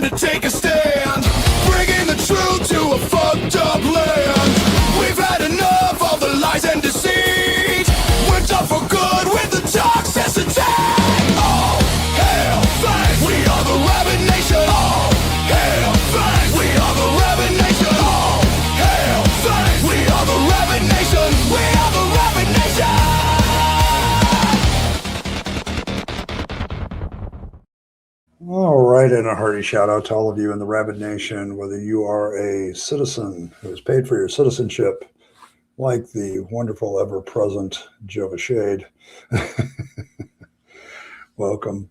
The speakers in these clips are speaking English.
time to take a stand, bringing the truth to a fucked up land. We've had enough of the lies and deceit. We're done for good with the toxicity. All hail Fangs, we are the Rabyd Nation. All hail Fangs, we are the Rabyd Nation. All hail Fangs, we are the Rabyd Nation. We are the Rabyd Nation. All right, and a hearty shout out to all of you in the Rabyd Nation, whether you are a citizen who has paid for your citizenship, like the wonderful ever-present Jova Shade. Welcome.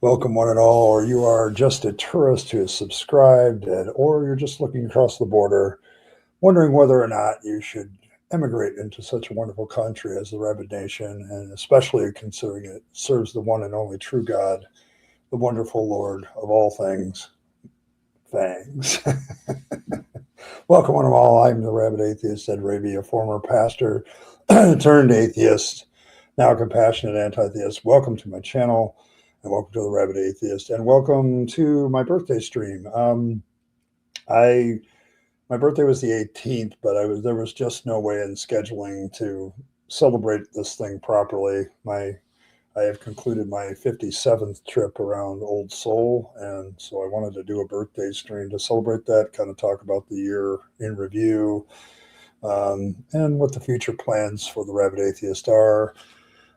Welcome one and all, or you are just a tourist who has subscribed, or you're just looking across the border, wondering whether or not you should emigrate into such a wonderful country as the Rabyd Nation, and especially considering it serves the one and only true God, the wonderful Lord of all things, Fangs. Welcome one and all. I'm the Rabid Atheist, Ed Raby, a former pastor turned atheist, now a compassionate anti-theist. Welcome to my channel, and welcome to the Rabid Atheist, and welcome to my birthday stream. My birthday was the 18th, but there was just no way in scheduling to celebrate this thing properly. I have concluded my 57th trip around Old Soul, and so I wanted to do a birthday stream to celebrate that, kind of talk about the year in review, and what the future plans for the Rabid Atheist are.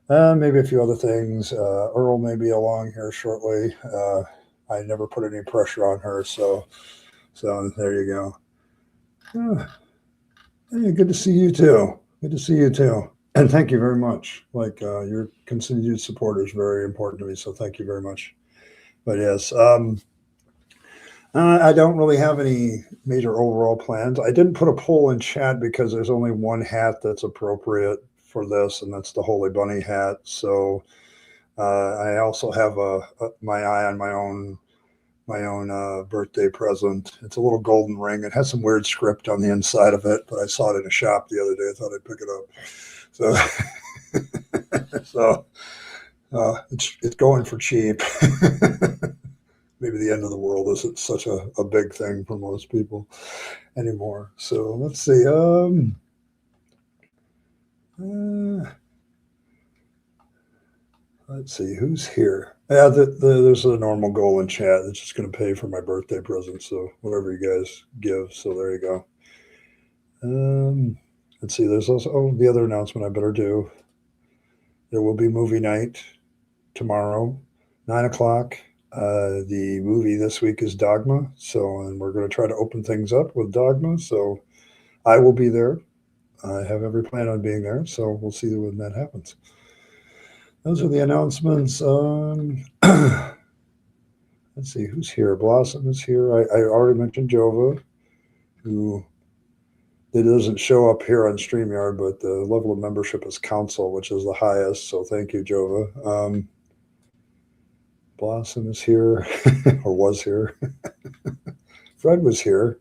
Maybe a few other things. Earl may be along here shortly. I never put any pressure on her, so there you go. Hey, good to see you too. Good to see you too. And thank you very much. Like your continued support is very important to me, so thank you very much. But yes, I don't really have any major overall plans. I didn't put a poll in chat because there's only one hat that's appropriate for this, and that's the Holy Bunny hat. So I also have my eye on my own birthday present. It's a little golden ring. It has some weird script on the inside of it, but I saw it in a shop the other day. I thought I'd pick it up. So it's going for cheap. Maybe the end of the world isn't such a big thing for most people anymore. So let's see. Let's see who's here. Yeah, there's a normal goal in chat that's just going to pay for my birthday present. So whatever you guys give. So there you go. Let's see. There's also the other announcement I better do. There will be movie night tomorrow, 9 o'clock. The movie this week is Dogma. And we're going to try to open things up with Dogma. So I will be there. I have every plan on being there. So we'll see when that happens. Those are the announcements. Let's see who's here. Blossom is here. I already mentioned Jova, who it doesn't show up here on StreamYard, but the level of membership is council, which is the highest. So thank you, Jova. Blossom is here, or was here. Fred was here,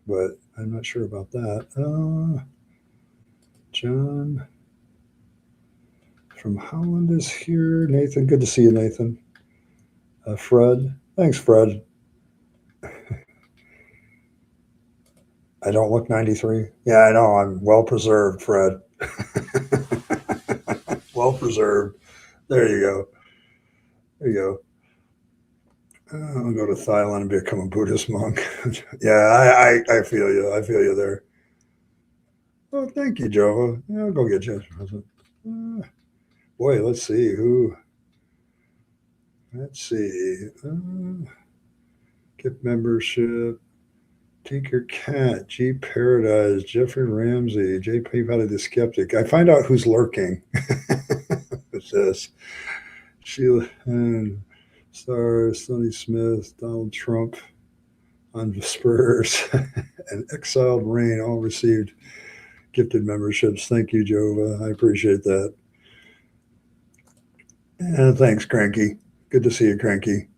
but I'm not sure about that. John from Holland is here. Nathan, good to see you, Nathan. Fred, thanks, Fred. I don't look 93. Yeah, I know. I'm well preserved, Fred. Well preserved. There you go. There you go. I'll go to Thailand and become a Buddhist monk. Yeah, I feel you. I feel you there. Oh, thank you, Jova. Yeah, I'll go get you. Boy, let's see who. Let's see. Get membership. Tinker Cat, G Paradise, Jeffrey Ramsey, JP Valley the Skeptic. I find out who's lurking. What's this? Sheila Stars, Sonny Smith, Donald Trump on the Spurs, and Exiled Rain all received gifted memberships. Thank you, Jova. I appreciate that. And thanks, Cranky. Good to see you, Cranky.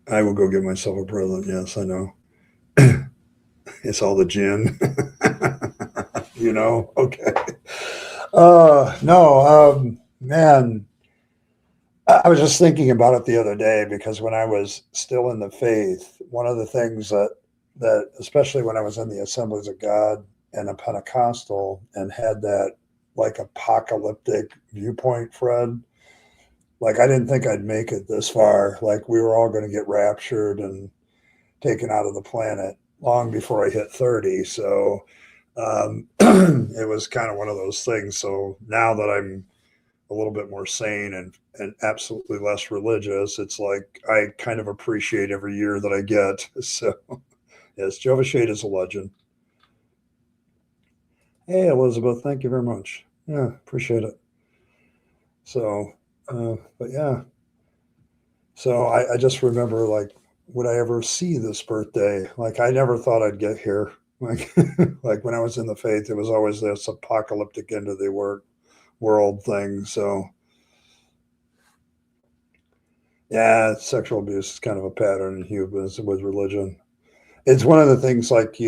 I will go get myself a present. Yes, I know. It's all the gin. You know? Okay. No, man. I was just thinking about it the other day because when I was still in the faith, one of the things that especially when I was in the Assemblies of God and a Pentecostal and had that like apocalyptic viewpoint, Fred, like I didn't think I'd make it this far. Like we were all going to get raptured and taken out of the planet long before I hit 30. So it was kind of one of those things. So now that I'm a little bit more sane and absolutely less religious, it's like I kind of appreciate every year that I get. So yes, Jehovah Shade is a legend. Hey, Elizabeth, thank you very much. Yeah, appreciate it. So, but yeah, so I just remember like, would I ever see this birthday? Like, I never thought I'd get here. Like, like when I was in the faith, it was always this apocalyptic end of the world thing. So, yeah, sexual abuse is kind of a pattern in humans with religion. It's one of the things like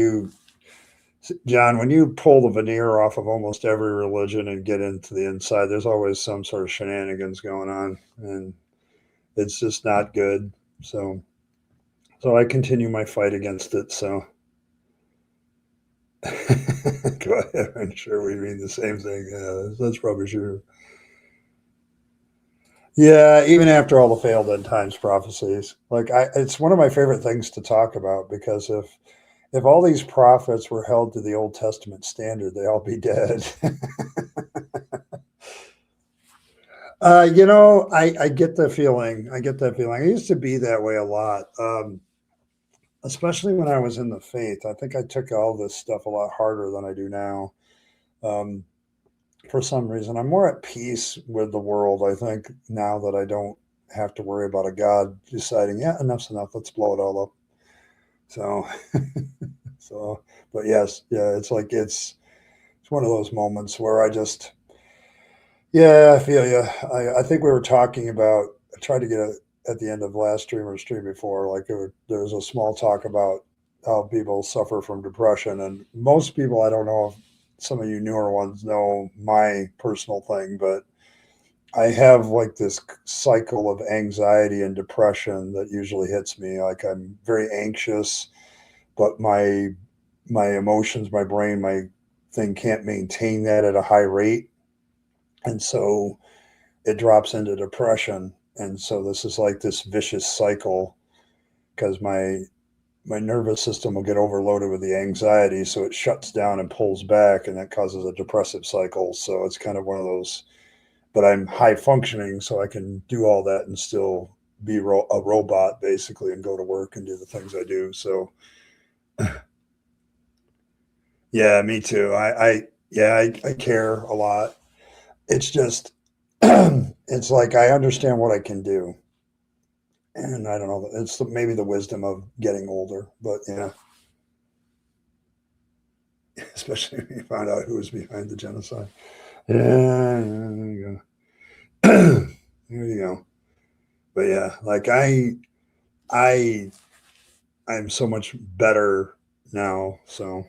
John, when you pull the veneer off of almost every religion and get into the inside, there's always some sort of shenanigans going on, and it's just not good. So, so I continue my fight against it. So, go ahead. I'm sure we mean the same thing. Yeah, that's probably true. Yeah, even after all the failed end times prophecies, like it's one of my favorite things to talk about because if all these prophets were held to the Old Testament standard, they all be dead. I get the feeling. I get that feeling. I used to be that way a lot, especially when I was in the faith. I think I took all this stuff a lot harder than I do now. Um, for some reason, I'm more at peace with the world. I think now that I don't have to worry about a God deciding, yeah, enough's enough. Let's blow it all up. So, so, but yes, yeah, it's like it's one of those moments where I just, yeah, I feel you. I think we were talking about, I tried to get it at the end of last stream or stream before, like there was a small talk about how people suffer from depression. And most people, I don't know if some of you newer ones know my personal thing, but I have like this cycle of anxiety and depression that usually hits me. Like I'm very anxious, but my emotions, my brain, my thing can't maintain that at a high rate. And so it drops into depression. And so this is like this vicious cycle because my nervous system will get overloaded with the anxiety, so it shuts down and pulls back, and that causes a depressive cycle. So it's kind of one of those. But I'm high functioning, so I can do all that and still be a robot basically, and go to work and do the things I do. So yeah, me too. I care a lot. It's just it's like I understand what I can do, and I don't know. It's maybe the wisdom of getting older, but yeah, especially when you find out who was behind the genocide. Yeah, there you go. There you go. But yeah, like I, I'm so much better now. So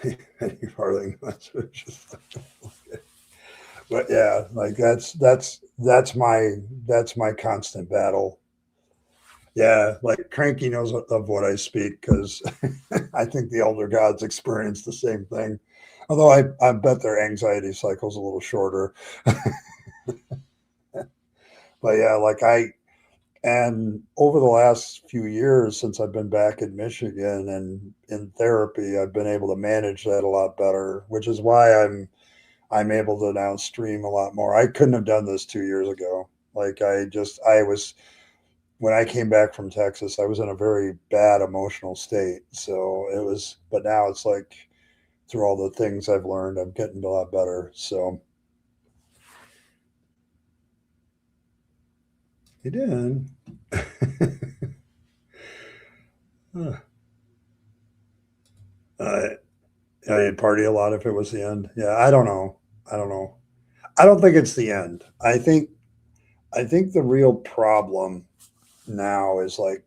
any farthing less. But yeah, like that's my constant battle. Yeah, like Cranky knows of what I speak because I think the elder gods experience the same thing. Although I bet their anxiety cycle's a little shorter. But yeah, like and over the last few years since I've been back in Michigan and in therapy, I've been able to manage that a lot better, which is why I'm able to now stream a lot more. I couldn't have done this 2 years ago. Like I was when I came back from Texas, I was in a very bad emotional state. So it was, but now it's like through all the things I've learned, I'm getting a lot better. So you did. Huh. uh, I'd party a lot if it was the end. Yeah, I don't know. I don't know. I don't think it's the end. I think the real problem now is like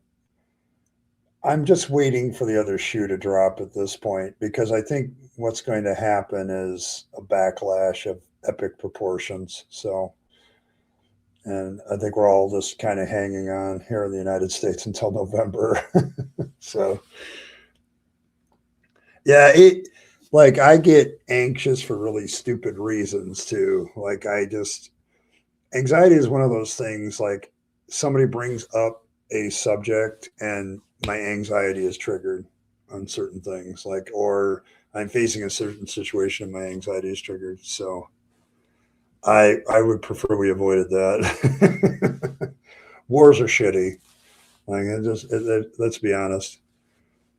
I'm just waiting for the other shoe to drop at this point because I think what's going to happen is a backlash of epic proportions. So, and I think we're all just kind of hanging on here in the United States until November. So, yeah, like I get anxious for really stupid reasons too. Like anxiety is one of those things, like somebody brings up a subject and my anxiety is triggered on certain things, like, or I'm facing a certain situation and my anxiety is triggered. So I would prefer we avoided that. Wars are shitty. Like let's be honest.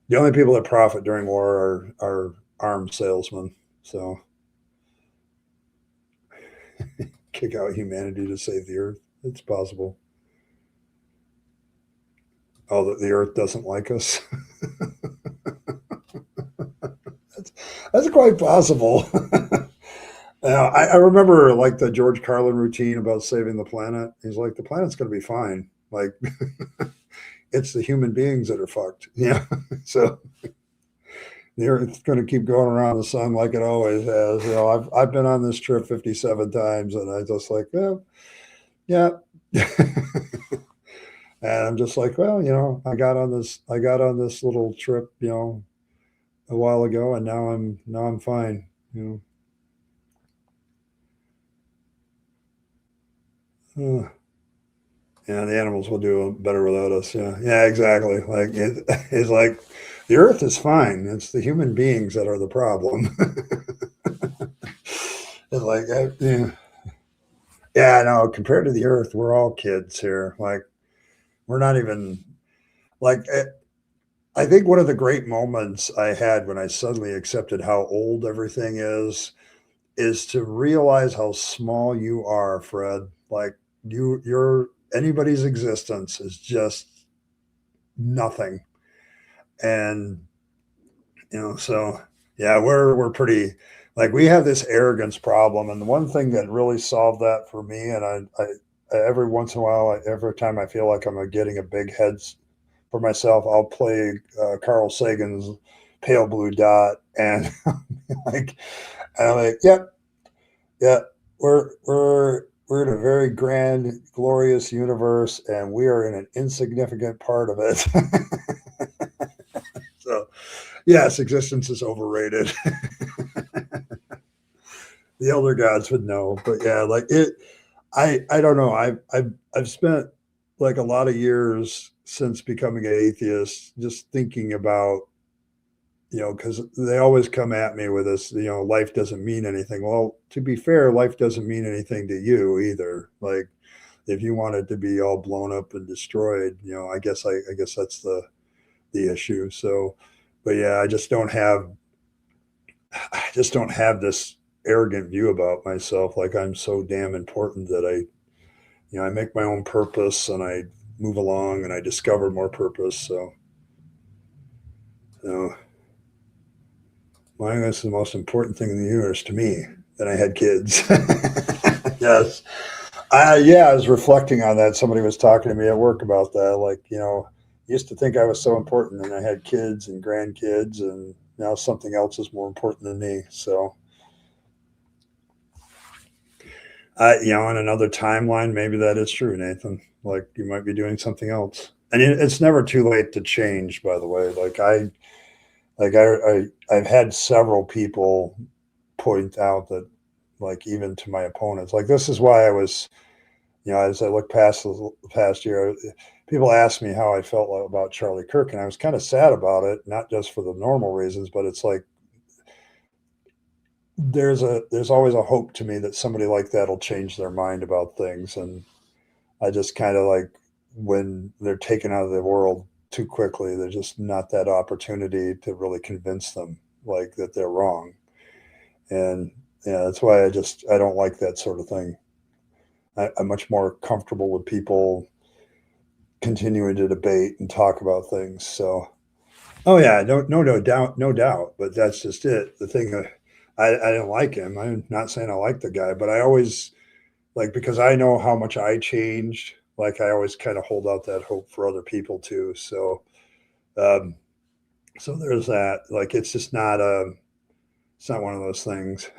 The only people that profit during war are arms salesmen. So kick out humanity to save the earth. It's possible. Oh, that the earth doesn't like us. that's, that's quite possible. Now, I remember like the George Carlin routine about saving the planet. He's like, the planet's going to be fine. Like, it's the human beings that are fucked. Yeah. So the Earth's going to keep going around the sun like it always has. You know, I've been on this trip 57 times, and I just like, oh, yeah. And I'm just like, well, you know, I got on this little trip, you know, a while ago, and now I'm fine. You know, yeah, the animals will do better without us. Yeah, yeah, exactly. Like it's like the Earth is fine. It's the human beings that are the problem. It's like, yeah, yeah, no. Compared to the Earth, we're all kids here. Like we're not even like. I think one of the great moments I had when I suddenly accepted how old everything is to realize how small you are, Fred. Like you're anybody's existence is just nothing. And you know, so yeah, we're pretty like we have this arrogance problem, and the one thing that really solved that for me, and I every once in a while, every time I feel like I'm getting a big head for myself, I'll play Carl Sagan's Pale Blue Dot, and like I'm like, yep, yeah, we're in a very grand, glorious universe, and we are in an insignificant part of it. So, yes, existence is overrated. The elder gods would know, but yeah, like it. I don't know. I've spent like a lot of years since becoming an atheist, just thinking about because they always come at me with this, life doesn't mean anything. Well, to be fair, life doesn't mean anything to you either. Like if you want it to be all blown up and destroyed, I guess that's the issue. So, but yeah, I just don't have this arrogant view about myself. Like I'm so damn important that I make my own purpose and I move along and I discover more purpose. So, you know, is the most important thing in the universe to me. That I had kids. Yes. Yeah, I was reflecting on that. Somebody was talking to me at work about that. Like, used to think I was so important and I had kids and grandkids, and now something else is more important than me. So, on another timeline, maybe that is true, Nathan. Like, you might be doing something else. And it's never too late to change, by the way. I've had several people point out that, like, even to my opponents, like, this is why I was, as I look past the past year, people asked me how I felt about Charlie Kirk, and I was kind of sad about it, not just for the normal reasons, but it's like there's always a hope to me that somebody like that will change their mind about things, and I just kind of like when they're taken out of the world too quickly, there's just not that opportunity to really convince them like that they're wrong, and yeah, that's why I don't like that sort of thing. I'm much more comfortable with people continuing to debate and talk about things. So, oh yeah, no doubt, no doubt. But that's just it. The thing, I didn't like him. I'm not saying I like the guy, but I always like because I know how much I changed. Like I always kind of hold out that hope for other people too. So, um, so there's that. Like it's just not it's not one of those things.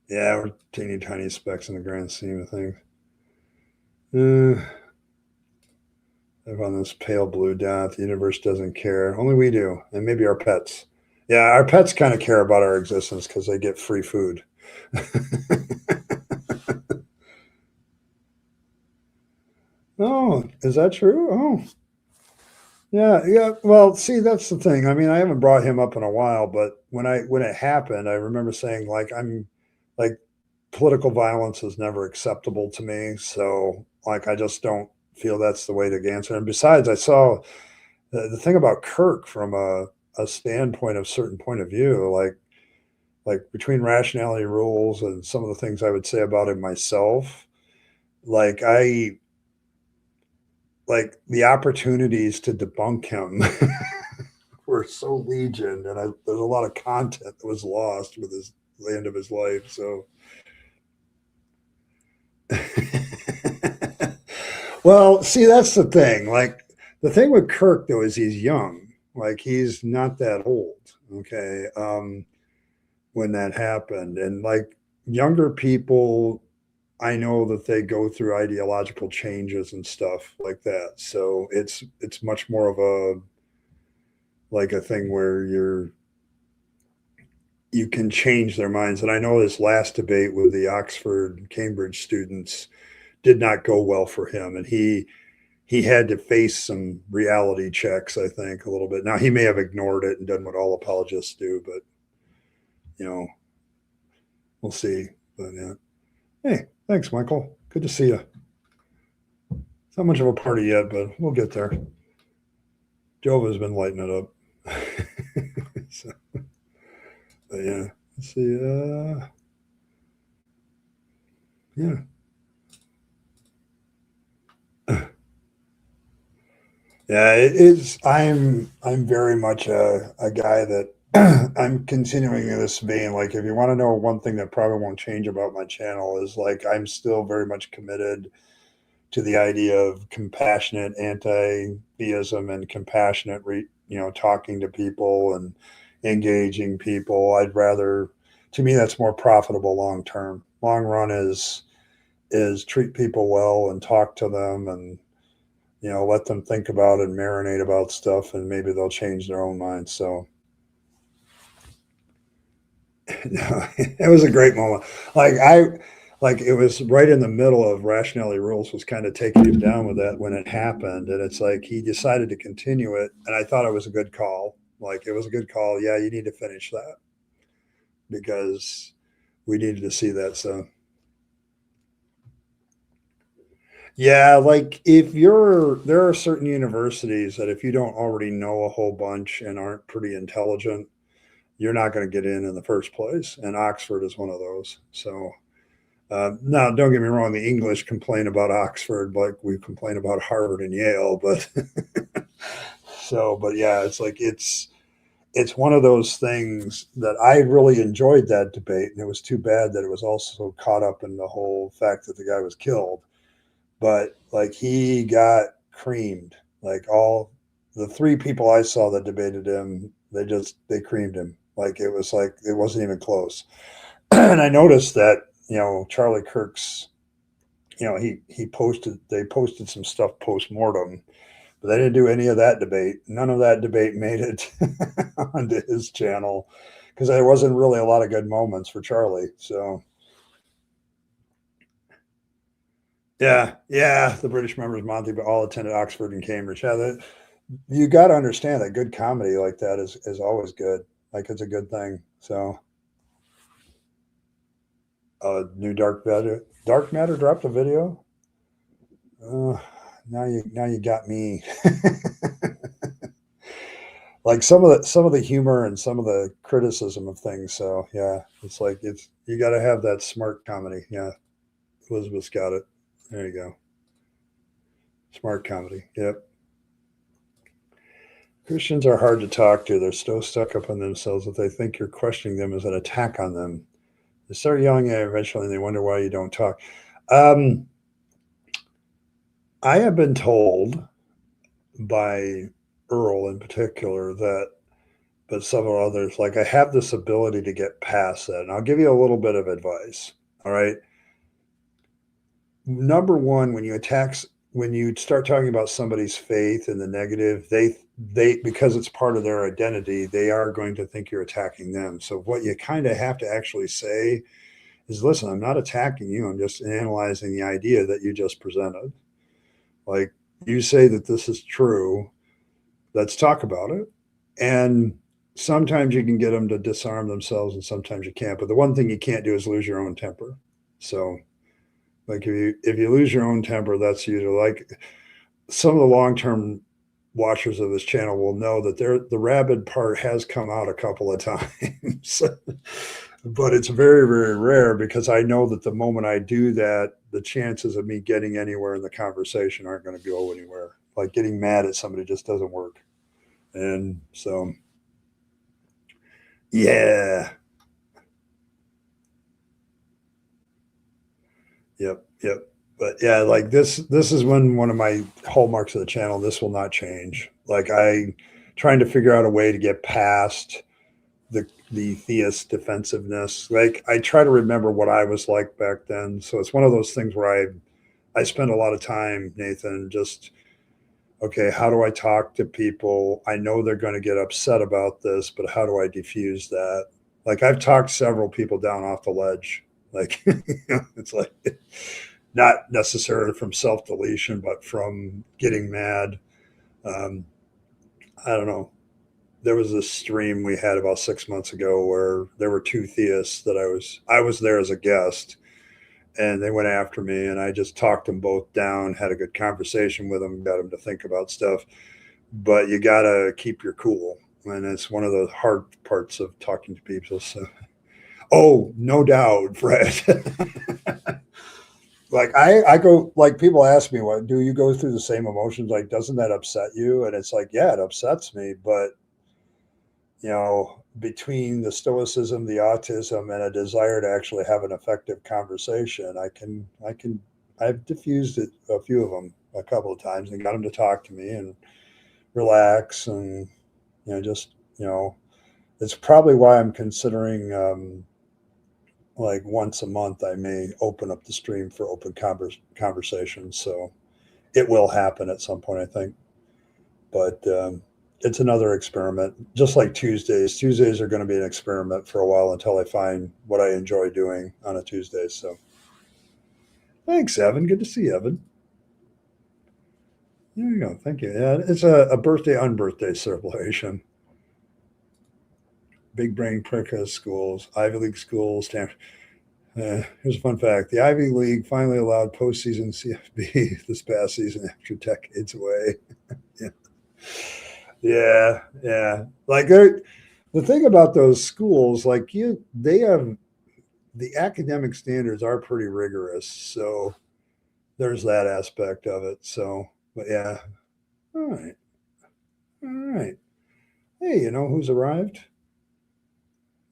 Yeah, we're teeny tiny specks in the grand scheme of things. Uh, Live on this pale blue dot. The universe doesn't care. Only we do, and maybe our pets. Yeah, our pets kind of care about our existence because they get free food. Oh, is that true? Oh, yeah, yeah. Well, see, that's the thing. I mean, I haven't brought him up in a while, but when it happened, I remember saying like like political violence is never acceptable to me. So like I just don't feel that's the way to answer. And besides, I saw the thing about Kirk from a standpoint of certain point of view, like between rationality rules and some of the things I would say about him myself, like I like the opportunities to debunk him were so legion, and there's a lot of content that was lost with the end of his life. So, well, see, that's the thing. Like the thing with Kirk though is he's young. Like he's not that old. Okay, when that happened, and like younger people, I know that they go through ideological changes and stuff like that. So it's much more of a like a thing where you can change their minds. And I know this last debate with the Oxford Cambridge students did not go well for him, and he had to face some reality checks. I think a little bit. Now he may have ignored it and done what all apologists do, but you know we'll see. But yeah, hey, thanks, Michael. Good to see you. It's not much of a party yet, but we'll get there. Jova's been lighting it up. So, but yeah, let's see. Yeah. Yeah, it is. I'm very much a guy that I'm continuing in this vein. Like, if you want to know one thing that probably won't change about my channel is like I'm still very much committed to the idea of compassionate anti-theism and compassionate, talking to people and engaging people. I'd rather, to me, that's more profitable long term. Long run is treat people well and talk to them and let them think about and marinate about stuff, and maybe they'll change their own minds. So it was a great moment. Like like it was right in the middle of rationality rules was kind of taking him down with that when it happened, and it's like he decided to continue it, and I thought it was a good call. Like it was a good call. Yeah, you need to finish that because we needed to see that. So yeah, like if there are certain universities that if you don't already know a whole bunch and aren't pretty intelligent, you're not going to get in the first place. And Oxford is one of those. So now, don't get me wrong, the English complain about Oxford like we complain about Harvard and Yale, but but yeah, it's like it's one of those things that I really enjoyed that debate, and it was too bad that it was also caught up in the whole fact that the guy was killed. But like he got creamed, like all the three people I saw that debated him, they creamed him. Like it wasn't even close. And I noticed that Charlie Kirk's he posted they posted some stuff post mortem, but they didn't do any of that debate. None of that debate made it onto his channel because there wasn't really a lot of good moments for Charlie. So yeah, yeah, the British members Monty, but all attended Oxford and Cambridge. Yeah, you got to understand that good comedy like that is always good. Like it's a good thing. So new Dark Matter dropped a video. Uh, now you got me. Like some of the humor and some of the criticism of things. So yeah, it's like it's you got to have that smart comedy. Yeah, Elizabeth's got it. There you go. Smart comedy. Yep. Christians are hard to talk to. They're so stuck up on themselves that they think you're questioning them as an attack on them. They start yelling at you eventually, and they wonder why you don't talk. Um, I have been told by Earl in particular that but several others. Like I have this ability to get past that. And I'll give you a little bit of advice. All right. Number one, when you start talking about somebody's faith in the negative, they because it's part of their identity, they are going to think you're attacking them. So what you kind of have to actually say is, listen, I'm not attacking you. I'm just analyzing the idea that you just presented. Like, you say that this is true. Let's talk about it. And sometimes you can get them to disarm themselves, and sometimes you can't. But the one thing you can't do is lose your own temper. So, like, if you lose your own temper, that's usually like some of the long term watchers of this channel will know that the Rabyd part has come out a couple of times. But it's very, very rare because I know that the moment I do that, the chances of me getting anywhere in the conversation aren't going to go anywhere. Like getting mad at somebody just doesn't work. And so, yeah, yep, yep. But yeah, like this is one of my hallmarks of the channel. This will not change. Like I trying to figure out a way to get past the theist defensiveness. Like I try to remember what I was like back then. So it's one of those things where I spend a lot of time, Nathan, just okay, how do I talk to people? I know they're going to get upset about this, but how do I diffuse that? Like I've talked several people down off the ledge. Like it's like not necessarily from self deletion, but from getting mad. Um, I don't know. There was this stream we had about 6 months ago where there were two theists that I was there as a guest, and they went after me, and I just talked them both down, had a good conversation with them, got them to think about stuff. But you gotta keep your cool, and it's one of the hard parts of talking to people. So, oh, no doubt, Fred. Like I go like people ask me, what do you go through the same emotions? Like, doesn't that upset you? And it's like, yeah, it upsets me, but between the stoicism, the autism, and a desire to actually have an effective conversation, I've diffused it, a few of them a couple of times, and got them to talk to me and relax, and just it's probably why I'm considering like once a month I may open up the stream for open conversations. So it will happen at some point, I think. But it's another experiment. Just like Tuesdays. Tuesdays are going to be an experiment for a while until I find what I enjoy doing on a Tuesday. So thanks, Evan. Good to see you, Evan. There you go. Thank you. Yeah, it's a birthday unbirthday celebration. Big brain prickers schools, Ivy League schools. Here's a fun fact: the Ivy League finally allowed postseason CFB this past season after decades away. Yeah. Yeah, yeah. Like the thing about those schools, like they have the academic standards are pretty rigorous. So there's that aspect of it. So, but yeah. All right. All right. Hey, you know who's arrived?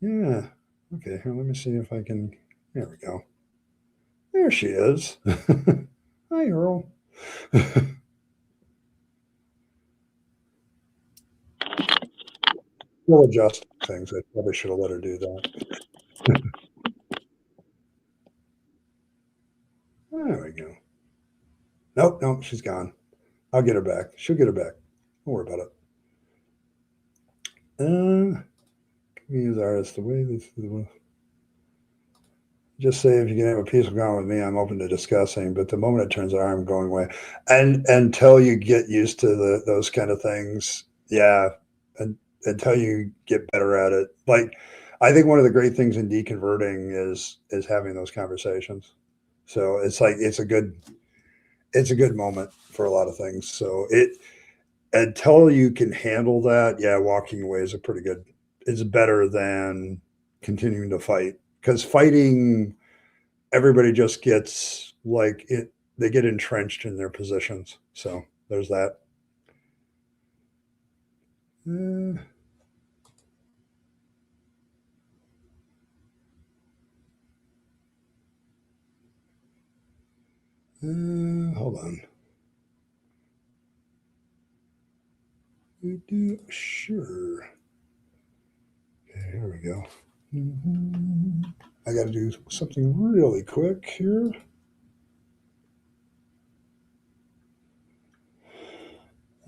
Yeah. Okay. Here, let me see if I can. There we go. There she is. Hi, Earl. We'll adjust things. I probably should have let her do that. There we go. Nope, nope, she's gone. I'll get her back. She'll get her back. Don't worry about it. Use artists the way this. Just say if you can have a peaceful conversation with me, I'm open to discussing. But the moment it turns out, I'm going away. And until you get used to those kind of things, yeah, and until you get better at it. Like, I think one of the great things in deconverting is having those conversations. So it's like it's a good moment for a lot of things. So it until you can handle that, yeah, walking away is a pretty good. It's better than continuing to fight because fighting, everybody just gets like it. They get entrenched in their positions. So there's that. Uh, hold on. Sure. there we go. I got to do something really quick here.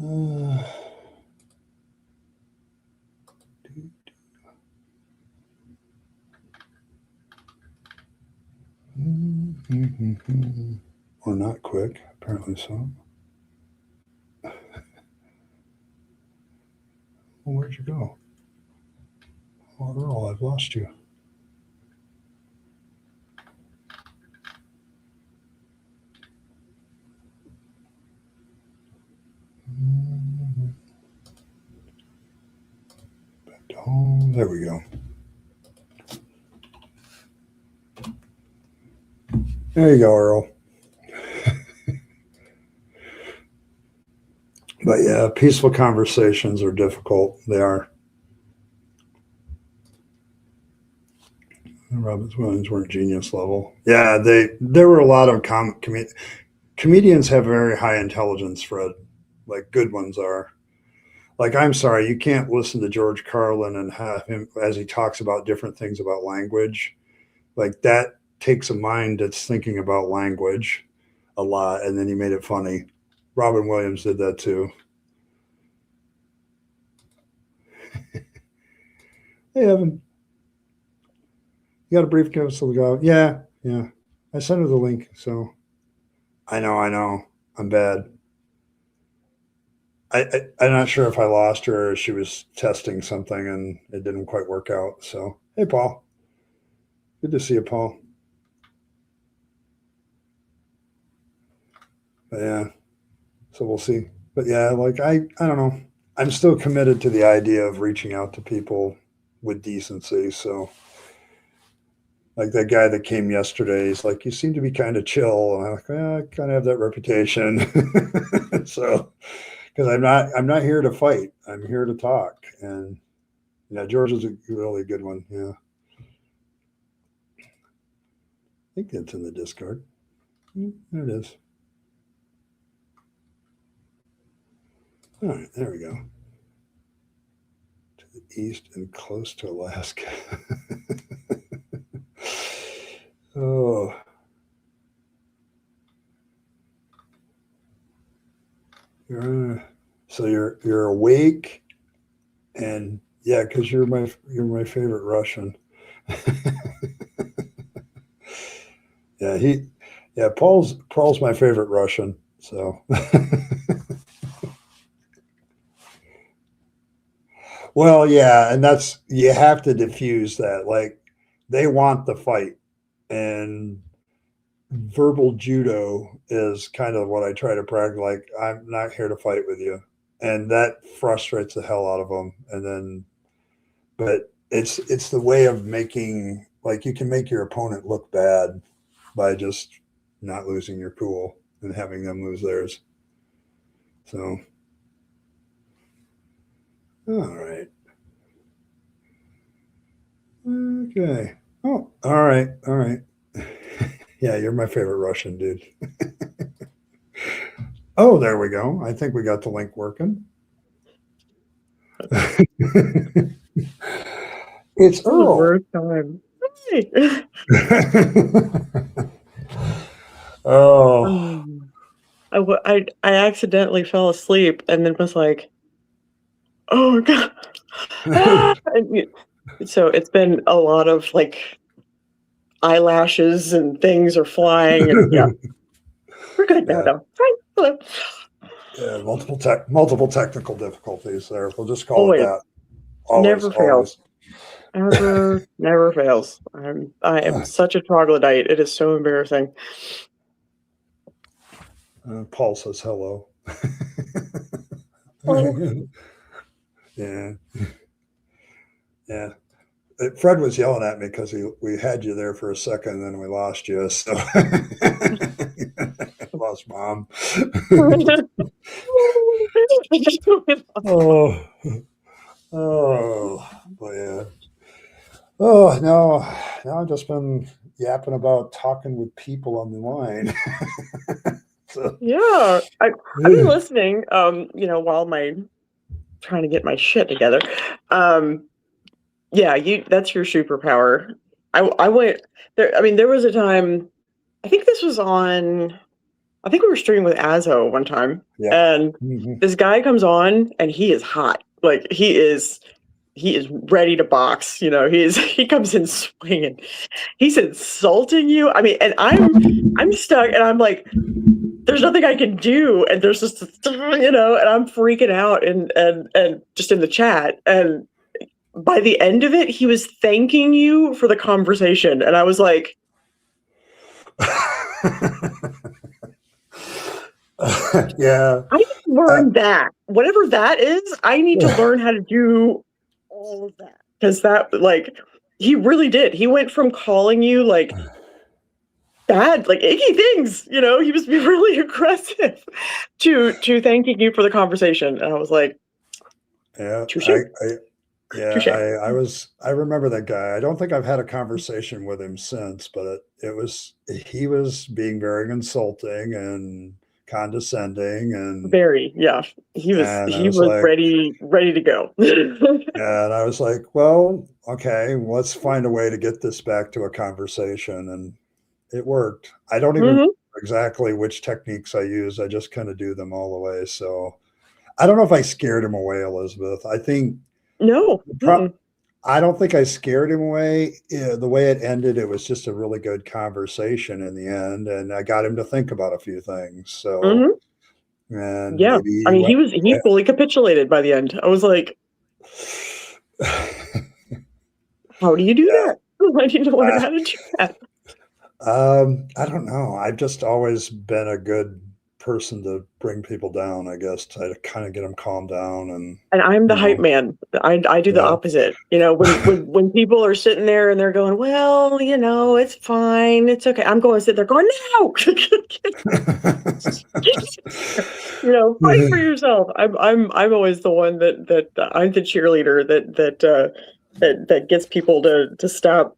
Or not quick, apparently so. Well, where'd you go? Oh, Earl, I've lost you. Back to home. There we go. There you go, Earl. But yeah, peaceful conversations are difficult. They are. Robert Williams weren't genius level. Yeah, there were a lot of comedians have very high intelligence, Fred. Like good ones are. Like, I'm sorry, you can't listen to George Carlin and have him as he talks about different things about language. Like that takes a mind that's thinking about language a lot, and then he made it funny. Robin Williams did that too. Hey, Evan. You got a briefcase to go? Yeah. I sent her the link, so I know. I'm bad. I'm not sure if I lost her or she was testing something and it didn't quite work out. So, hey, Paul. Good to see you, Paul. But yeah, so we'll see. But yeah, like I don't know. I'm still committed to the idea of reaching out to people with decency. So, like that guy that came yesterday, he's like, "You seem to be kind of chill," and I'm like, "I kind of have that reputation." So, because I'm not here to fight. I'm here to talk. And yeah, George is a really good one. Yeah, I think it's in the Discord. There it is. All right, there we go. To the east and close to Alaska. Oh. So you're awake, and yeah, because you're my favorite Russian. Yeah, Paul's my favorite Russian. So. Well, yeah, and that's you have to diffuse that. Like they want the fight, and verbal judo is kind of what I try to practice. Like I'm not here to fight with you, and that frustrates the hell out of them. And then, but it's the way of making like you can make your opponent look bad by just not losing your cool and having them lose theirs. So, all right. Okay. Oh, all right. Yeah, you're my favorite Russian, dude. Oh, there we go. I think we got the link working. It's Earl. Worst time. Hey. Oh. I accidentally fell asleep and then was like, oh god. So it's been a lot of like eyelashes and things are flying and yeah. We're good now though. Hi. Hello. Yeah, multiple technical difficulties there. We'll just call Always. it that. Always, Never fails. Ever, never fails. I am such a troglodyte. It is so embarrassing. Paul says hello. Oh. Yeah. Fred was yelling at me because we had you there for a second and then we lost you. So lost Mom. But yeah. Oh no, now I've just been yapping about talking with people on the line. So, yeah, I've been listening. While trying to get my shit together. Yeah, that's your superpower. I went there. I mean, there was a time, I think this was on, I think we were streaming with Azo one time, Yeah. and this guy comes on and he is hot. Like he is ready to box. You know, he comes in swinging. He's insulting you. I mean, and I'm stuck, and I'm like, there's nothing I can do, and there's just, you know, and I'm freaking out, and just in the chat, and by the end of it, he was thanking you for the conversation, and I was like, Yeah. I need to learn that. Whatever that is, I need to learn how to do all of that. Because that, like, he really did. He went from calling you, like, bad, like, icky things, you know, he was being really aggressive to thanking you for the conversation. And I was like, Yeah. touche. Touche. I remember that guy. I don't think I've had a conversation with him since, but he was being very insulting and condescending, and Very, yeah. He I was was like, ready to go. and I was like, well, okay, let's find a way to get this back to a conversation, and it worked. I don't even remember exactly which techniques I use. I just kind of do them all the way. So I don't know if I scared him away, Elizabeth. I think No. I don't think I scared him away. The way it ended, it was just a really good conversation in the end, and I got him to think about a few things. So, and Yeah, maybe I mean, he fully capitulated by the end. I was like, how do you do that? I need to learn how to do that. I don't know. I've just always been a good person to bring people down, I guess, to kind of get them calmed down. And I'm the hype man. I do the opposite. You know, when people are sitting there and they're going, well, you know, it's fine, it's okay. I'm going to sit there going, no, you know, fight for yourself. I'm always the one that I'm the cheerleader that gets people to stop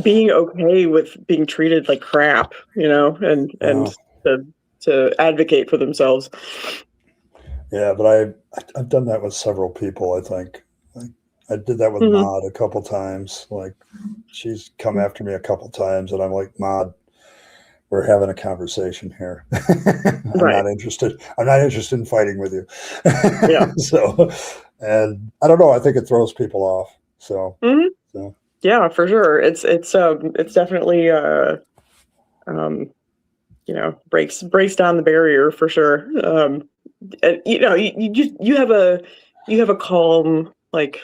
being okay with being treated like crap, you know, and to advocate for themselves. Yeah, but I've done that with several people. I think I did that with Maud a couple times. Like, she's come after me a couple times, and I'm like, Maud, we're having a conversation here. I'm not interested. I'm not interested in fighting with you. Yeah. So, and I don't know. I think it throws people off. So, so. Yeah, for sure. It's definitely you know, breaks down the barrier for sure. And you know, you have a calm, like,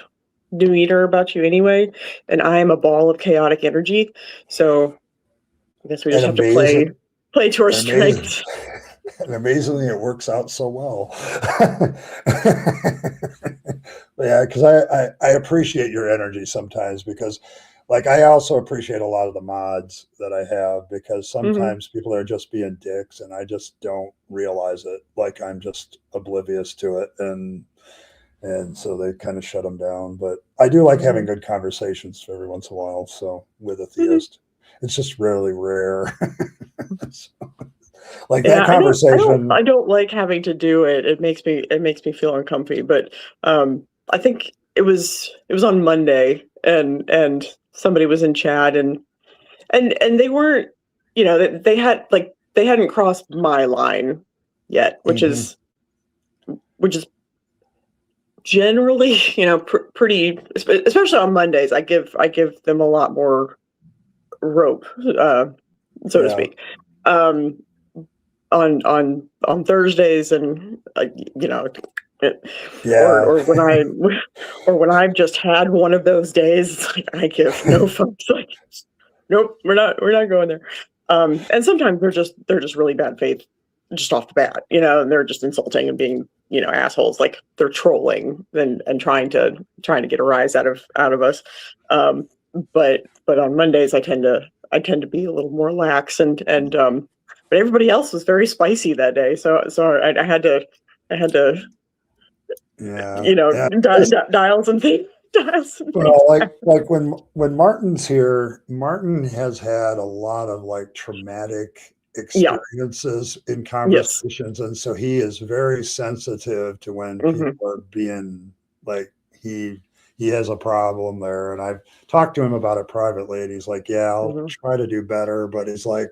demeanor about you anyway, and I am a ball of chaotic energy. So I guess we just have to play to our strengths. And amazingly, it works out so well. Yeah, because I appreciate your energy sometimes, because, like, I also appreciate a lot of the mods that I have, because sometimes people are just being dicks and I just don't realize it. Like, I'm just oblivious to it, and so they kind of shut them down. But I do like having good conversations every once in a while. So with Atheist, it's just really rare. So, like, that conversation. I don't like having to do it. It makes me feel uncomfy. But I think it was on Monday, and somebody was in chat, and they weren't, you know, they hadn't crossed my line yet, which is generally, you know, pretty, especially on Mondays. I give them a lot more rope, so to speak. On Thursdays, and you know, or when I've just had one of those days, it's like, I give no fucks. Like, nope, we're not going there. And sometimes they're just really bad faith, just off the bat, you know, and they're just insulting and being, you know, assholes. Like, they're trolling and trying to get a rise out of us. But on Mondays, I tend to be a little more lax, and but everybody else was very spicy that day, so I had to you know, dial some things. Well, like when Martin's here, Martin has had a lot of, like, traumatic experiences in conversations, and so he is very sensitive to when people are being, like, he he has a problem there. And I've talked to him about it privately, and he's like, yeah, I'll try to do better. But he's like,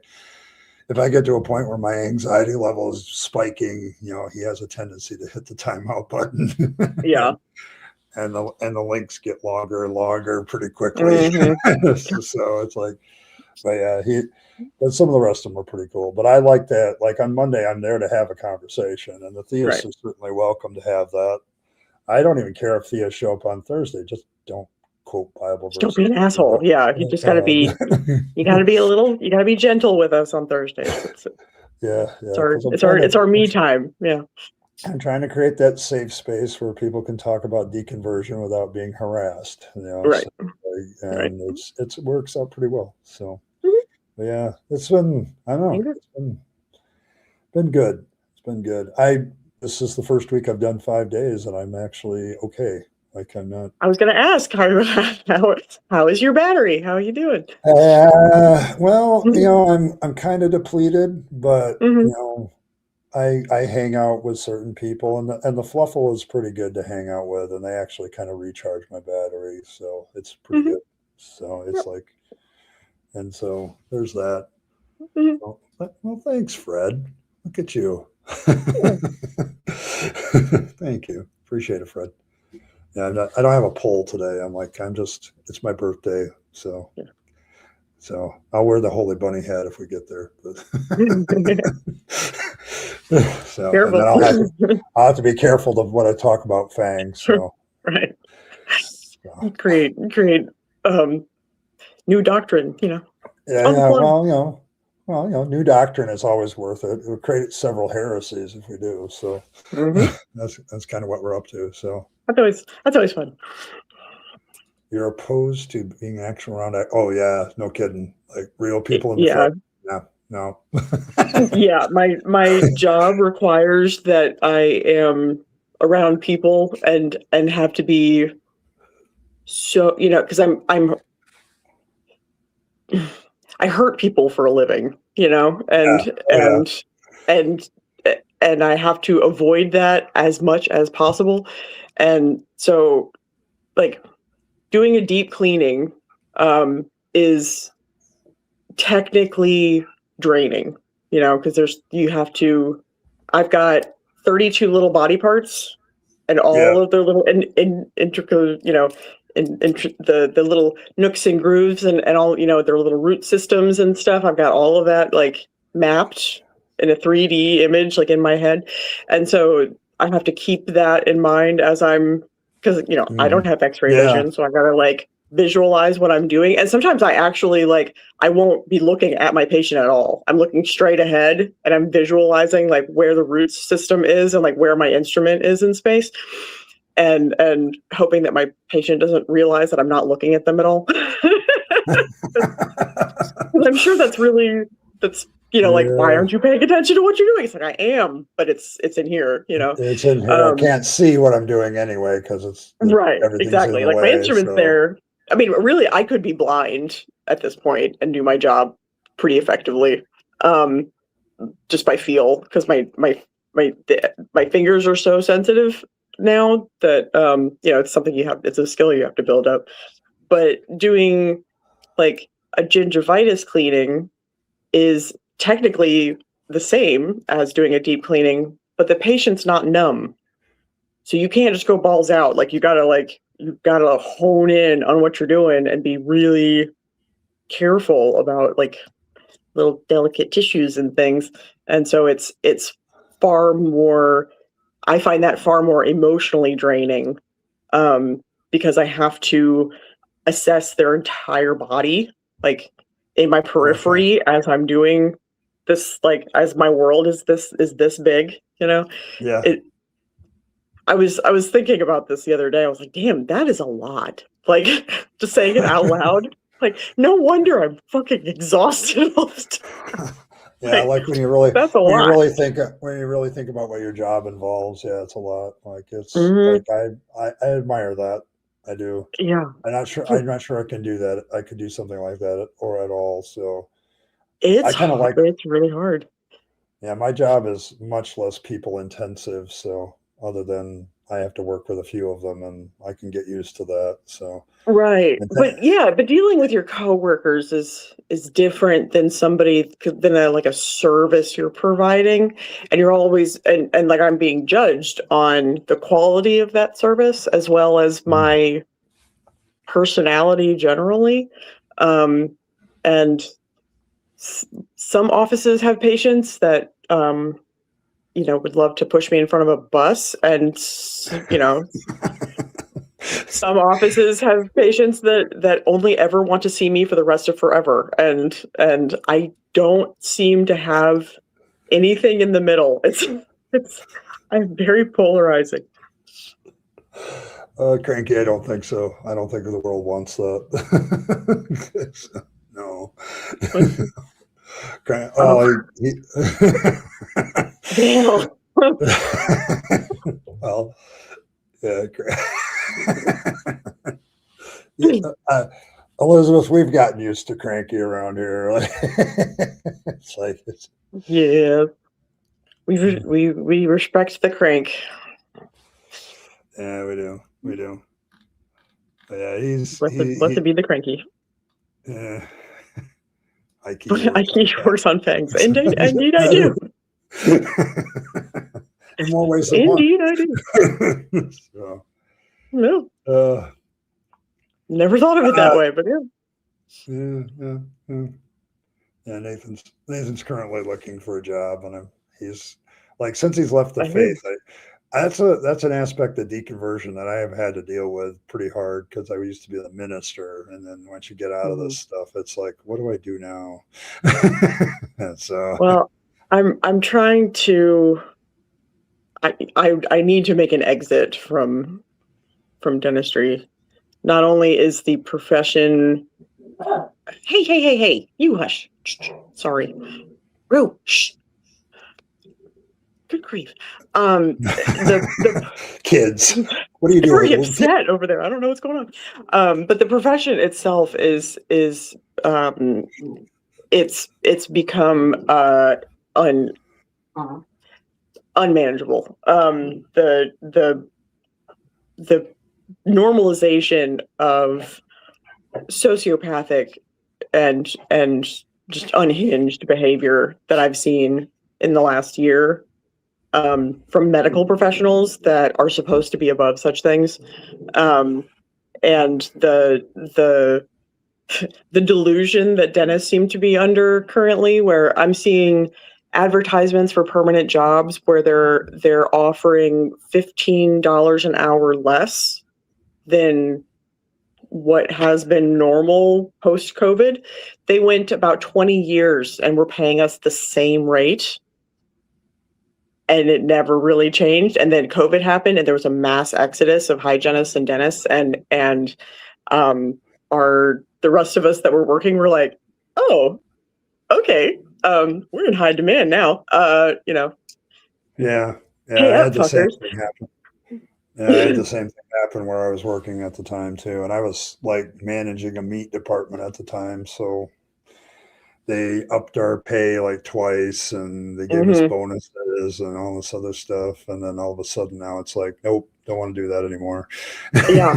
if I get to a point where my anxiety level is spiking, he has a tendency to hit the timeout button. Yeah. and the links get longer and longer pretty quickly. So it's like, but yeah, but some of the rest of them are pretty cool. But I like that. Like on Monday, I'm there to have a conversation, and the theists are certainly welcome to have that. I don't even care if theists show up on Thursday. Just don't quote Bible verses. Don't be an asshole. Yeah, you just gotta be. You gotta be You gotta be gentle with us on Thursdays. It's our me time. Yeah. I'm trying to create that safe space where people can talk about deconversion without being harassed. Right. So, and it works out pretty well. So, yeah, it's been, I don't know, it's been good. It's been good. This is the first week I've done 5 days, and I'm actually okay. Like I'm not. I was going to ask how is your battery? How are you doing? Well, I'm kind of depleted, but I hang out with certain people, and the Fluffle is pretty good to hang out with, and they actually kind of recharge my battery, so it's pretty good. So it's like, and so there's that. Well, thanks, Fred. Look at you. Thank you. Appreciate it, Fred. Yeah, I don't have a poll today. It's my birthday, so. So I'll wear the Holy Bunny hat if we get there. So and then I'll have to be careful of what I talk about Fangs. So right. So. Create new doctrine. Yeah. Well, new doctrine is always worth it. It would create several heresies if we do. So that's kind of what we're up to. So that's always fun. You're opposed to being actual around. Oh yeah, no kidding. Like real people in the front. Yeah, no. Yeah, my job requires that I am around people and have to be so because I hurt people for a living, and I have to avoid that as much as possible, and so like. Doing a deep cleaning is technically draining, because I've got 32 little body parts and all of their little intricate, the little nooks and grooves and all, their little root systems and stuff. I've got all of that like mapped in a 3D image, like in my head. And so I have to keep that in mind as because I don't have X-ray vision, so I gotta like visualize what I'm doing. And sometimes I actually I won't be looking at my patient at all. I'm looking straight ahead and I'm visualizing like where the root system is and like where my instrument is in space, and hoping that my patient doesn't realize that I'm not looking at them at all. I'm sure that's like, why aren't you paying attention to what you're doing? It's like, I am, but it's in here, It's in here. I can't see what I'm doing anyway, because it's right. Exactly. Like my instrument's there. I mean, really, I could be blind at this point and do my job pretty effectively, just by feel, because my fingers are so sensitive now that, it's something it's a skill you have to build up. But doing like a gingivitis cleaning is technically the same as doing a deep cleaning, but the patient's not numb. So you can't just go balls out. Like you gotta hone in on what you're doing and be really careful about like little delicate tissues and things. And so it's far more, I find that far more emotionally draining, because I have to assess their entire body, like in my periphery as I'm doing this, like as my world is this big, Yeah. I was thinking about this the other day. I was like, damn, that is a lot. Like just saying it out loud. Like, no wonder I'm fucking exhausted all the time. Yeah, like when you really think about what your job involves. Yeah, it's a lot. Like it's like I admire that. I do. Yeah. I'm not sure I can do that. I could do something like that or at all. So it's really hard. Yeah, my job is much less people intensive. So other than I have to work with a few of them, and I can get used to that. So Right. But dealing with your coworkers is different than like a service you're providing, and you're always and like I'm being judged on the quality of that service as well as my personality generally. And some offices have patients that would love to push me in front of a bus, and some offices have patients that only ever want to see me for the rest of forever, and I don't seem to have anything in the middle. I'm very polarizing. Cranky, I don't think so. I don't think the world wants that. No. Well, yeah. Elizabeth, we've gotten used to Cranky around here. Yeah, we respect the crank. Yeah, we do. But yeah, let to be the cranky. Yeah. Ike works on Fangs. Indeed I do. In more ways than one. Indeed I do. So, no. Never thought of it that way, but yeah. Yeah, Nathan's currently looking for a job, and he's like, since he's left the faith, that's an aspect of deconversion that I have had to deal with pretty hard, because I used to be the minister, and then once you get out of this stuff, it's like, what do I do now? And so, well, I'm trying to. I need to make an exit from dentistry. Not only is the profession. Hey! You hush. Sorry, Roo. Shh. Good grief. The kids, what are you doing? Very upset over there. I don't know what's going on. But the profession itself is it's become unmanageable. The normalization of sociopathic and just unhinged behavior that I've seen in the last year, from medical professionals that are supposed to be above such things, and the delusion that dentists seem to be under currently, where I'm seeing advertisements for permanent jobs where they're offering $15 an hour less than what has been normal post-COVID. They went about 20 years and were paying us the same rate, and it never really changed. And then COVID happened, and there was a mass exodus of hygienists and dentists, and the rest of us that were working were like, oh, okay, we're in high demand now. Yeah, hey, I had the same thing happen. Yeah, I had the same thing happen where I was working at the time too, and I was like managing a meat department at the time, so they upped our pay like twice, and they gave us bonuses and all this other stuff, and then all of a sudden now it's like, nope, don't want to do that anymore. Yeah,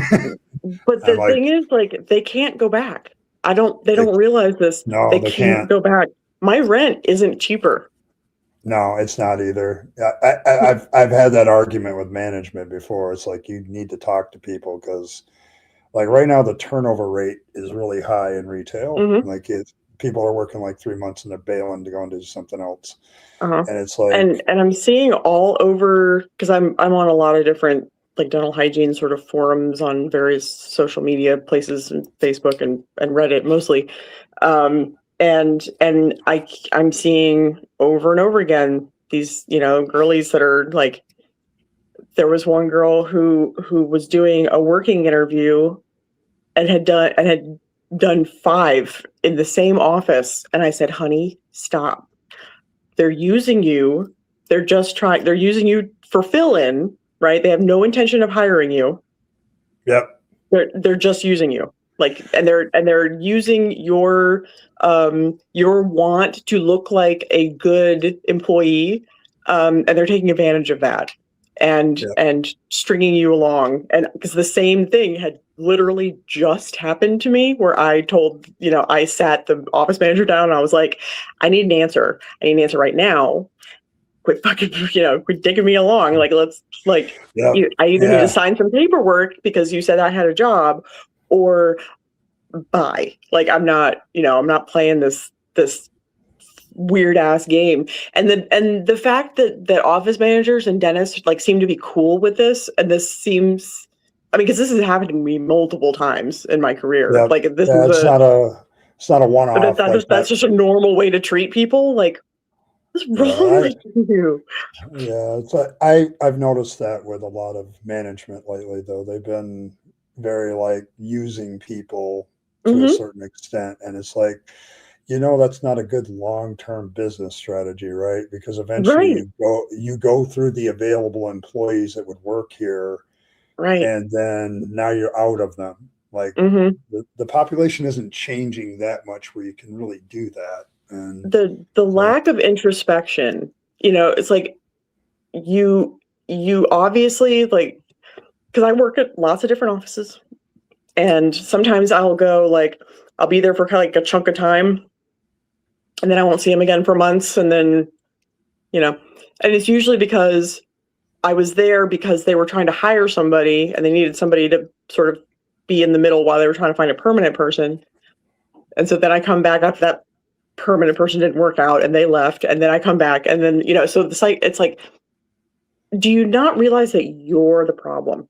but the thing is, like, they can't go back. They don't realize this. No, they can't go back. My rent isn't cheaper. No, it's not either. I've had that argument with management before. It's like, you need to talk to people, because like right now the turnover rate is really high in retail. Like people are working like 3 months and they're bailing to go and do something else. And it's like, and I'm seeing all over, because I'm on a lot of different like dental hygiene sort of forums on various social media places, and Facebook and Reddit mostly. And I'm seeing over and over again these, girlies that are like, there was one girl who was doing a working interview and had done 5 in the same office. And I said, honey, stop. They're using you. They're using you for fill-in, right? They have no intention of hiring you. Yep. They're just using you. Like, and they're using your want to look like a good employee, and they're taking advantage of that. and stringing you along. And because the same thing had literally just happened to me, where I told, I sat the office manager down and I was like, I need an answer. I need an answer right now. Quit fucking, quit digging me along. Like, let's I either need to sign some paperwork because you said I had a job, or bye. Like, I'm not playing this weird ass game. And the fact that office managers and dentists seem to be cool with this, and this seems, because this has happened to me multiple times in my career. It's not a one-off. That's just a normal way to treat people. Like, what's wrong with you? Yeah, it's I've noticed that with a lot of management lately, though. They've been very using people to a certain extent, and it's that's not a good long-term business strategy, right? Because eventually you go through the available employees that would work here, right? And then now you're out of them. The population isn't changing that much where you can really do that. And the lack of introspection, it's you obviously, because I work at lots of different offices, and sometimes I'll go I'll be there for kind of a chunk of time, and then I won't see him again for months. And then, and it's usually because I was there because they were trying to hire somebody and they needed somebody to sort of be in the middle while they were trying to find a permanent person. And so then I come back after that permanent person didn't work out and they left. And then I come back, and then, so the site, it's do you not realize that you're the problem?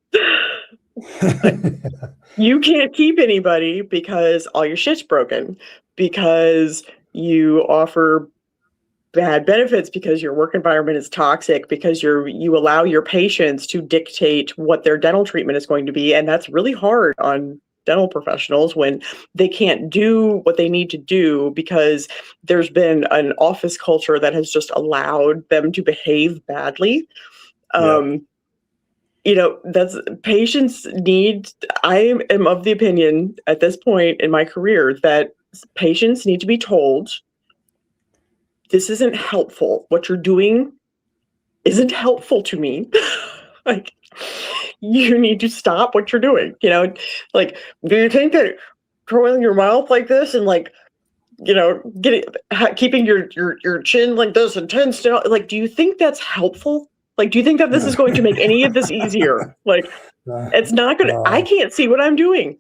You can't keep anybody because all your shit's broken, because you offer bad benefits, because your work environment is toxic, because you allow your patients to dictate what their dental treatment is going to be. And that's really hard on dental professionals when they can't do what they need to do because there's been an office culture that has just allowed them to behave badly. That's patients need. I am of the opinion at this point in my career that patients need to be told, this isn't helpful. What you're doing isn't helpful to me. You need to stop what you're doing. Do you think that twirling your mouth like this and keeping your chin like this and tense down, do you think that's helpful? Do you think that this is going to make any of this easier? It's not going to. I can't see what I'm doing.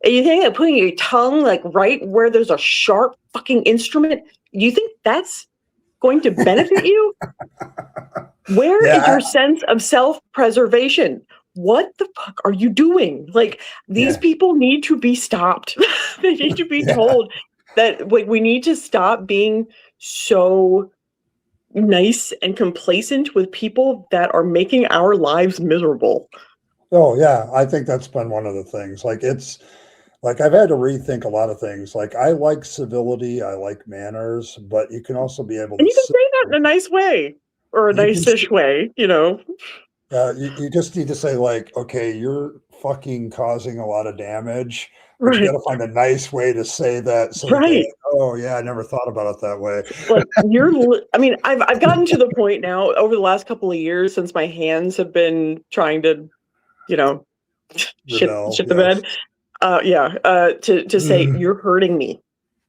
And you think that putting your tongue right where there's a sharp fucking instrument, do you think that's going to benefit you? Where is your sense of self-preservation? What the fuck are you doing? These people need to be stopped. They need to be told that we need to stop being so nice and complacent with people that are making our lives miserable. Oh yeah, I think that's been one of the things. It's I've had to rethink a lot of things. I like civility, I like manners, but you can also be able to. And you can say that in a nice way, or a nice-ish way, You just need to say okay, you're fucking causing a lot gotta find a nice way to say that. So oh yeah, I never thought about it that way. I've gotten to the point now over the last couple of years since my hands have been trying to, shit the bed. To say you're hurting me.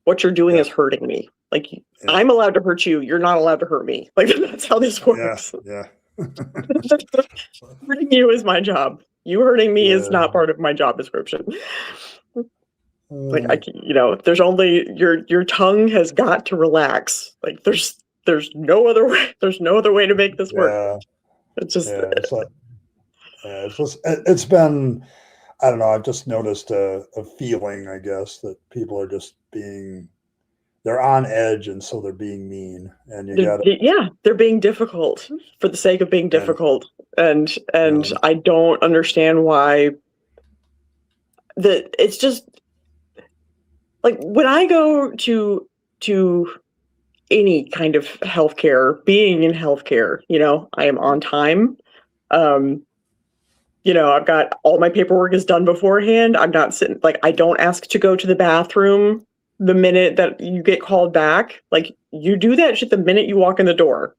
What you're doing is hurting me. I'm allowed to hurt you. You're not allowed to hurt me. That's how this works. Yeah. Hurting you is my job. You hurting me is not part of my job description. There's only your tongue has got to relax. There's no other way. There's no other way to make this work. It's just. It's been. I don't know. I've just noticed a feeling, I guess, that people are just they're on edge, and so they're being mean. And they're being difficult for the sake of being difficult, and I don't understand why. It's just when I go to any kind of healthcare, being in healthcare, I am on time. I've got all my paperwork is done beforehand. I'm not sitting, I don't ask to go to the bathroom the minute that you get called back. You do that shit the minute you walk in the door,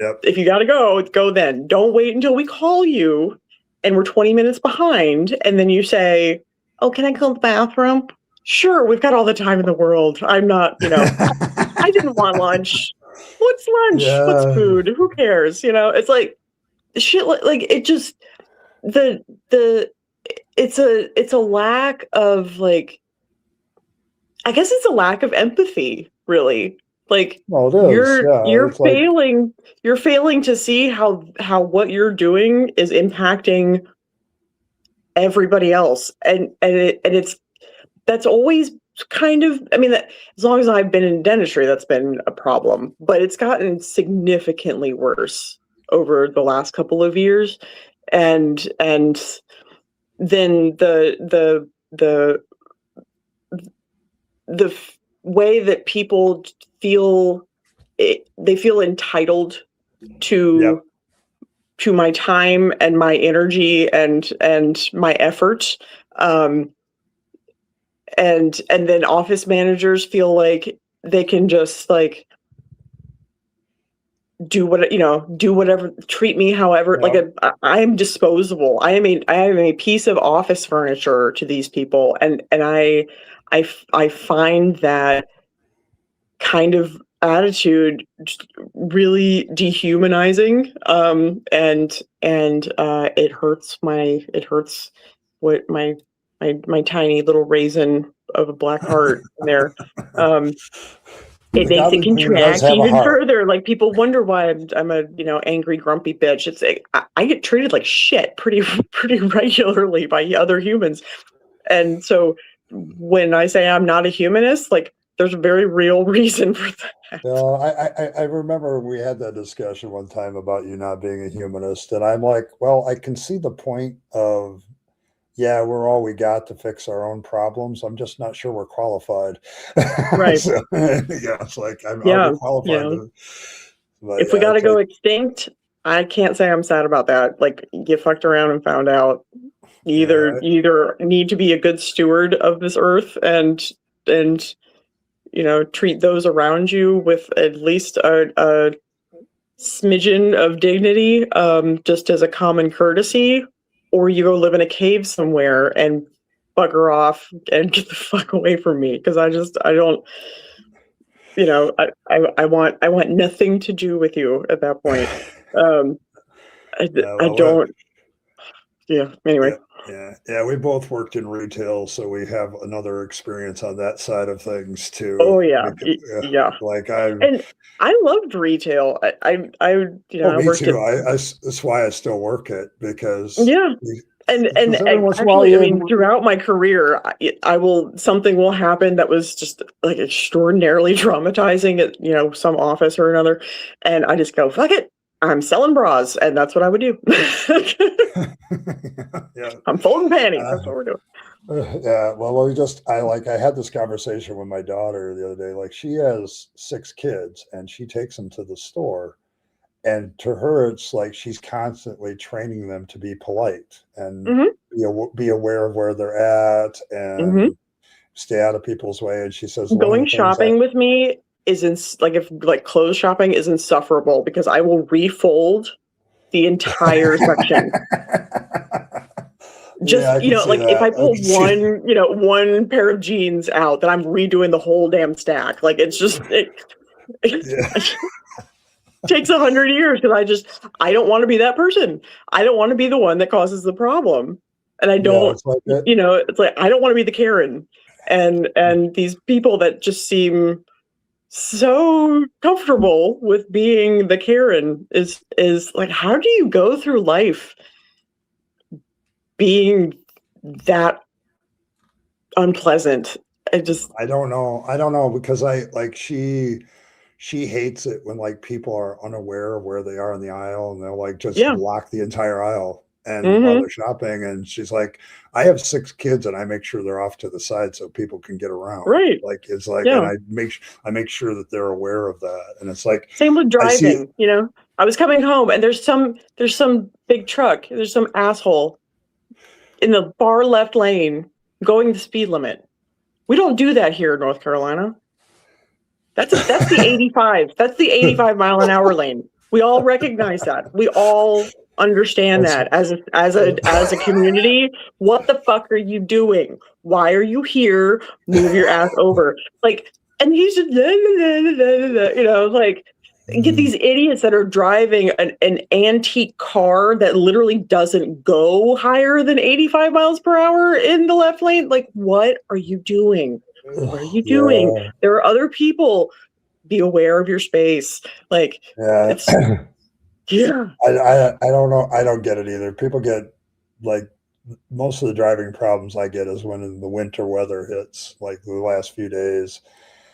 Yep. If you got to go then. Don't wait until we call you and we're 20 minutes behind. And then you say, oh, can I go to the bathroom? Sure, we've got all the time in the world. I'm not, I didn't want lunch. What's lunch? Yeah. What's food? Who cares? It's like shit. Like it just it's a lack of like, I guess it's a lack of empathy, really. Like, well, it is. you're it's failing. You're failing to see how what you're doing is impacting everybody else, and that's always kind of. I mean, as long as I've been in dentistry, that's been a problem, but it's gotten significantly worse over the last couple of years, and then the way that people feel they feel entitled to my time and my energy and my effort, and then office managers feel like they can just like do whatever, treat me however. I am disposable. I am a piece of office furniture to these people, and I find that kind of attitude just really dehumanizing, and it hurts what my tiny little raisin of a black heart in there. It makes it contract even further. Like, people wonder why I'm a angry, grumpy bitch. It's like, I get treated like shit pretty regularly by other humans, and so when I say I'm not a humanist, like, there's a very real reason for that. I remember we had that discussion one time about you not being a humanist, and I'm like, well, I can see the point of, yeah, we're all we got to fix our own problems. I'm just not sure we're qualified. Right. So, it's like, are we qualified? If we got to go extinct, I can't say I'm sad about that. Like, you fucked around and found out. You either need to be a good steward of this earth and treat those around you with at least a smidgen of dignity, just as a common courtesy, or you go live in a cave somewhere and bugger off and get the fuck away from me, because I don't, I want nothing to do with you at that point. I don't. Yeah. Anyway. Yeah. We both worked in retail, so we have another experience on that side of things too. Oh yeah. Like I loved retail. I me worked too. That's why I still work it, because and actually, I mean, throughout my career, something will happen that was just like extraordinarily traumatizing at some office or another, and I just go, fuck it, I'm selling bras, and that's what I would do. I'm folding panties. That's what we're doing. I had this conversation with my daughter the other day. Like, she has 6 kids, and she takes them to the store, and to her, it's like she's constantly training them to be polite and be aware of where they're at and stay out of people's way. And she says, going shopping with me isn't like clothes shopping is insufferable, because I will refold the entire section. Just if I pull one pair of jeans out, then I'm redoing the whole damn stack. Like, it's just it takes 100 years, because I don't want to be that person. I don't want to be the one that causes the problem, and I don't. It's like I don't want to be the Karen, and these people that just seem so comfortable with being the Karen is like, how do you go through life being that unpleasant? I don't know, because she hates it when like people are unaware of where they are in the aisle, and they'll like just block the entire aisle and while they're shopping. And she's like, I have 6 kids, and I make sure they're off to the side so people can get around. Right. Like, it's like, and I make sure that they're aware of that. And it's like, same with driving. I was coming home, and there's some big truck, there's some asshole in the far left lane going the speed limit. We don't do that here in North Carolina. That's the 85. That's the 85 mile an hour lane. We all recognize that. We all understand that as a community. What the fuck are you doing? Why are you here? Move your ass over. Like, and he's just, you know, like, get these idiots that are driving an antique car that literally doesn't go higher than 85 miles per hour in the left lane. Like, what are you doing? What are you doing? Yeah. There are other people. Be aware of your space. Like, Yeah. it's, yeah. I don't know. I don't get it either. People get, like, most of the driving problems I get is when the winter weather hits, like the last few days.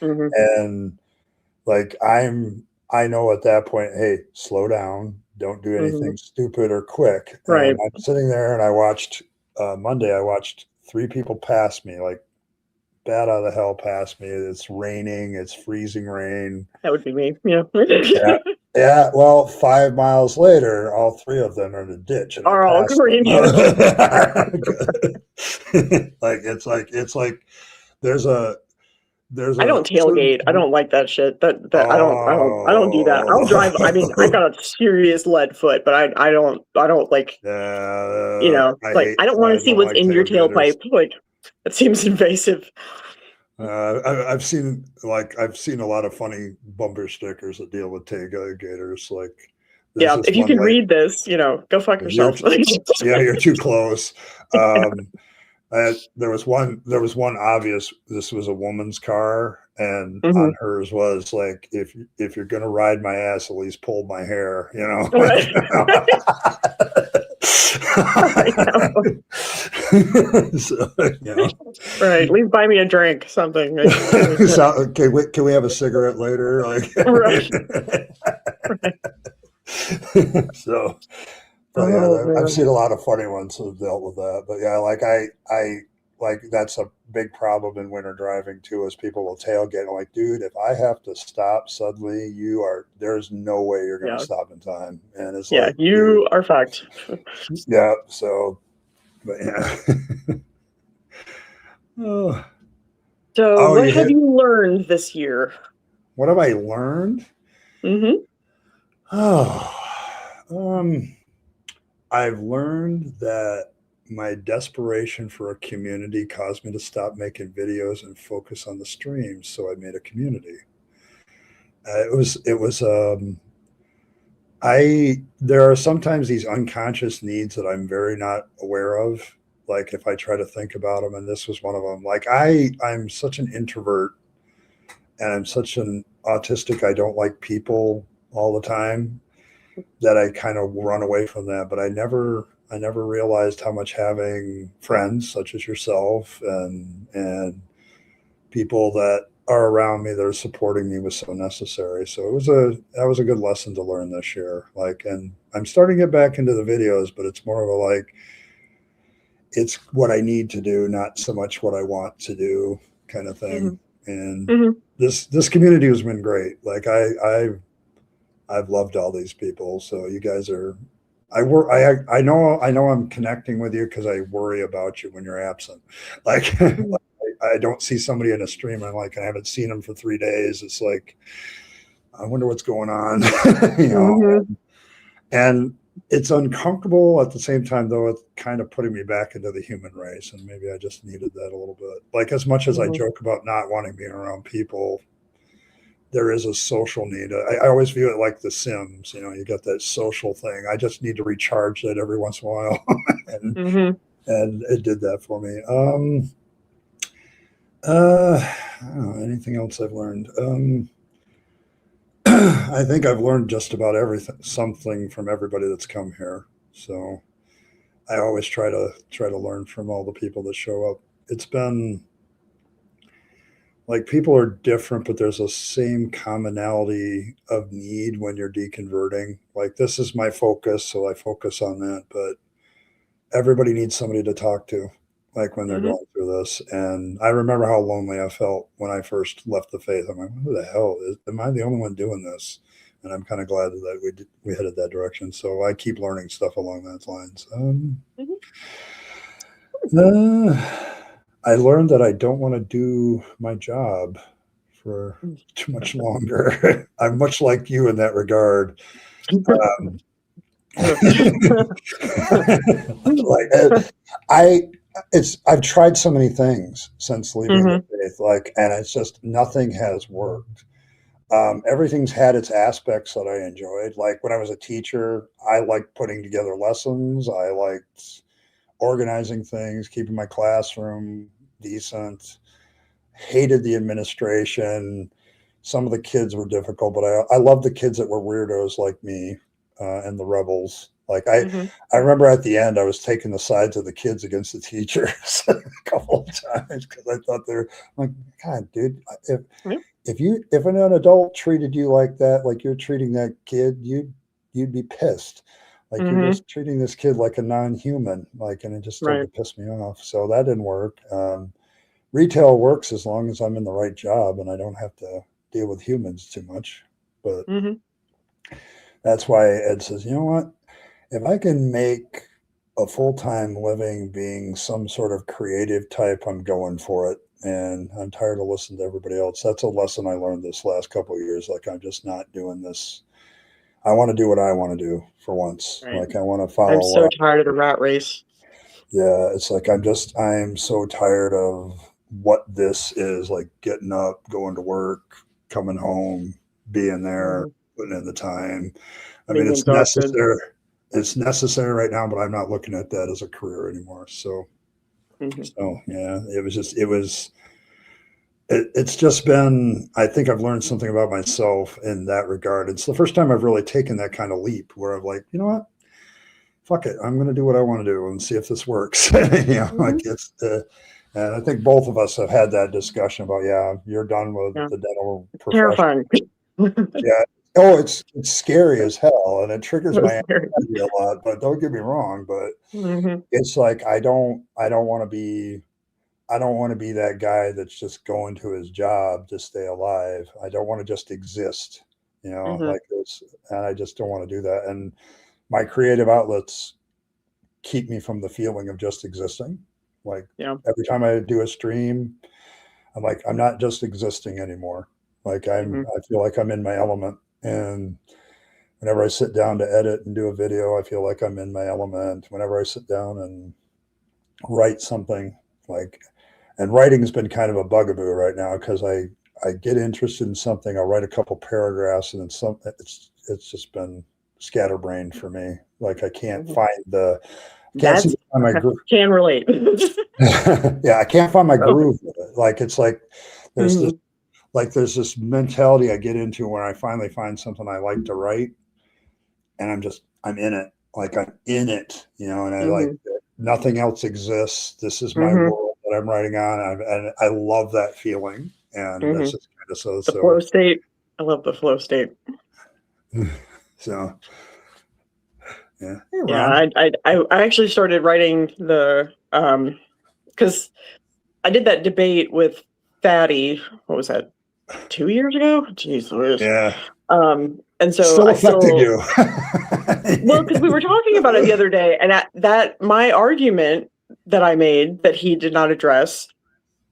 Mhm. And like I know at that point, hey, slow down. Don't do anything stupid or quick. Right. And I'm sitting there and I watched Monday, I watched 3 people pass me, like bat out of hell past me. It's raining, it's freezing rain. That would be me. Yeah. Yeah. Yeah, well, 5 miles later, all 3 of them are in a ditch, and I Are all passed green. them. It's like there's a I don't tailgate. I don't like that shit. That I don't do that. I'll drive. I mean, I got a serious lead foot, but I don't like, you know, I don't want to see what's in your tailpipe. Like, that seems invasive. I've seen a lot of funny bumper stickers that deal with tailgaters. Like, yeah, if you can read this, you know, go fuck yourself. Yeah, you're too close. There was one obvious. This was a woman's car, and on hers was like, if you're gonna ride my ass, at least pull my hair, you know. Right. So, you know. Right. Leave buy me a drink, something. So, can we have a cigarette later? Like, right. So, but yeah, I've seen a lot of funny ones that have dealt with that. But yeah, like I like that's a big problem in winter driving too, is people will tailgate. I'm like, dude, if I have to stop suddenly, there's no way you're going to stop in time. And it's like, you dude, are fucked. Yeah. So, but yeah. So what have you learned this year? What have I learned? I've learned that my desperation for a community caused me to stop making videos and focus on the streams. So I made a community. There are sometimes these unconscious needs that I'm very not aware of. Like, if I try to think about them, and this was one of them. Like, I'm such an introvert, and I'm such an autistic. I don't like people all the time, that I kind of run away from that. But I never realized how much having friends such as yourself and people that are around me that are supporting me was so necessary. So that was a good lesson to learn this year. Like, and I'm starting to get back into the videos, but it's more of a, like, it's what I need to do, not so much what I want to do, kind of thing. And this community has been great. Like, I've loved all these people. So you guys are, I know I'm connecting with you because I worry about you when you're absent. Like, I don't see somebody in a stream. I'm like, I haven't seen them for 3 days. It's like, I wonder what's going on, you know? And it's uncomfortable at the same time, though. It's kind of putting me back into the human race. And maybe I just needed that a little bit. Like, as much as I joke about not wanting being around people, there is a social need. I always view it like The Sims. You know, you got that social thing. I just need to recharge that every once in a while, and it did that for me. I don't know, anything else I've learned? I think I've learned just about something from everybody that's come here. So I always try to learn from all the people that show up. It's been like, people are different, but there's a same commonality of need when you're deconverting. Like, this is my focus, so I focus on that. But everybody needs somebody to talk to, like, when they're going through this. And I remember how lonely I felt when I first left the faith. I'm like, who the hell am I the only one doing this? And I'm kind of glad that we headed that direction. So I keep learning stuff along those lines. I learned that I don't want to do my job for too much longer. I'm much like you in that regard. Um, I've tried so many things since leaving the faith, and it's just nothing has worked. Everything's had its aspects that I enjoyed. Like when I was a teacher, I liked putting together lessons. I liked organizing things, keeping my classroom decent. Hated the administration. Some of the kids were difficult, but I loved the kids that were weirdos like me and the rebels. Like I remember at the end, I was taking the sides of the kids against the teachers a couple of times because I thought they're like, God, dude, if an adult treated you like that, like you're treating that kid, you'd be pissed. Like you're just treating this kid like a non-human, and it just started to piss me off. So that didn't work. Retail works as long as I'm in the right job and I don't have to deal with humans too much. But that's why Ed says, you know what? If I can make a full-time living being some sort of creative type, I'm going for it. And I'm tired of listening to everybody else. That's a lesson I learned this last couple of years. Like, I'm just not doing this. I want to do what I want to do for once. Right. Like, I want to follow. I'm so tired of the rat race. Yeah, it's like I'm so tired of what this is, like getting up, going to work, coming home, being there, putting in the time. I mean, it's necessary. It's necessary right now, but I'm not looking at that as a career anymore. So, so yeah, it's just been, I think I've learned something about myself in that regard. It's the first time I've really taken that kind of leap where I'm like, you know what? Fuck it. I'm going to do what I want to do and see if this works. Like it's, and I think both of us have had that discussion about, you're done with the dental profession. Terrifying. Yeah. Oh, it's scary as hell, and it triggers my anxiety a lot. But don't get me wrong. But it's like I don't want to be that guy that's just going to his job to stay alive. I don't want to just exist, like this, and I just don't want to do that. And my creative outlets keep me from the feeling of just existing. Like every time I do a stream, I'm like, I'm not just existing anymore. Like I feel like I'm in my element. And whenever I sit down to edit and do a video, I feel like I'm in my element. Whenever I sit down and write something, and writing has been kind of a bugaboo right now because I get interested in something, I'll write a couple paragraphs, and then it's just been scatterbrained for me. Like I can't find the can relate. Yeah, I can't find my groove with it. Like it's like there's this. Like there's this mentality I get into when I finally find something I like to write, and I'm in it. Like I'm in it, and I like nothing else exists. This is my world that I'm writing on, and I love that feeling. And that's just kind of the flow state. I love the flow state. So, yeah. I actually started writing because I did that debate with Fatty. What was that? 2 years ago? Jeez Louise. Yeah. And so still affected you. Well, because we were talking about it the other day, and that my argument that I made that he did not address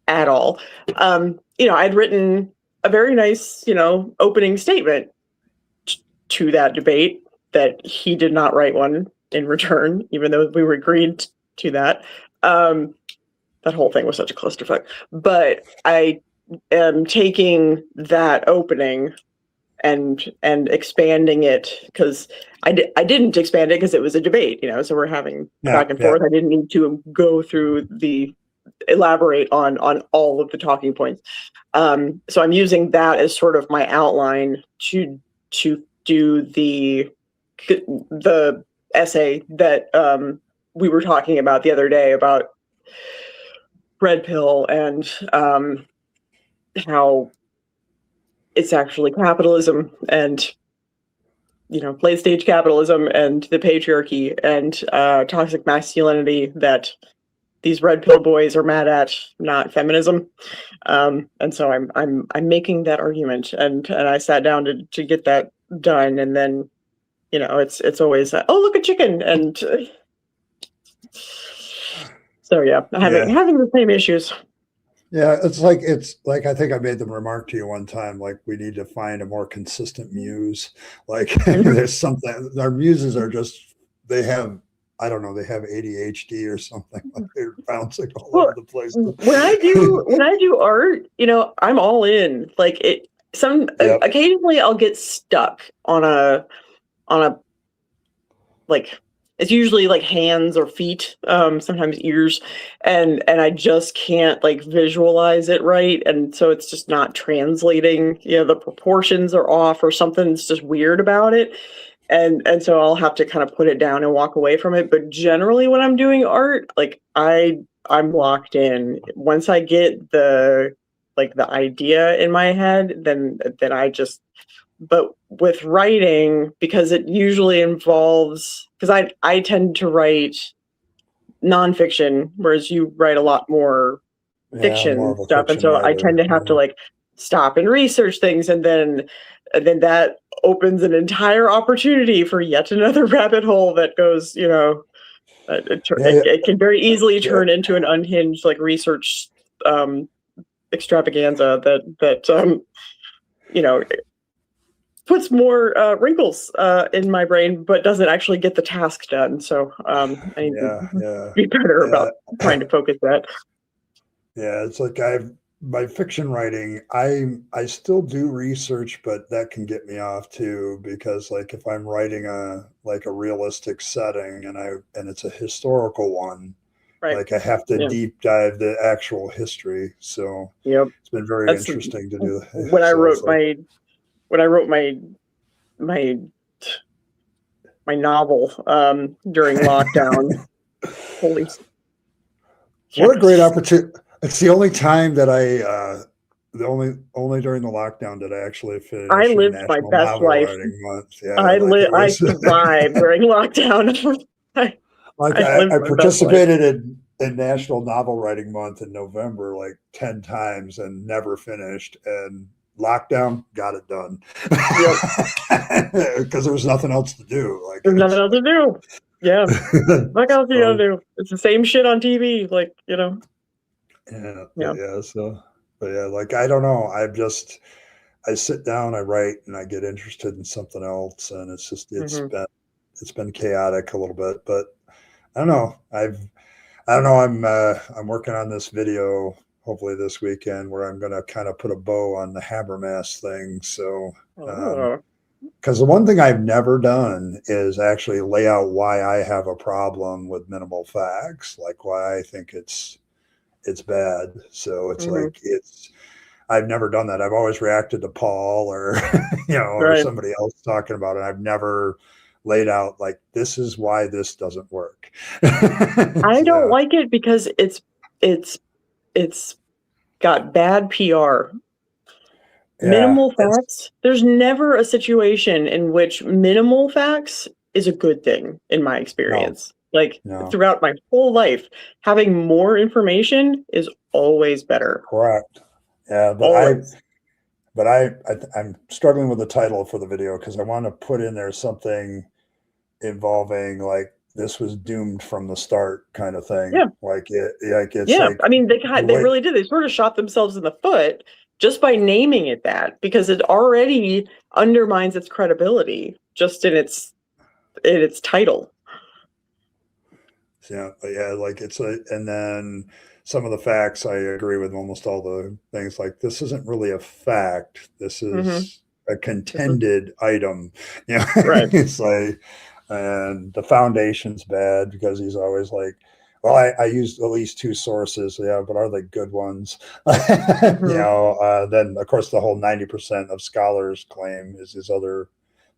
at all. I'd written a very nice, opening statement to that debate that he did not write one in return, even though we were agreed to that. That whole thing was such a clusterfuck. But I am taking that opening and expanding it, because I didn't expand it because it was a debate, so we're having back and forth. I didn't need to go through elaborate on all of the talking points. So I'm using that as sort of my outline to do the essay that we were talking about the other day about red pill and how it's actually capitalism and late stage capitalism and the patriarchy and toxic masculinity that these red pill boys are mad at, not feminism. And so I'm making that argument, and I sat down to get that done, and then it's always oh, look, a chicken, and so having the same issues. Yeah, it's like I think I made the remark to you one time, like we need to find a more consistent muse. Like there's something our muses are just they have I don't know, they have ADHD or something. Like they're bouncing all Well, over the place. when I do art, I'm all in. Like it Yep. occasionally I'll get stuck on a like it's usually like hands or feet, sometimes ears, and I just can't like visualize it right, and so it's just not translating. The proportions are off or something's just weird about it, and so I'll have to kind of put it down and walk away from it. But generally, when I'm doing art, like I'm locked in. Once I get the idea in my head, then I just but with writing, because it usually involves because I tend to write nonfiction, whereas you write a lot more Yeah, I'm more fiction of a stuff, and fiction so I tend writer. to have to like stop and research things, and then that opens an entire opportunity for yet another rabbit hole that goes, Yeah, it can very easily yeah, turn into an unhinged like research um, extravaganza that you know puts more wrinkles in my brain, but doesn't actually get the task done. So I need yeah, to yeah, be better yeah. about trying to focus that. Yeah, it's like my fiction writing, I still do research, but that can get me off too because like if I'm writing a realistic setting and it's a historical one, Right. like I have to Yeah. deep dive the actual history. So Yep. it's been very That's interesting to do. when I So wrote it's like, my my novel during lockdown. Holy yeah. what a great opportunity. It's the only time that the only during the lockdown did I actually I finish a lived my National best Novel life. Writing Month. Yeah, like it I was thrived during lockdown. I, like I lived I my best life. participated in National Novel Writing Month in November like 10 times and never finished. And lockdown got it done. Yep. Because there was nothing else to do. Like There's nothing else to do. Yeah. What else you gotta so, do? It's the same shit on TV. Like, yeah, yeah. but yeah, like I don't know. I sit down, I write, and I get interested in something else, and Hmm. it's been chaotic a little bit, but I don't know. I don't know. I'm working on this video hopefully this weekend where I'm going to kind of put a bow on the Habermas thing. So, Oh. because the one thing I've never done is actually lay out why I have a problem with minimal facts, like why I think it's bad. So it's Hmm. like I've never done that. I've always reacted to Paul or or Right. somebody else talking about it. I've never laid out like this is why this doesn't work. I don't Yeah. like it because it's it's got bad PR. Yeah. Minimal facts. There's never a situation in which minimal facts is a good thing, in my No, experience. Like no, throughout my whole life, having more information is always better. correct. Yeah, Always. I'm struggling with the title for the video because I want to put in there something involving like this was doomed from the start kind of thing. Yeah. It's Yeah. like I mean, the they way really did. They sort of shot themselves in the foot just by naming it that because it already undermines its credibility just in its title. like it's and then some of the facts I agree with almost all the things like this isn't really a fact. This Hmm. is a contended item. Right. It's like and the foundation's bad because he's always like, well, I used at least two sources, yeah, but are they good ones? Hmm. Then of course the whole 90% of scholars claim is his other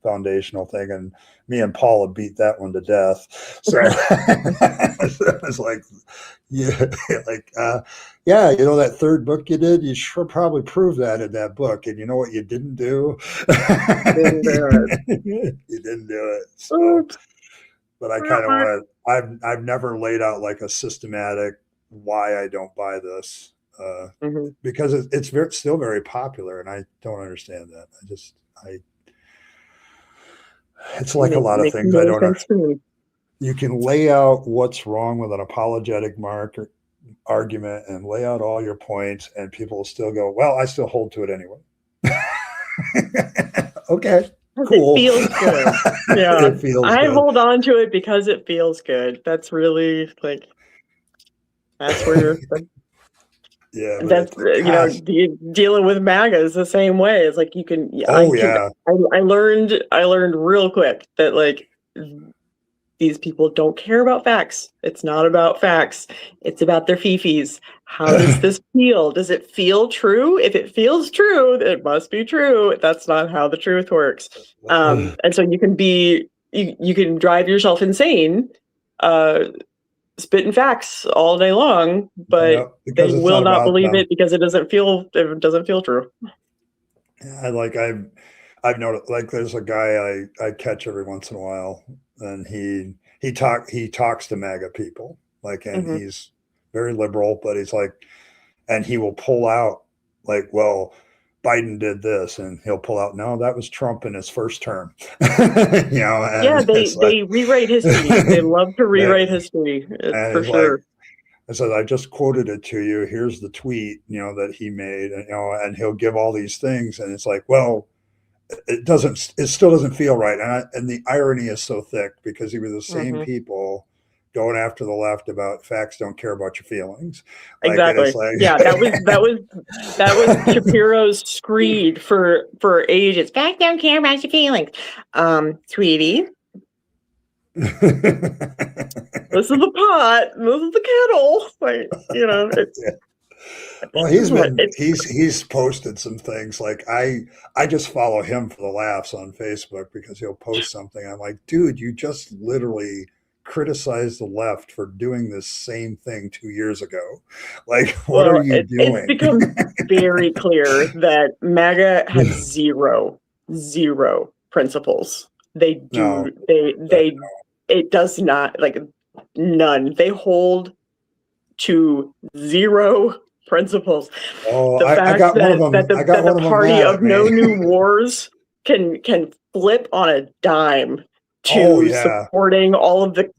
foundational thing, and me and Paula beat that one to death. So it's like, yeah, like, yeah, that third book you did, you sure probably proved that in that book. And you know what you didn't do? Didn't do You didn't do it. it. So, Oops. but I kind of want to, I've never laid out like a systematic why I don't buy this, Hmm. because it's still very popular. And I don't understand that. I, it's like a lot of Makes things I no don't know. sense to me. You can lay out what's wrong with an apologetic argument and lay out all your points, and people will still go, well, I still hold to it anyway. Okay, cool. It feels good. Yeah, It feels I good. hold on to it because it feels good. That's really like, that's where. Yeah, but That's it's like, gosh. dealing with MAGA is the same way. It's like you can. Oh yeah. I learned real quick that like these people don't care about facts. It's not about facts. It's about their fifis. How does this feel? Does it feel true? If it feels true, it must be true. That's not how the truth works. And so you can drive yourself insane, spitting facts all day long, but they will not believe it because it doesn't feel true. Yeah, I've noticed, like, there's a guy I catch every once in a while, and he talks to MAGA people, like, and he's very liberal, but he's like, and he will pull out like, well, Biden did this, and he'll pull out, no, that was Trump in his first term. Yeah, they rewrite history. They love to rewrite history, for sure. Like, I said, I just quoted it to you. Here's the tweet, that he made, and and he'll give all these things, and it's like, well, it still doesn't feel right, and the irony is so thick because he was the same people going after the left about facts don't care about your feelings. Exactly. Yeah, that was Shapiro's screed for ages. Facts don't care about your feelings, sweetie. This is the pot. This is the kettle. Like, Well, he's posted some things. Like, I just follow him for the laughs on Facebook because he'll post something. I'm like, dude, you just literally criticized the left for doing this same thing 2 years ago. Like, what are you doing? It's become very clear that MAGA has zero principles. It does not, like, none. They hold to zero principles. Oh, the fact that the party of no new wars can flip on a dime to supporting all of the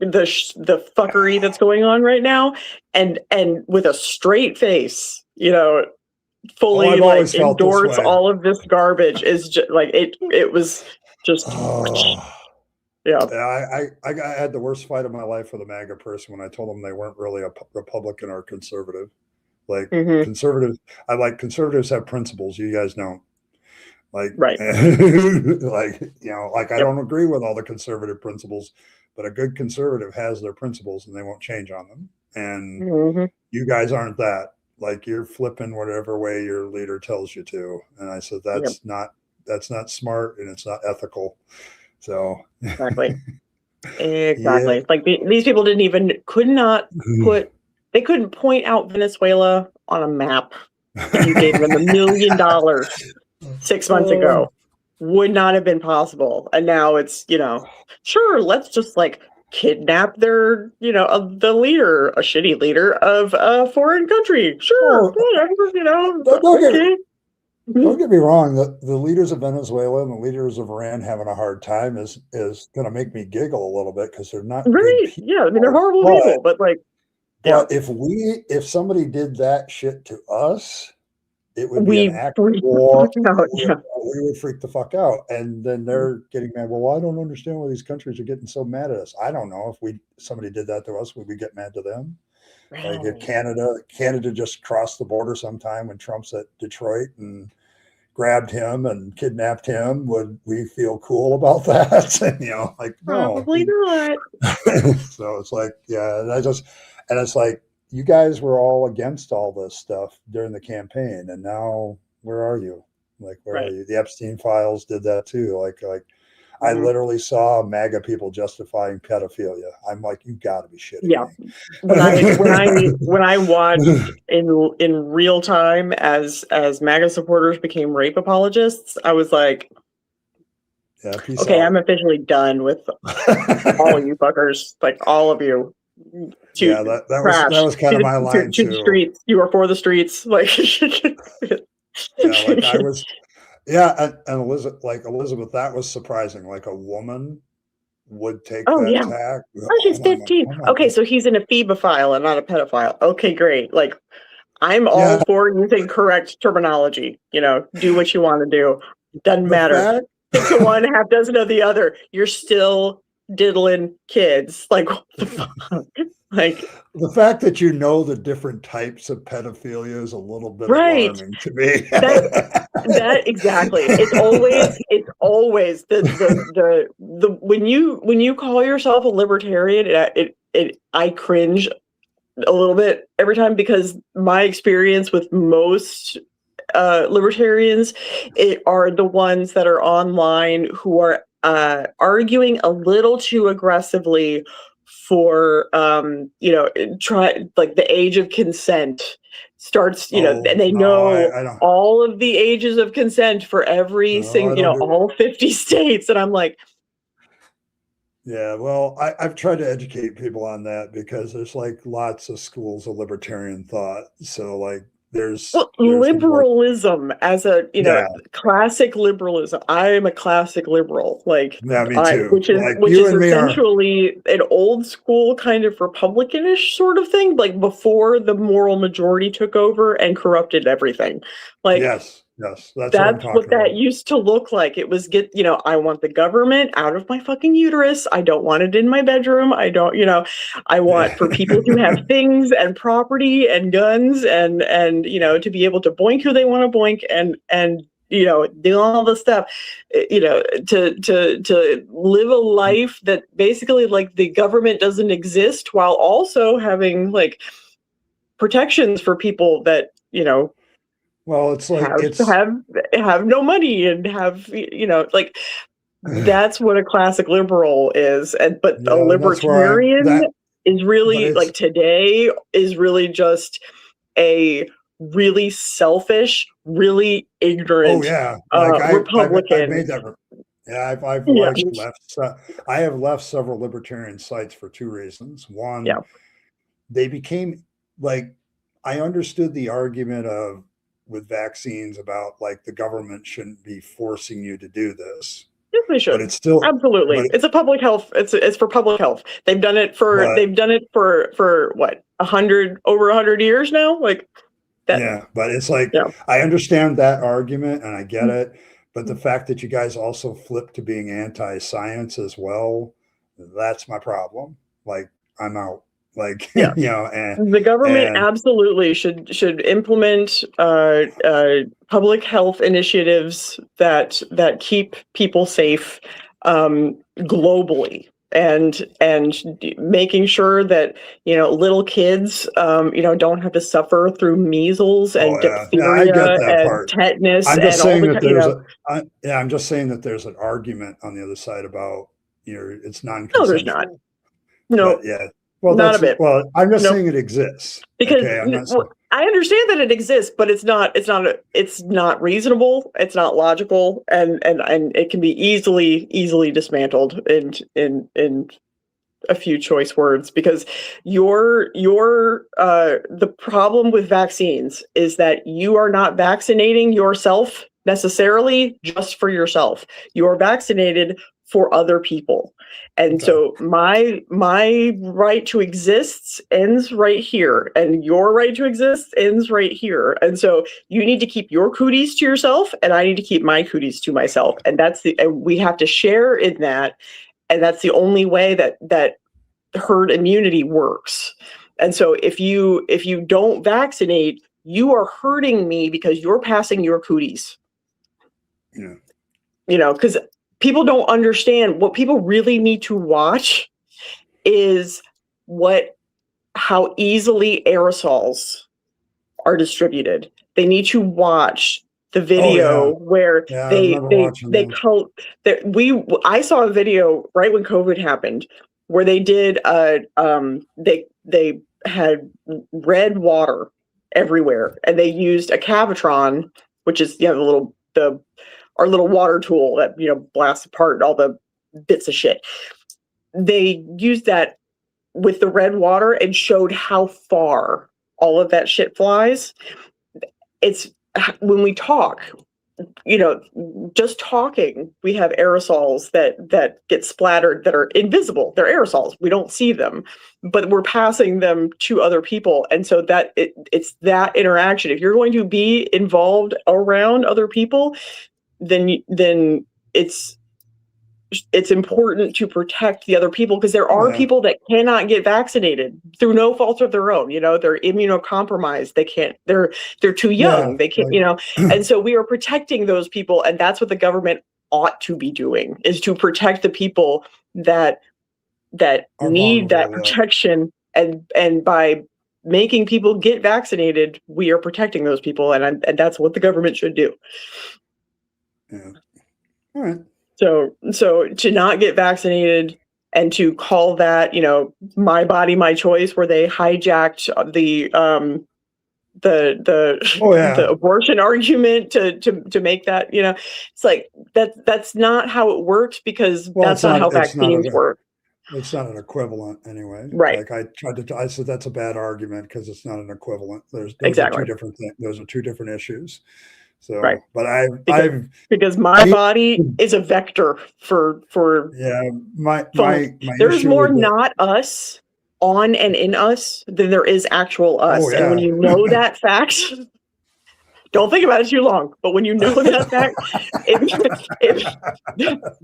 fuckery that's going on right now, and with a straight face, fully endorse all of this garbage is just like it was just. Yeah, I had the worst fight of my life with a MAGA person when I told them they weren't really a Republican or conservative. Like, conservatives have principles. You guys don't. Like, right. Like, I don't agree with all the conservative principles, but a good conservative has their principles and they won't change on them. And you guys aren't that. Like, you're flipping whatever way your leader tells you to. And I said, that's not smart, and it's not ethical. So exactly. Yeah. Like, these people they couldn't point out Venezuela on a map. If you gave them $1 million 6 months ago, would not have been possible. And now it's, sure, let's just like kidnap their, the leader, a shitty leader of a foreign country. Sure, whatever, Don't get me wrong. The leaders of Venezuela and the leaders of Iran having a hard time is going to make me giggle a little bit because they're not right. Yeah, I mean, they're horrible people, but like. But if somebody did that shit to us, it would be an act of war. We would freak the fuck out, and then they're getting mad. Well, I don't understand why these countries are getting so mad at us. I don't know. If somebody did that to us, would we get mad to them? Right. Like, if Canada just crossed the border sometime when Trump's at Detroit and grabbed him and kidnapped him, would we feel cool about that? Like, probably not. So it's like, and it's like, you guys were all against all this stuff during the campaign, and now where are you? Like, where are you? The Epstein files did that too. Like I literally saw MAGA people justifying pedophilia. I'm like, you got to be shitting me. When I watched in real time as MAGA supporters became rape apologists, I was like, okay, I'm officially done with all of you fuckers, like all of you. That was kind of my line to the streets. You are for the streets, like. Like I was, and Elizabeth, that was surprising. Like, a woman would take Oh that yeah. tack. Oh, she's 15. Okay, so he's an ephebophile and not a pedophile. Okay, great. Like, I'm all Yeah, for using correct terminology. Do what you want to do. Doesn't the matter. fact 6 of one, half dozen of the other. You're still diddling kids. Like, what the fuck? Like, the fact that you know the different types of pedophilia is a little bit right. alarming to me. That exactly. It's always the when you call yourself a libertarian, I cringe a little bit every time, because my experience with most libertarians are the ones that are online who are arguing a little too aggressively for try, like, the age of consent starts, and they No, know I don't. all of the ages of consent for every No, I single, don't do. all 50 states, and I'm like, Yeah, well, I've tried to educate people on that because there's like lots of schools of libertarian thought. So like well, there's the more liberalism as a, yeah, classic liberalism. I am a classic liberal, like, yeah, me too. which is Like which you is and me are essentially an old school kind of Republicanish sort of thing, like before the moral majority took over and corrupted everything. Like, yes, that's what I'm that's what talking that about. used to look like. It was I want the government out of my fucking uterus. I don't want it in my bedroom. I don't, I want for people who have things and property and guns and to be able to boink who they want to boink and do all the stuff, to live a life that basically, like, the government doesn't exist, while also having, like, protections for people that, Well, it's like have no money and have, like, that's what a classic liberal is. But a yeah, and that's where libertarian is but really, it's like, today is really just a really selfish, really oh ignorant yeah, like I've Republican. made that. Yeah, I've Yeah. like left. I have left several libertarian sites for two reasons. Yeah. One, they became like I understood the argument of with vaccines about like the government shouldn't be forcing you to do this, Yes, they but should. it's still Absolutely. but It's a public health. It's for public health. They've done it for but what, over 100 years now? Like that. yeah, but it's like Yeah. I understand that argument and I get it, but the fact that you guys also flip to being anti-science as well, that's my problem. Like I'm out. Like Yeah. The government and absolutely should implement public health initiatives that keep people safe, globally, and making sure that little kids don't have to suffer through measles and yeah, I get diphtheria that and part. tetanus I'm and just all saying the that I'm just saying that there's an argument on the other side about it's no, there's not. non-consensual. No, But yeah, well, not a bit. well, I'm just No. saying it exists. Because Okay, I'm not saying, I understand that it exists, but it's not reasonable. It's not logical, and it can be easily dismantled in a few choice words. Because the problem with vaccines is that you are not vaccinating yourself necessarily just for yourself. You are vaccinated for other people. And okay. so my right to exist ends right here, and your right to exist ends right here. And so you need to keep your cooties to yourself, and I need to keep my cooties to myself. And and we have to share in that. And that's the only way that herd immunity works. And so if you don't vaccinate, you are hurting me because you're passing your cooties. Yeah. Because people don't understand. What people really need to watch is how easily aerosols are distributed. They need to watch the video where I remember watching those. I saw a video right when COVID happened where they did they had red water everywhere, and they used a Cavatron, which is our little water tool that blasts apart all the bits of shit. They used that with the red water and showed how far all of that shit flies. It's when we talk, just talking, we have aerosols that get splattered that are invisible. They're aerosols. We don't see them, but we're passing them to other people. And so that it's that interaction. If you're going to be involved around other people, then it's important to protect the other people, because there are people that cannot get vaccinated through no fault of their own. They're immunocompromised. They can't, they're too young. They can't, and so we are protecting those people. And that's what the government ought to be doing, is to protect the people that need that protection. And by making people get vaccinated, we are protecting those people. And that's what the government should do. Yeah. All right. So to not get vaccinated and to call that, my body, my choice, where they hijacked the abortion argument to make that, it's like that's not how it works, because that's not how vaccines work. It's not an equivalent anyway. Right. Like I said, that's a bad argument because it's not an equivalent. Those exactly. are two different things. Those are two different issues. So, right. But because my body is a vector for my there's more not us on and in us than there is actual us. Oh, yeah. And when you know that fact, don't think about it too long. But when you know that fact,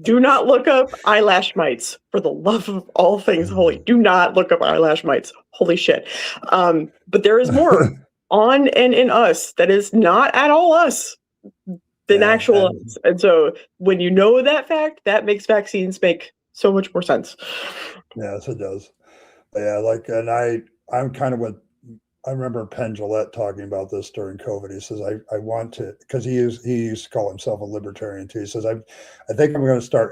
do not look up eyelash mites, for the love of all things holy. Do not look up eyelash mites. Holy shit. But there is more on and in us that is not at all us than actual us. And so when you know that fact, that makes vaccines make so much more sense. Yes, it does. Yeah, and I'm kind of what I remember Penn Jillette talking about this during COVID. He says, I want to, because he used to call himself a libertarian too. He says, I think I'm going to start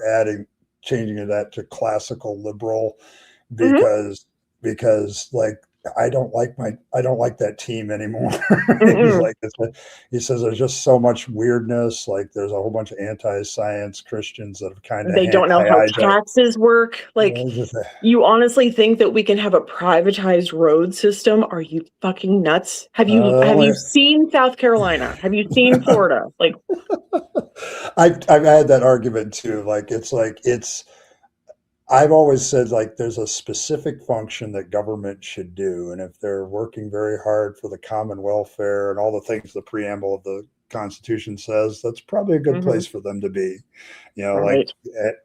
changing that to classical liberal, because I don't like that team anymore. He says there's just so much weirdness. Like there's a whole bunch of anti-science Christians that have kind of they don't know how taxes work. Like you honestly think that we can have a privatized road system? Are you fucking nuts? Have you seen South Carolina? Have you seen Florida? Like I've had that argument too. I've always said, there's a specific function that government should do. And if they're working very hard for the common welfare and all the things the preamble of the Constitution says, that's probably a good place for them to be, right.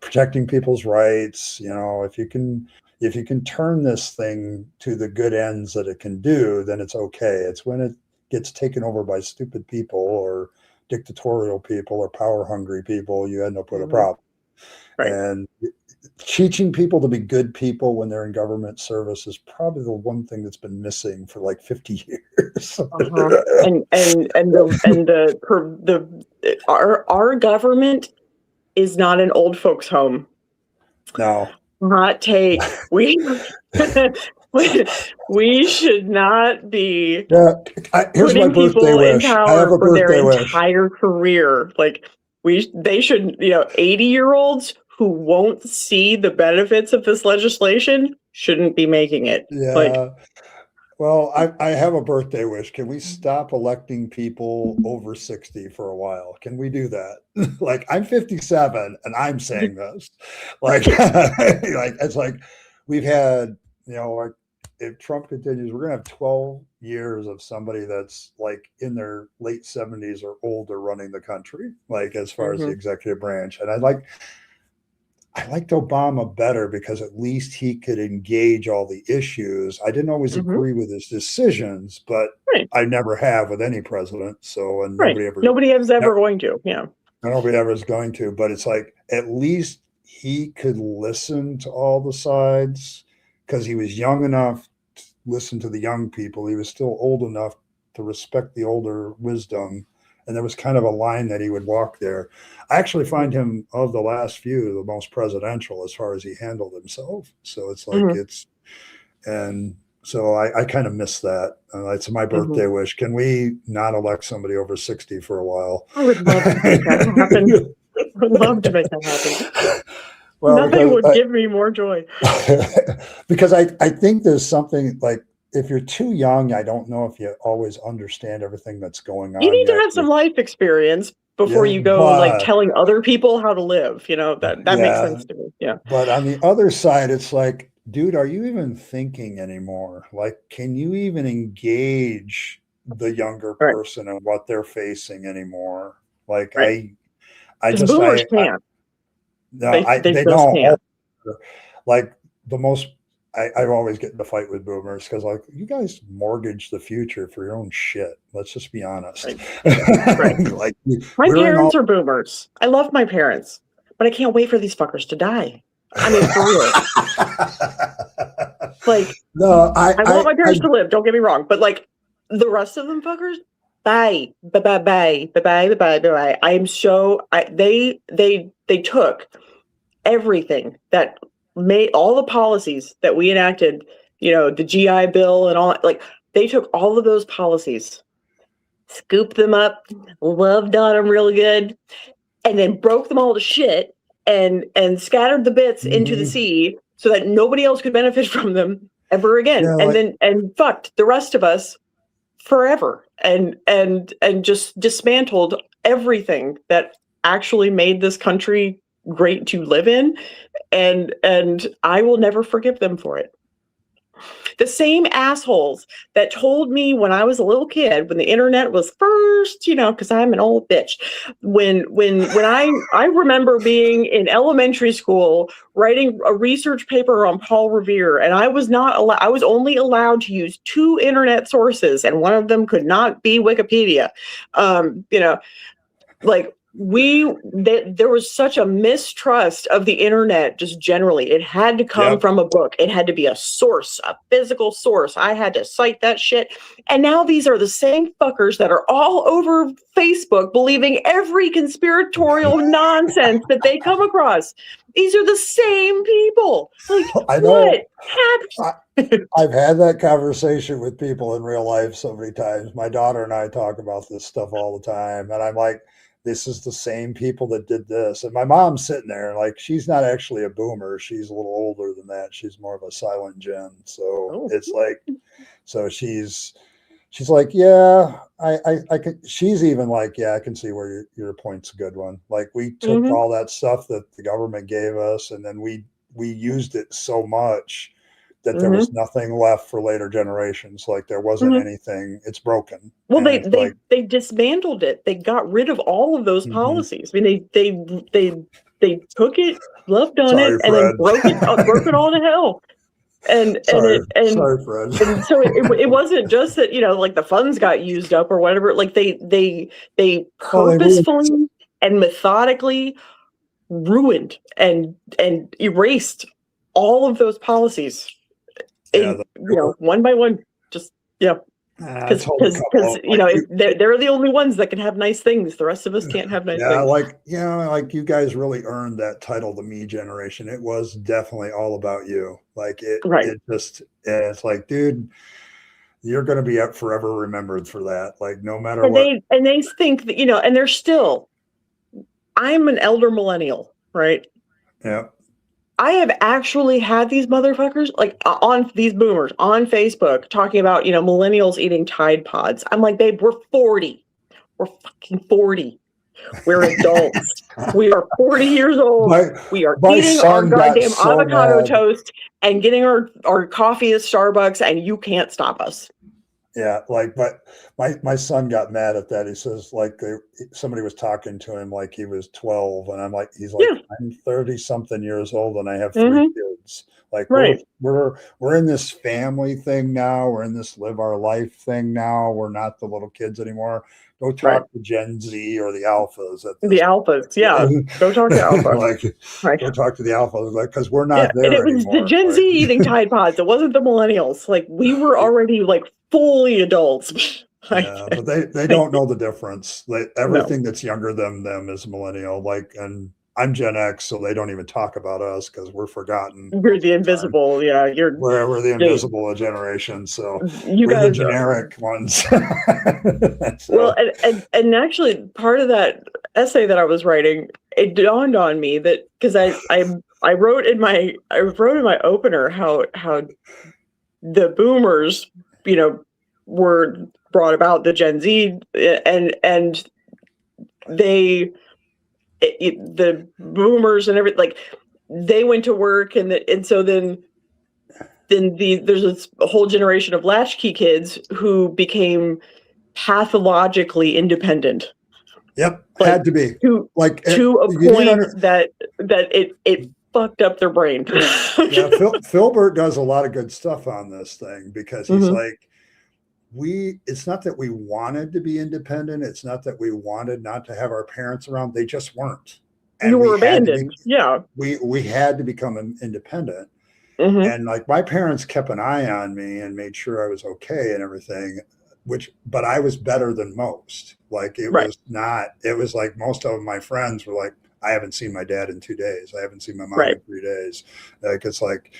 Protecting people's rights. If you can turn this thing to the good ends that it can do, then it's okay. It's when it gets taken over by stupid people or dictatorial people or power hungry people, you end up with a problem. Right. And teaching people to be good people when they're in government service is probably the one thing that's been missing for 50 years. Our government is not an old folks home. No. Hot take. We should not be here's my birthday wish. I have a birthday wish. Entire career. They should, 80-year-olds who won't see the benefits of this legislation shouldn't be making it. Yeah. Well, I have a birthday wish. Can we stop electing people over 60 for a while? Can we do that? I'm 57 and I'm saying this. It's like we've had, if Trump continues, we're going to have 12 years of somebody that's in their late 70s or older running the country, as far as the executive branch. And I liked Obama better because at least he could engage all the issues. I didn't always agree with his decisions, but I never have with any president. So, and nobody is ever going to. Yeah. Nobody ever is going to, but it's at least he could listen to all the sides because he was young enough to listen to the young people. He was still old enough to respect the older wisdom. And there was kind of a line that he would walk there. I actually find him, of the last few, the most presidential as far as he handled himself. So it's and so I kind of miss that. It's my birthday wish. Can we not elect somebody over 60 for a while? I would love to make that happen. I would love to make that happen. Well, nothing would give me more joy. Because I think there's something if you're too young, I don't know if you always understand everything that's going on. You need to have some life experience, before Yeah, you go like but telling other people how to live. That makes sense to me. Yeah. but on the other side, it's like, dude, are you even thinking anymore? Like, can you even engage the younger Right. person and what they're facing anymore? Like, Right. I Because just, boomers I can't. no, They they just don't. can't. Like the most, I always get in a fight with boomers because, like, you guys mortgage the future for your own shit. Let's just be honest. Right. Right. Like, My we're in all. parents are boomers. I love my parents, but I can't wait for these fuckers to die. I mean, for real. Like, No, I want my parents to live. Don't get me wrong, but like the rest of them fuckers, bye, bye, bye, bye, bye, bye, bye, bye, bye. I am so. They took everything that made all the policies that we enacted. The GI Bill and all. Like they took all of those policies, scooped them up, loved on them real good, and then broke them all to shit and scattered the bits into the sea so that nobody else could benefit from them ever again. Yeah, And fucked the rest of us forever and just dismantled everything that actually made this country great to live in. And I will never forgive them for it. The same assholes that told me when I was a little kid, when the internet was first, because I'm an old bitch. When I remember being in elementary school writing a research paper on Paul Revere, and I was not allowed. I was only allowed to use 2 internet sources, and one of them could not be Wikipedia. Like. There was such a mistrust of the internet just generally. It had to come from a book. It had to be a source, a physical source. I had to cite that shit. And now these are the same fuckers that are all over Facebook believing every conspiratorial nonsense that they come across. These are the same people. Like, I know. What happened? I've had that conversation with people in real life so many times. My daughter and I talk about this stuff all the time. And I'm like, this is the same people that did this. And my mom's sitting there, like, she's not actually a boomer. She's a little older than that. She's more of a silent gen. So it's like, so she's like, yeah, I can. She's even like, yeah, I can see where your point's a good one. Like, we took all that stuff that the government gave us, and then we used it so much that there was nothing left for later generations. Like, there wasn't anything. It's broken. Well, they dismantled it. They got rid of all of those policies. I mean, they took it, loved on it, and then broke it all to hell. And sorry, Fred. And so it wasn't just that like the funds got used up or whatever. Like they purposefully and methodically ruined and erased all of those policies. One by one, just because they're the only ones that can have nice things. The rest of us can't have nice things. Like you guys really earned that title, the me generation. It was definitely all about you. Like it's like, dude, you're going to be forever remembered for that. Like, no matter what. They think that and they're still. I'm an elder millennial, right? Yeah. I have actually had these motherfuckers, like on these boomers on Facebook talking about, millennials eating Tide Pods. I'm like, babe, we're 40. We're fucking 40. We're adults. We are 40 years old. We are eating our goddamn avocado toast and getting our coffee at Starbucks, and you can't stop us. Yeah, but my son got mad at that. He says, like, somebody was talking to him like he was 12, and I'm like, he's like, I'm 30 something years old and I have 3 kids. Like, we're in this family thing now. We're in this live our life thing now. We're not the little kids anymore. Go talk to Gen Z or the alphas. The alphas, yeah. Go talk to alphas. Go talk to the alphas, like, because we're not there anymore. And it was the Gen Z eating Tide Pods. It wasn't the millennials. Like, we were already like fully adults. But they don't know the difference. Everything that's younger than them is millennial. Like, and I'm Gen X, so they don't even talk about us because we're forgotten. We're the invisible, we're the invisible generation. So we're the generic ones. Well, and actually, part of that essay that I was writing, it dawned on me that because I wrote in my opener how the boomers, were brought about the Gen Z and the boomers and everything, like they went to work, and so then there's a whole generation of latchkey kids who became pathologically independent. Yep, like, had to be to a point that it fucked up their brain. Yeah, Philbert does a lot of good stuff on this thing, because he's like, it's not that we wanted to be independent. It's not that we wanted not to have our parents around. They just weren't. And you were abandoned. We had to become independent. And like my parents kept an eye on me and made sure I was okay and everything, but I was better than most. Like it was like most of my friends were like, I haven't seen my dad in 2 days. I haven't seen my mom in 3 days. Like, it's like,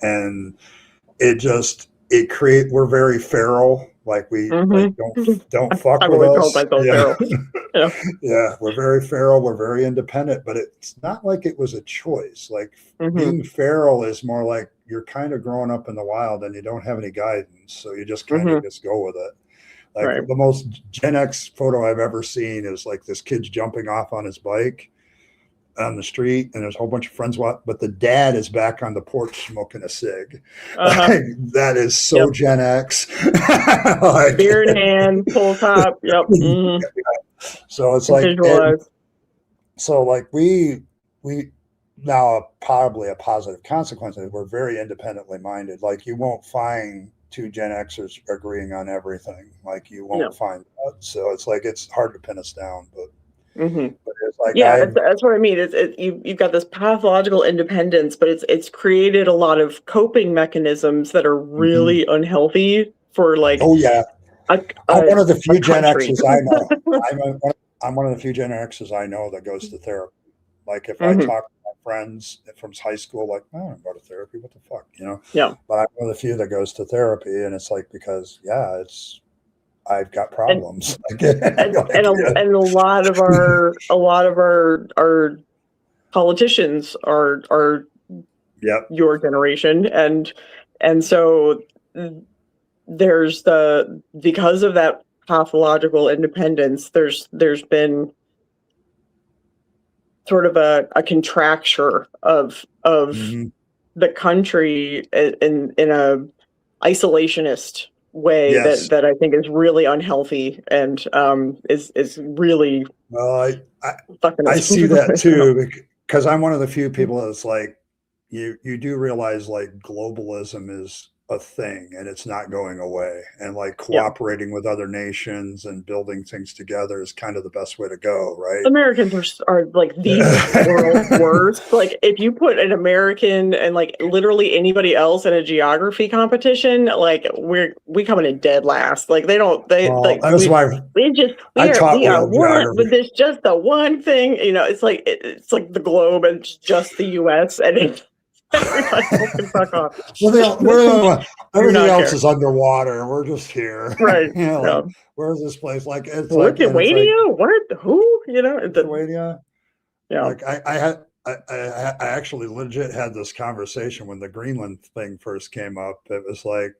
and we're very feral. Like like, don't fuck with us. I would call myself feral. Yeah, we're very feral. We're very independent, but it's not like it was a choice. Like being feral is more like you're kind of growing up in the wild and you don't have any guidance. So you just kind of just go with it. Like the most Gen X photo I've ever seen is like this kid's jumping off on his bike on the street, and there's a whole bunch of friends but the dad is back on the porch smoking a cig. Like, that is so Gen X. Like, beer in hand, full top. So it's like, so like we now probably a positive consequence is we're very independently minded. Like you won't find two Gen Xers agreeing on everything. Like you won't find that. So it's like, it's hard to pin us down, but it's like, that's what I mean. You've got this pathological independence, but it's created a lot of coping mechanisms that are really unhealthy for like. I'm one of the few Gen Xers I know. I'm one of the few Gen Xers I know that goes to therapy. Like if I talk to my friends from high school, like, I don't go to therapy. What the fuck, you know? Yeah. But I'm one of the few that goes to therapy, and it's like, because I've got problems. And a lot of our politicians are your generation, and so there's because of that pathological independence, there's been sort of a contracture of the country in a isolationist way that I think is really unhealthy and is really I see that too, because I'm one of the few people that's like, you do realize like globalism is a thing and it's not going away, and like cooperating with other nations and building things together is kind of the best way to go, right? Americans are like the world's worst. Like if you put an American and like literally anybody else in a geography competition, like we coming in dead last. Like we are one, but there's just the one thing, you know, it's like the globe and it's just the US, and it's everybody can fuck off. Everything else is underwater. We're just here. Right. You know, like, where's this place? Like, it's Lithuania? What? Who? You know? Lithuania? Yeah. Like, I actually legit had this conversation when the Greenland thing first came up. It was like,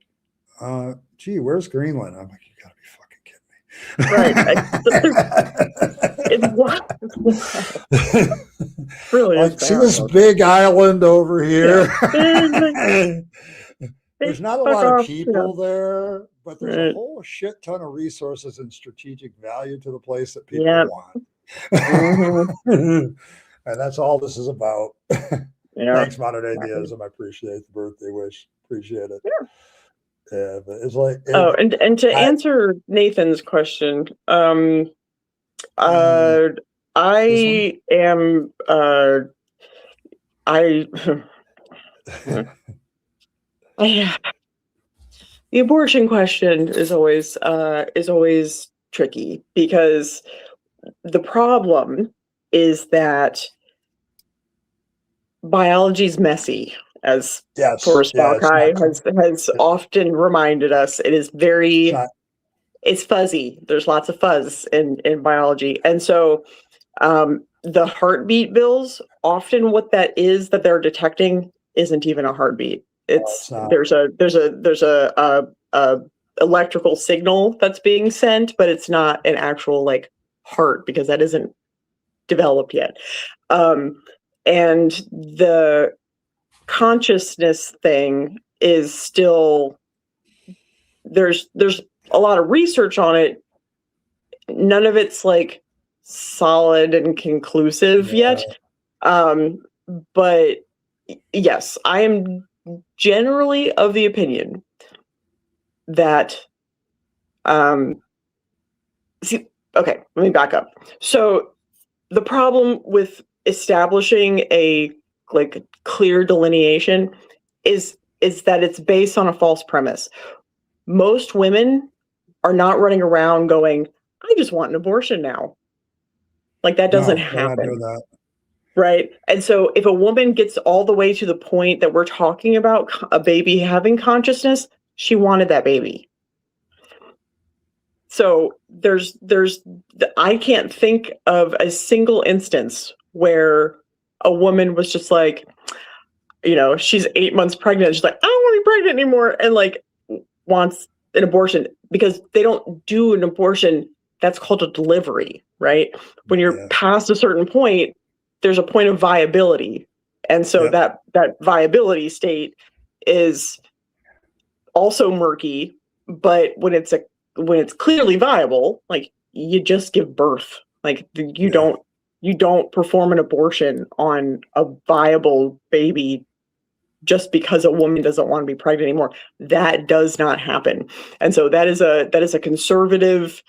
gee, where's Greenland? I'm like, you gotta be fucking kidding me. Right. It's what? Really, like, see this big island over here? There's not a lot of people there, but there's a whole shit ton of resources and strategic value to the place that people want. And that's all this is about. Thanks, Modern Atheism. I appreciate the birthday wish. Appreciate it. Yeah, but it's like, and to answer Nathan's question, I am the abortion question is always tricky, because the problem is that biology is messy, as Forrest Balkai has often reminded us. It is it's fuzzy. There's lots of fuzz in biology, and so the heartbeat bills, often what that is that they're detecting isn't even a heartbeat. There's a electrical signal that's being sent, but it's not an actual like heart, because that isn't developed yet. And the consciousness thing is still, there's a lot of research on it. None of it's like solid and conclusive yet. But yes, I am generally of the opinion that, okay, let me back up. So the problem with establishing a like clear delineation is that it's based on a false premise. Most women are not running around going, I just want an abortion now. Like that doesn't happen. That. Right. And so if a woman gets all the way to the point that we're talking about a baby having consciousness, she wanted that baby. So I can't think of a single instance where a woman was just like, you know, she's 8 months pregnant. She's like, I don't want to be pregnant anymore. And like wants an abortion, because they don't do an abortion. That's called a delivery, right? When you're past a certain point, there's a point of viability. And so that viability state is also murky, but when it's clearly viable, like you just give birth. Like you don't perform an abortion on a viable baby just because a woman doesn't want to be pregnant anymore. That does not happen. And so that is a conservative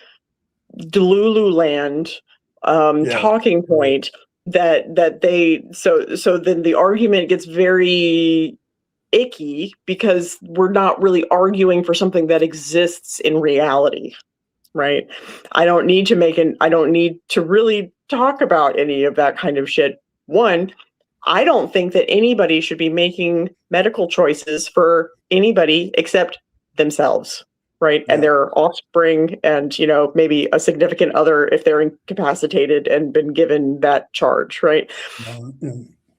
Delulu land talking point that they so then the argument gets very icky, because we're not really arguing for something that exists in reality, right? I don't need to really talk about any of that kind of shit. One, I don't think that anybody should be making medical choices for anybody except themselves, right? And their offspring, and, you know, maybe a significant other if they're incapacitated and been given that charge, right?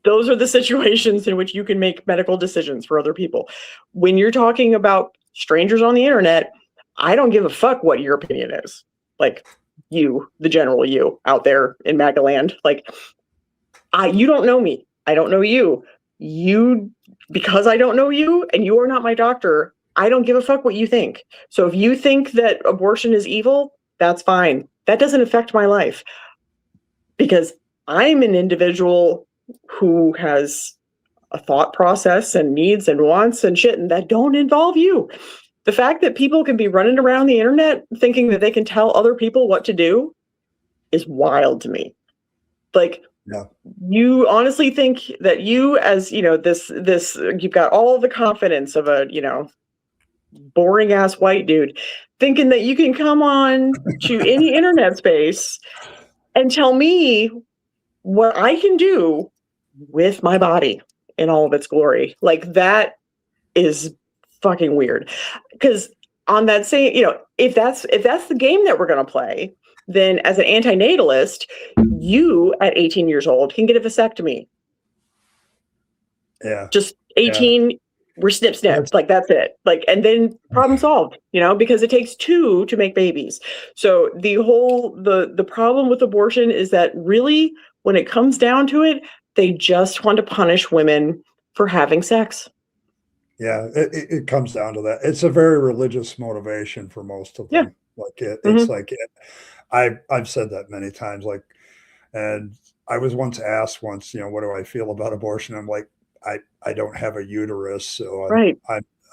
Those are the situations in which you can make medical decisions for other people. When you're talking about strangers on the internet, I don't give a fuck what your opinion is. Like you, the general you out there in Magaland, like you don't know me. I don't know you. Because I don't know you and you are not my doctor, I don't give a fuck what you think. So if you think that abortion is evil, that's fine. That doesn't affect my life, because I'm an individual who has a thought process and needs and wants and shit, and that don't involve you. The fact that people can be running around the internet thinking that they can tell other people what to do is wild to me. Like, you honestly think that you, as, you know, this you've got all the confidence of a, you know, boring ass white dude, thinking that you can come on to any internet space and tell me what I can do with my body in all of its glory. Like, that is fucking weird. Because on that same, you know, if that's the game that we're going to play, then as an antinatalist, you at 18 years old can get a vasectomy. Just 18, we're snip. Like, that's it. Like, and then problem solved, you know, because it takes two to make babies. So the problem with abortion is that really, when it comes down to it, they just want to punish women for having sex. Yeah, it comes down to that. It's a very religious motivation for most of them. Like it's like I've said that many times. Like, and I was once asked, you know, what do I feel about abortion? I'm like, I don't have a uterus, so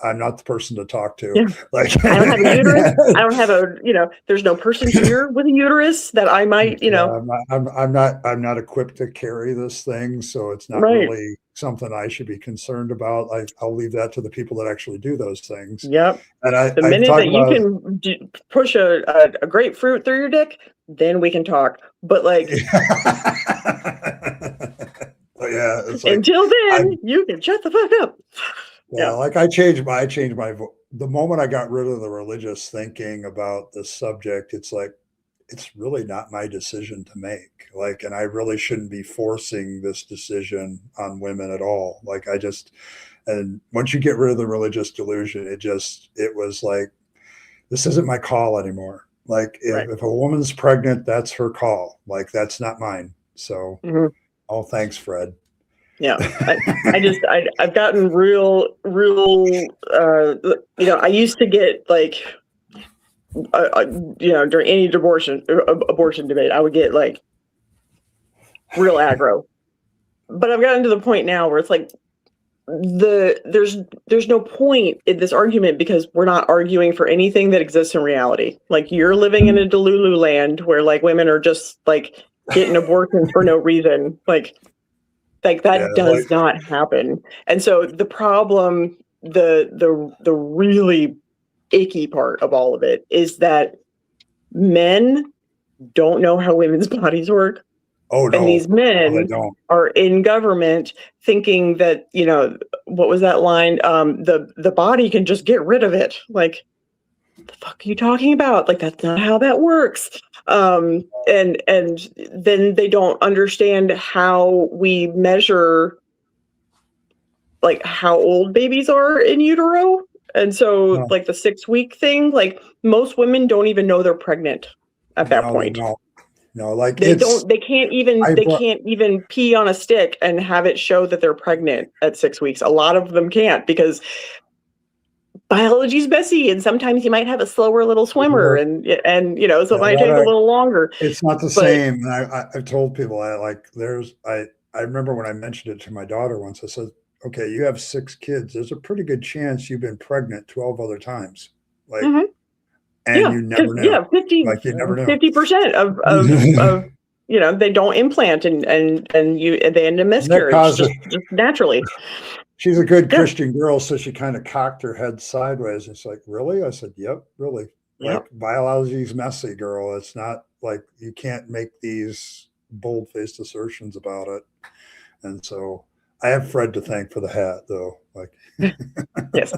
I'm not the person to talk to. Yeah. Like, I don't have a uterus. I don't have a, you know, there's no person here with a uterus that I might, you know. I'm not equipped to carry this thing, so it's not really something I should be concerned about. I'll leave that to the people that actually do those things. Yep. And the minute that you can push a grapefruit through your dick, then we can talk. But like, it's like, until then, you can shut the fuck up. Like I changed my the moment I got rid of the religious thinking about this subject, it's like, it's really not my decision to make. Like, and I really shouldn't be forcing this decision on women at all. Like, and once you get rid of the religious delusion, it was like, this isn't my call anymore. Like if a woman's pregnant, that's her call. Like that's not mine. So, oh, thanks, Fred. Yeah, I've gotten real. I used to get like, during any abortion debate, I would get like real aggro. But I've gotten to the point now where it's like there's no point in this argument because we're not arguing for anything that exists in reality. Like you're living in a Delulu land where like women are just like getting abortions for no reason. Like that does not happen. And so the problem, the really icky part of all of it is that men don't know how women's bodies work. Oh, no. And these men are in government thinking that, what was that line? The body can just get rid of it. Like, what the fuck are you talking about? Like, that's not how that works. And then they don't understand how we measure, like, how old babies are in utero. And so, like, the 6-week thing, like, most women don't even know they're pregnant at that point. No, like they can't even pee on a stick and have it show that they're pregnant at 6 weeks. A lot of them can't because biology's messy, and sometimes you might have a slower little swimmer, and so it might take a little longer. It's not the same. And I've told people I remember when I mentioned it to my daughter once. I said, "Okay, you have 6 kids. There's a pretty good chance you've been pregnant 12 other times." Like. And you never know. Yeah, 50% of they don't implant and they end in miscarriage just naturally. She's a good Christian girl, so she kind of cocked her head sideways. It's like, really? I said, yep, really. Like biology's messy, girl. It's not like you can't make these bold-faced assertions about it. And so I have Fred to thank for the hat, though. Like, yes.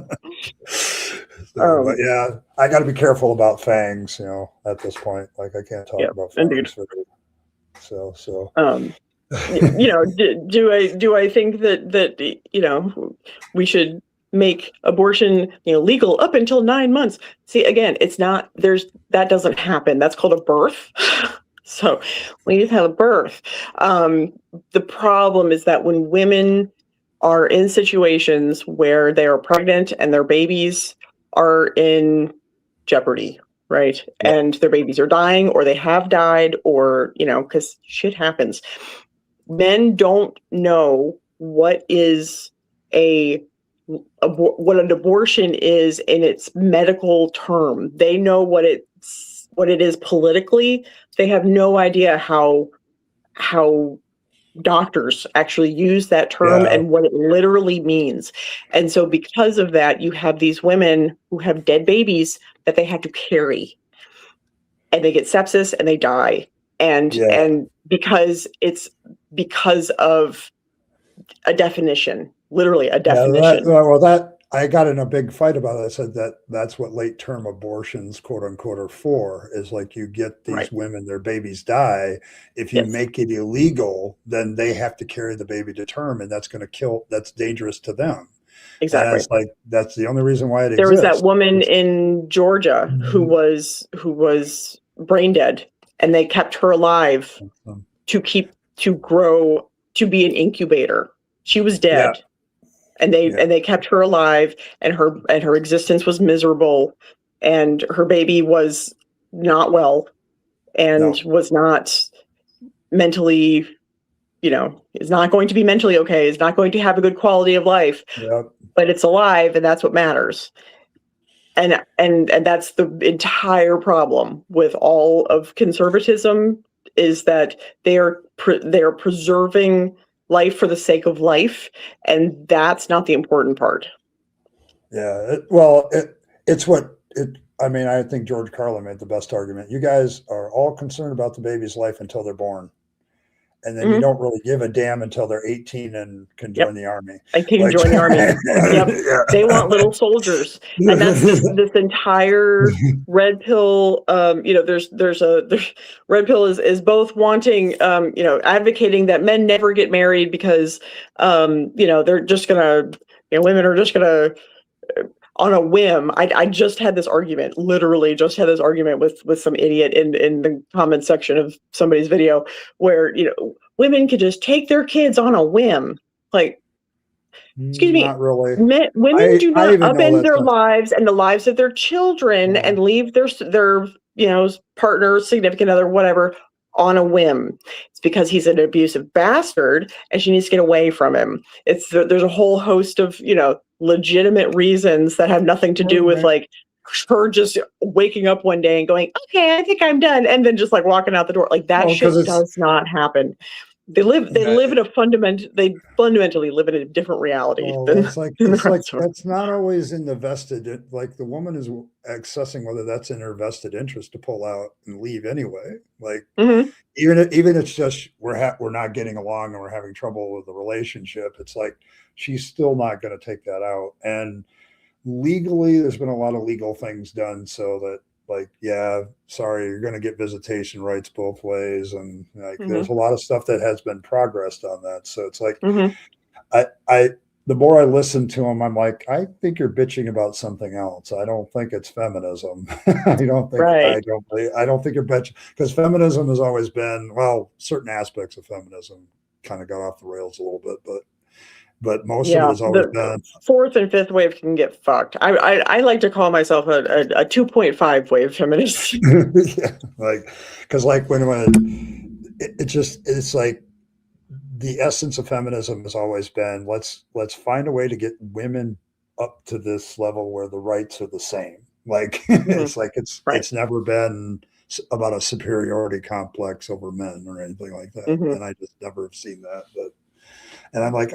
But yeah, I got to be careful about fangs, at this point. Like I can't talk about fangs. Indeed. So. Do I think that we should make abortion legal up until 9 months? See, again, it's not. That doesn't happen. That's called a birth. So when you have a birth, the problem is that when women are in situations where they are pregnant and their babies are in jeopardy, right? Yeah. And their babies are dying or they have died or, because shit happens. Men don't know what an abortion is in its medical term. They know what it is politically. They have no idea how doctors actually use that term and what it literally means. And so because of that, you have these women who have dead babies that they have to carry, and they get sepsis and they die. And because of a definition, literally a definition. I got in a big fight about it. I said that's what late term abortions, quote unquote, are for, is like you get these women, their babies die. If you make it illegal, then they have to carry the baby to term, and that's going to kill, that's dangerous to them. Exactly. And it's like, that's the only reason why it exists. exists. There was that woman in Georgia who was brain dead, and they kept her alive to grow, to be an incubator. She was dead. Yeah. And they kept her alive, and her existence was miserable, and her baby was not well, and was not mentally, is not going to be mentally okay, is not going to have a good quality of life. Yep. But it's alive, and that's what matters. And that's the entire problem with all of conservatism, is that they are preserving life for the sake of life, and that's not the important part. Yeah, I think George Carlin made the best argument. You guys are all concerned about the baby's life until they're born, and then you don't really give a damn until they're 18 and can join the army. And can join the army. Yep. They want little soldiers, and that's this entire red pill. There's red pill is both wanting, advocating that men never get married because, they're just gonna, women are just gonna. on a whim. I just had this argument, literally just had this argument with some idiot in the comment section of somebody's video where, women could just take their kids on a whim. Like, excuse me, not really. Women do not upend their not... lives and the lives of their children and leave their partner, significant other, whatever, on a whim. It's because he's an abusive bastard and she needs to get away from him. There's a whole host of legitimate reasons that have nothing to do with like her just waking up one day and going, okay, I think I'm done, and then just like walking out the door. Like that shit does not happen. They fundamentally live in a different reality. That's not always in the vested, like the woman is accessing whether that's in her vested interest to pull out and leave anyway. Like even it's just we're not getting along and we're having trouble with the relationship. It's like she's still not going to take that out. And legally, there's been a lot of legal things done so that, like, yeah, sorry, you're going to get visitation rights both ways. And like, there's a lot of stuff that has been progressed on that. So it's like, the more I listen to him, I'm like, I think you're bitching about something else. I don't think it's feminism. I don't think you're bitching, because feminism has always been, well, certain aspects of feminism kind of got off the rails a little bit, but most of it has always been. Fourth and fifth wave can get fucked. I like to call myself a 2.5 wave feminist. Yeah, like, because like when it's like the essence of feminism has always been let's find a way to get women up to this level where the rights are the same. Like it's like it's never been about a superiority complex over men or anything like that. And I just never have seen that. And I'm like,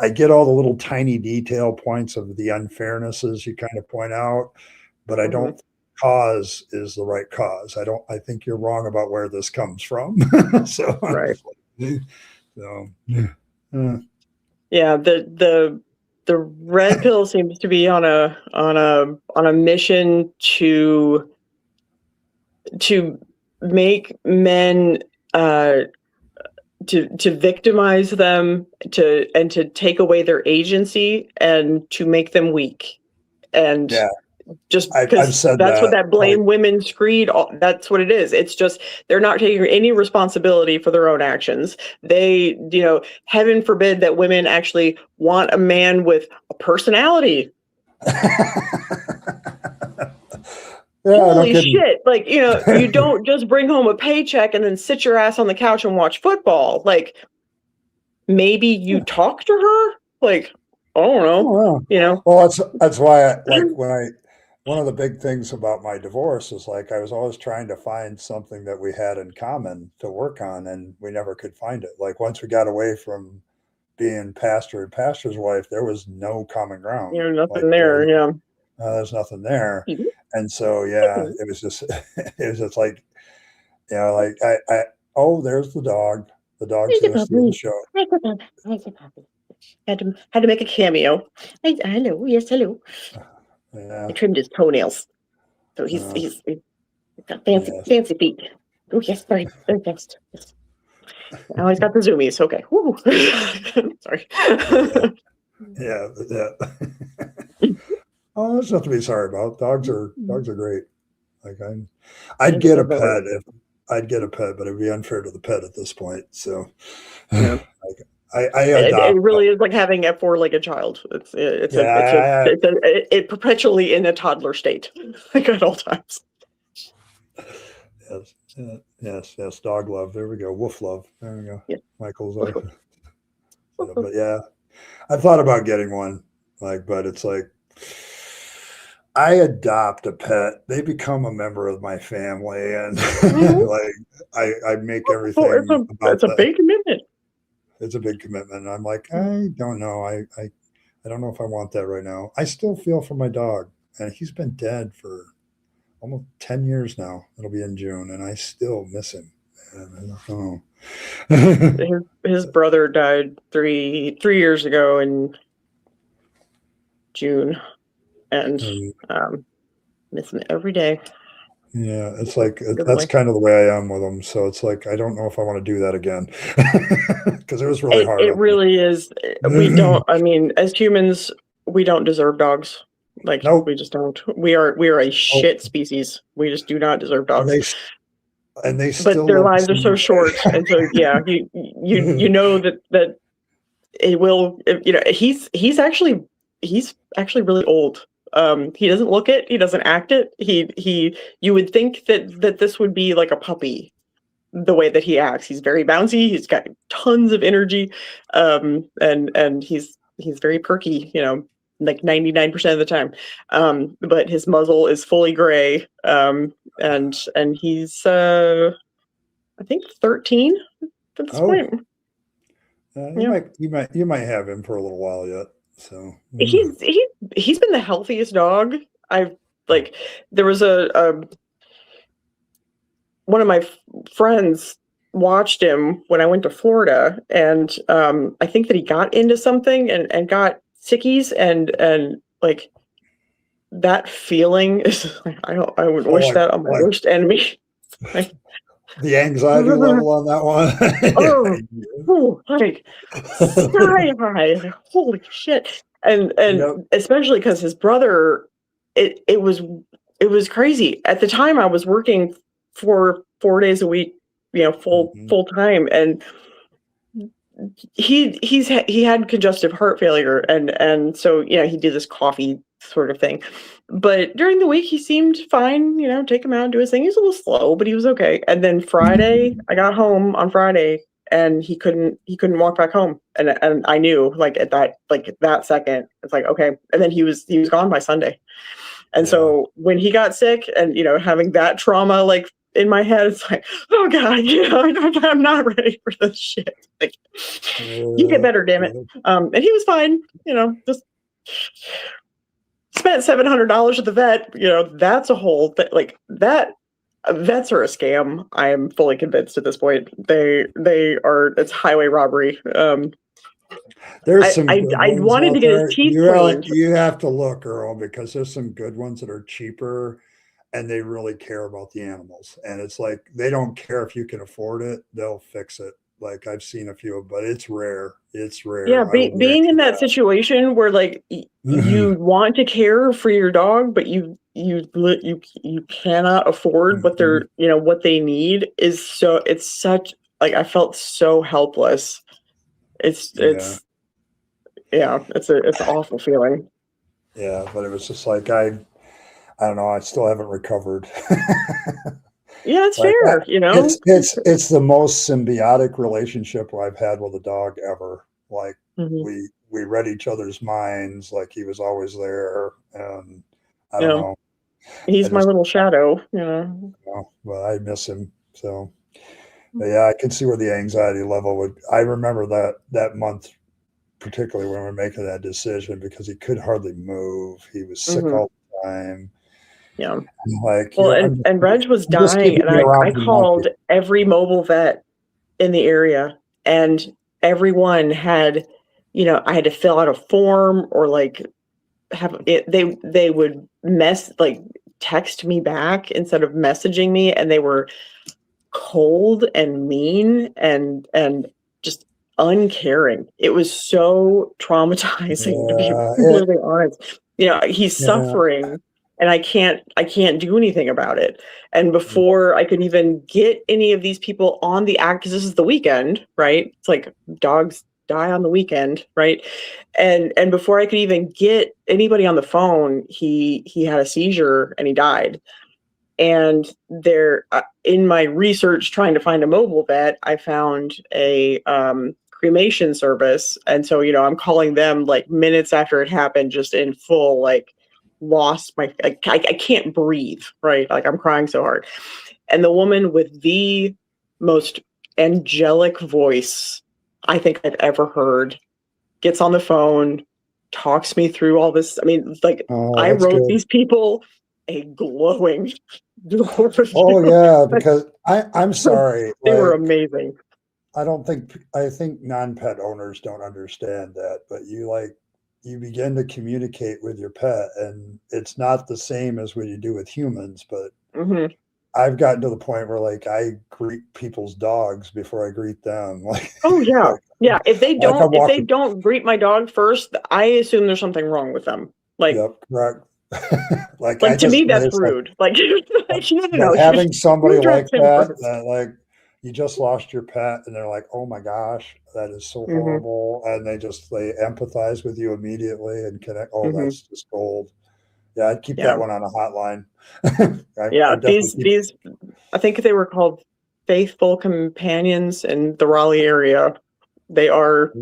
I get all the little tiny detail points of the unfairnesses you kind of point out, but I don't think cause is the right cause. I think you're wrong about where this comes from. So, yeah, the red pill seems to be on a mission to make men to victimize them, to take away their agency and to make them weak. And just because that's what that blame women screed, that's what it is. It's just they're not taking any responsibility for their own actions. They, heaven forbid that women actually want a man with a personality. Holy shit. Like, you don't just bring home a paycheck and then sit your ass on the couch and watch football. Like, maybe you talk to her? Like, I don't know. Well, that's why one of the big things about my divorce is like I was always trying to find something that we had in common to work on, and we never could find it. Like once we got away from being pastor and pastor's wife, there was no common ground. Nothing there. There's nothing there. And so, it was just like, like there's the dog. The dog's going to steal the show. Had to make a cameo. Hello, yes, hello. I trimmed his toenails, so he's got fancy feet. Oh yes, sorry, very fast. Yes. Now he's got the zoomies. Okay, woo. Sorry. Oh, there's nothing to be sorry about. Dogs are great. Like I'd get a pet but it'd be unfair to the pet at this point. So it really is like having a four-legged child. It's perpetually in a toddler state, like at all times. Yes. Dog love. There we go. Wolf love. There we go. Yeah. Michael's like, but yeah, I thought about getting one. But it's like, I adopt a pet, they become a member of my family, and I make everything. It's a big commitment. It's a big commitment. I'm like, I don't know. I don't know if I want that right now. I still feel for my dog, and he's been dead for almost 10 years now. It'll be in June, and I still miss him. And I don't know. His brother died three years ago in June, and miss him every day. Yeah, it's like that's kind of the way I am with them. So it's like I don't know if I want to do that again, because it was really hard. It really is. We don't. I mean, as humans, we don't deserve dogs. Like, Nope. we just don't. We are a shit species. We just do not deserve dogs. And they but still their look lives are so similar. short, and so yeah, you know that it will. You know, he's actually really old. He doesn't look it. He doesn't act it. You would think that this would be like a puppy, the way that he acts. He's very bouncy. He's got tons of energy, and he's very perky. You know, like 99% of the time. But his muzzle is fully gray. And he's I think 13 at this point. You might have him for a little while yet. So he's been the healthiest dog I've like. There was one of my friends watched him when I went to Florida, and I think that he got into something and got sickies, and like that feeling is I would wish that on my worst enemy. Like, the anxiety level on that one. Like sky high. Holy shit. And yep. Especially because his brother, it was crazy. At the time I was working for 4 days a week, you know, full time, and he had congestive heart failure, and so, you know, he did this coffee sort of thing. But during the week he seemed fine, you know, take him out and do his thing. He was a little slow, but he was okay. And then Friday, I got home on Friday and he couldn't walk back home. And I knew, like, at that second, it's like, okay. And then he was gone by Sunday. And so when he got sick, and, you know, having that trauma like in my head, it's like, oh God, you know, I'm not ready for this shit. Like, you get better, damn it. And he was fine, you know, just spent $700 at the vet. You know, that's a whole thing. Like, that vets are a scam. I am fully convinced at this point. They are. It's highway robbery. There's some. I wanted to get his teeth cleaned. You have to look, Earl, because there's some good ones that are cheaper, and they really care about the animals. And it's like, they don't care if you can afford it; they'll fix it. Like, I've seen a few, but it's rare. It's rare. Yeah, being in that situation where, like, you want to care for your dog, but you cannot afford what they're, you know, what they need, is so, it's such, like, I felt so helpless. It's an awful feeling. Yeah, but it was just like, I don't know. I still haven't recovered. Yeah, it's like fair, you know. It's the most symbiotic relationship I've had with a dog ever. Like, we read each other's minds. Like, he was always there, and I don't know. He's my little shadow, you know. Well, I miss him. So, but yeah, I can see where the anxiety level would. I remember that month, particularly when we were making that decision, because he could hardly move. He was sick all the time. Yeah. Like, well, and Reg was dying, and I called every mobile vet in the area, and everyone had, you know, I had to fill out a form, or like have it. They would text me back instead of messaging me, and they were cold and mean and just uncaring. It was so traumatizing, to be completely honest. You know, he's suffering. And I can't do anything about it. And before I could even get any of these people on the act, because this is the weekend, right? It's like dogs die on the weekend, right? And before I could even get anybody on the phone, he had a seizure and he died. And there, in my research trying to find a mobile vet, I found a cremation service. And so, you know, I'm calling them like minutes after it happened, just in full, like, lost my, I can't breathe, right? Like, I'm crying so hard. And the woman with the most angelic voice I think I've ever heard gets on the phone, talks me through all this. I mean, like, I wrote these people a glowing oh yeah, because I'm sorry, they were amazing. I think non-pet owners don't understand that, but you begin to communicate with your pet, and it's not the same as what you do with humans, but I've gotten to the point where, like, I greet people's dogs before I greet them. Like, oh yeah. Yeah. If they don't greet my dog first, I assume there's something wrong with them. Like, yep, correct. Like like to me, that's rude. Like, like no, having somebody dress like him that, first. like you just lost your pet, and they're like, "Oh my gosh, that is so Hmm. horrible," and they empathize with you immediately and connect. Oh, Hmm. that's just gold. Yeah, I'd keep Yeah, that one on a hotline. I yeah. definitely keep. These, I think they were called Faithful Companions in the Raleigh area. They are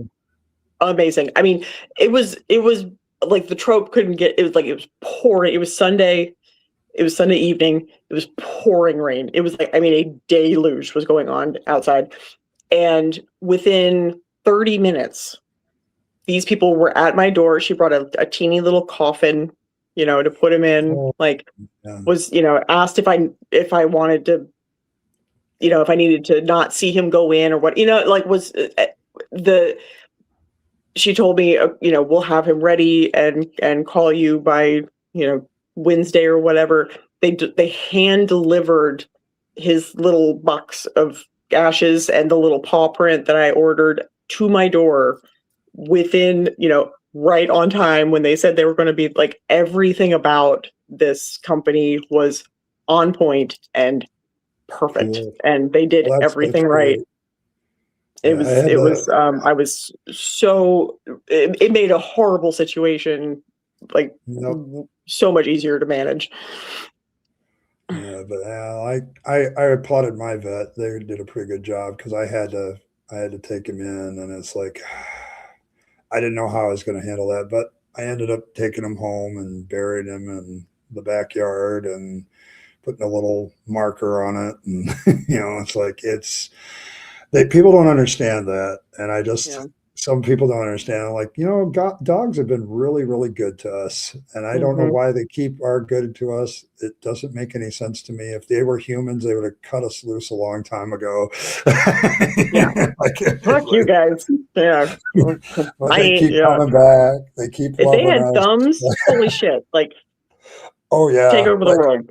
amazing. I mean, it was like the trope couldn't get. It was like it was pouring. It was Sunday. It was Sunday evening. It was pouring rain. It was like, I mean, a deluge was going on outside. And within 30 minutes, these people were at my door. She brought a teeny little coffin, to put him in. Oh, Like, yeah. was, asked if I wanted to, if I needed to not see him go in or what, like was the, she told me, we'll have him ready and call you by, Wednesday or whatever. They hand delivered his little box of ashes and the little paw print that I ordered to my door within, right on time when they said they were going to be like everything about this company was on point and perfect. Cool. And they did Well, that's everything right. great. It Yeah, I was, had it the was, I was so, it made a horrible situation like Yep. so much easier to manage. Yeah, but I applauded my vet. They did a pretty good job because I had to take him in, and it's like I didn't know how I was going to handle that, but I ended up taking him home and burying him in the backyard and putting a little marker on it, and it's like people don't understand that, and Yeah. some people don't understand. Like, dogs have been really, really good to us, and I don't know Hmm. why they are good to us. It doesn't make any sense to me. If they were humans, they would have cut us loose a long time ago. Yeah. Like, Fuck you guys. Yeah. but they I, keep yeah. coming back. They keep If they loving had us. thumbs, holy shit. Like, Oh take yeah, over the like world.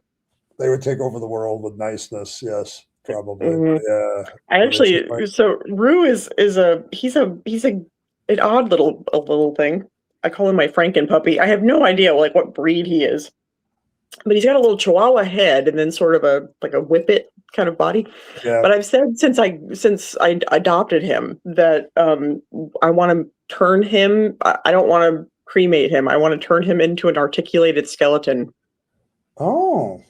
they would take over the world with niceness. Yes, probably. Hmm. Yeah, I but it's just actually, so Rue is he's an odd little thing. I call him my Franken puppy. I have no idea like what breed he is, but he's got a little Chihuahua head and then sort of a whippet kind of body. yeah. But I've said since I adopted him that I want to turn him. I don't want to cremate him. I want to turn him into an articulated skeleton Oh.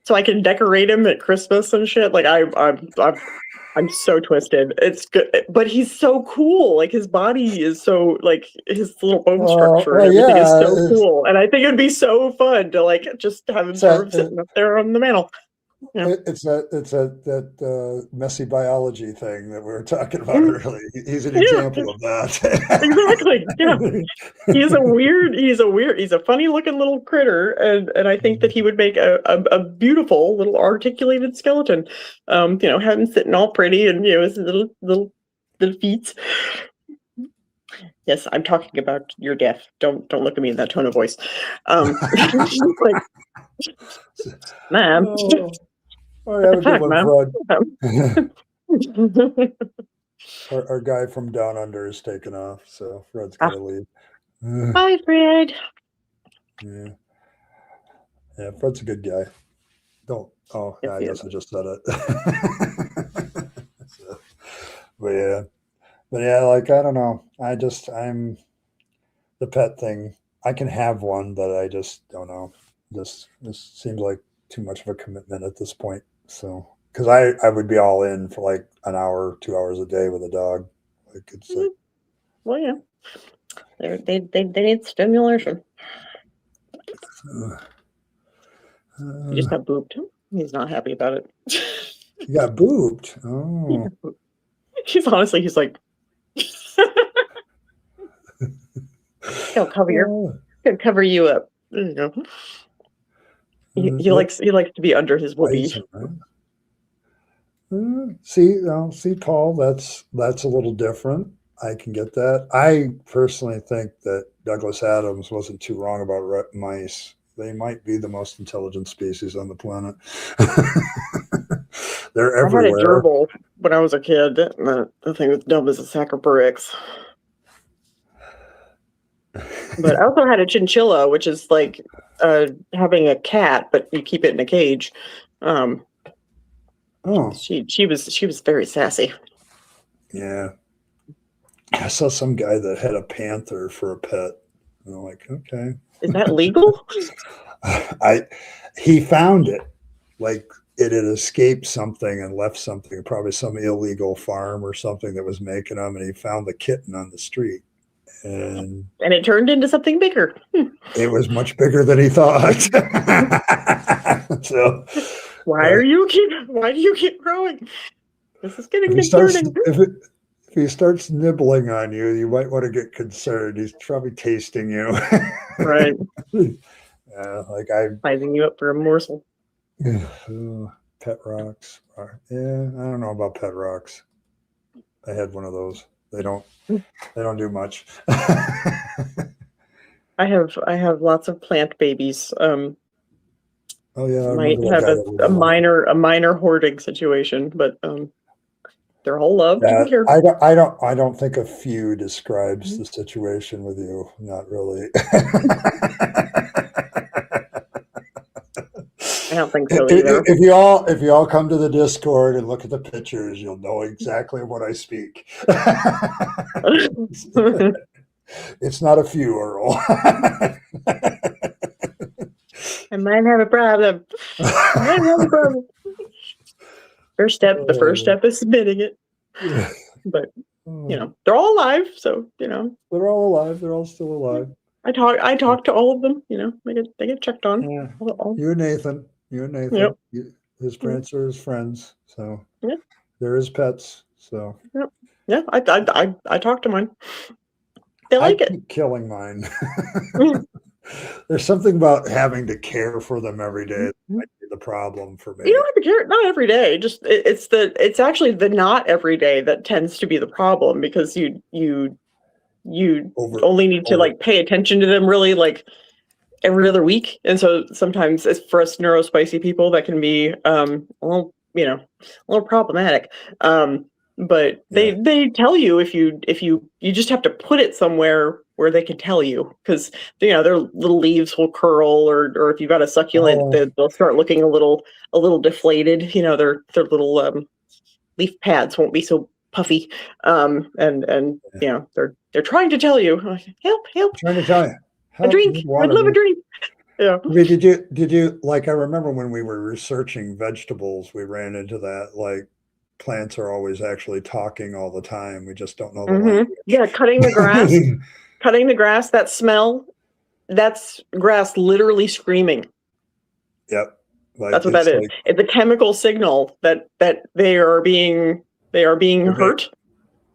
so I can decorate him at Christmas and shit. Like I'm so twisted. It's good, but he's so cool. Like his body is so like his little bone structure and Well, everything is yeah. so cool. And I think it'd be so fun to like just have him It's sort of that. sitting up there on the mantle. Yeah. It's that messy biology thing that we were talking about Mm, earlier. He's an yeah, example of that. exactly. Yeah. He's a funny looking little critter, and I think that he would make a beautiful little articulated skeleton. Have him sitting all pretty and his little feet. Yes, I'm talking about your death. Don't look at me in that tone of voice. Like, ma'am. Oh, all right, What have the a good fuck, one, ma'am? Fred. Our guy from down under is taking off, so Fred's got Ah, to leave. bye, Fred. Yeah, yeah, Fred's a good guy. Don't. Oh, Yes, yeah, I he guess is. I just said it. So, but yeah, like I don't know. I'm the pet thing. I can have one, but I just don't know. This seems like too much of a commitment at this point. So, because I would be all in for like an hour, 2 hours a day with a dog. Like it's like, Well, yeah, they need stimulation. uh, He just uh, got booped. He's not happy about it. you got booped. He Oh, got booped. He's like, he'll cover you up. There you go. He likes to be under his whoopee. bison, right? See, Paul, that's a little different. I can get that. I personally think that Douglas Adams wasn't too wrong about mice. They might be the most intelligent species on the planet. They're I had a everywhere. gerbil when I was a kid. The thing was dumb as a sack of bricks. But I also had a chinchilla, which is like having a cat, but you keep it in a cage. She was very sassy. Yeah. I saw some guy that had a panther for a pet. And I'm like, okay. Is that legal? He found it. Like it had escaped something and left something, probably some illegal farm or something that was making them, and he found the kitten on the street. And it turned into something bigger. It was much bigger than he thought. So why do you keep growing? This is getting concerning. If he starts nibbling on you, you might want to get concerned. He's probably tasting you. Right. Like I'm sizing you up for a morsel. Pet rocks. Yeah, I don't know about pet rocks. I had one of those. They don't do much. I have lots of plant babies. Oh yeah, might have a minor hoarding situation, but they're all loved and cared for. I don't think a few describes the situation with you. Not really. I don't think so either. If you all come to the Discord and look at the pictures, you'll know exactly what I speak. It's not a few, Earl. I might have a problem. The first step is submitting it. But they're all alive, so they're all alive. They're all still alive. I talk to all of them. They get checked on. Yeah. You and Nathan. Yep. His parents are his friends, so yep. They're his pets. So yeah, I talk to mine. They like it. Killing mine. There's something about having to care for them every day that might be the problem for me. You don't have to care, not every day. Just it's actually the not every day that tends to be the problem, because you only need to like pay attention to them really like every other week, and so sometimes for us neurospicy people that can be a little problematic. But they tell you if you just have to put it somewhere where they can tell you, because their little leaves will curl, or if you've got a succulent, they'll start looking a little deflated. Their little leaf pads won't be so puffy, and they're trying to tell you, help. Trying to tell you. A drink. I'd love a drink. Yeah. I mean, did you like? I remember when we were researching vegetables, we ran into that. Like, plants are always actually talking all the time. We just don't know the language. Yeah, cutting the grass. Cutting the grass. That smell. That's grass literally screaming. Yep. Like, that's what that is. It's a chemical signal that they are being hurt.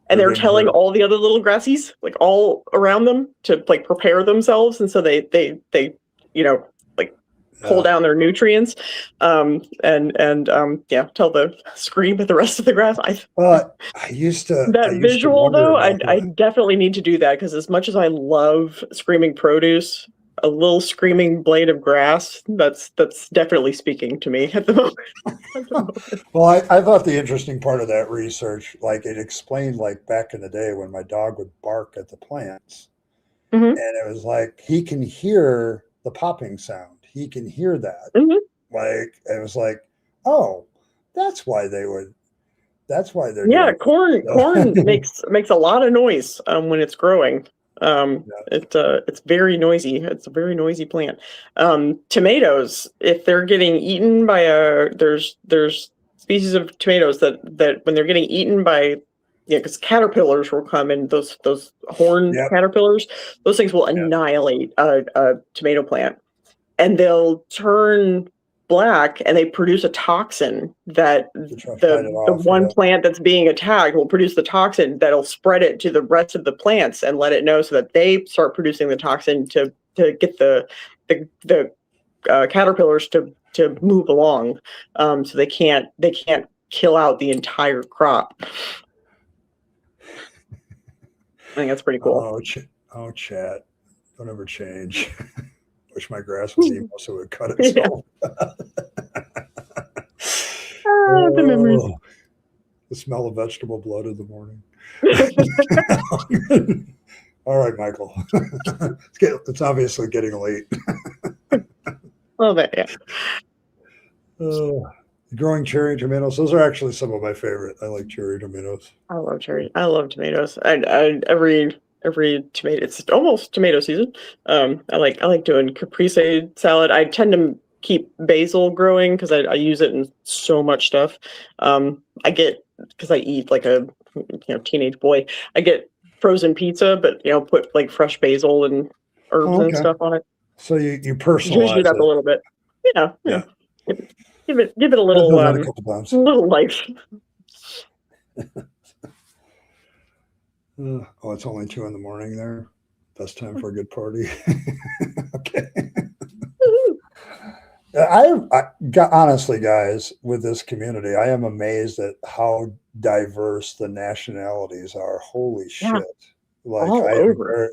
And they're telling all the other little grassies, like all around them, to like prepare themselves, and so they pull down their nutrients, tell the scream at the rest of the grass. I used to that visual though. I definitely need to do that, because as much as I love screaming produce, a little screaming blade of grass, that's definitely speaking to me at the moment. Well, I thought the interesting part of that research, like it explained, like back in the day when my dog would bark at the plants, and it was like he can hear the popping sound. He can hear that. Like it was like, oh, that's why they're corn makes a lot of noise when it's growing. It's very noisy. It's a very noisy plant. Tomatoes, if they're getting eaten by there's species of tomatoes that when they're getting eaten by, because caterpillars will come in, those horn caterpillars, those things will annihilate a tomato plant, and they'll turn black, and they produce a toxin that the one plant that's being attacked will produce the toxin that'll spread it to the rest of the plants and let it know, so that they start producing the toxin to get the caterpillars to move along, so they can't kill out the entire crop. I think that's pretty cool. Oh, chat, don't ever change. Wish my grass was emo so it would cut itself. The memories. The smell of vegetable blood in the morning. All right, Michael. It's obviously getting late. A little bit, yeah. Growing cherry tomatoes. Those are actually some of my favorite. I like cherry tomatoes. I love cherry. I love tomatoes. Every tomato. It's almost tomato season. I like doing caprese salad. I tend to keep basil growing because I use it in so much stuff. I get because I eat like a teenage boy. I get frozen pizza, but put like fresh basil and herbs Oh, and okay. stuff on it. So you Zhuzh personalize it up a it. little bit. Yeah. Yeah. Give it a I've little done that a couple times. life. Oh, it's only 2 a.m. there. Best time for a good party. Okay. I got, honestly, guys, with this community, I am amazed at how diverse the nationalities are. Holy Yeah, shit! Like all over.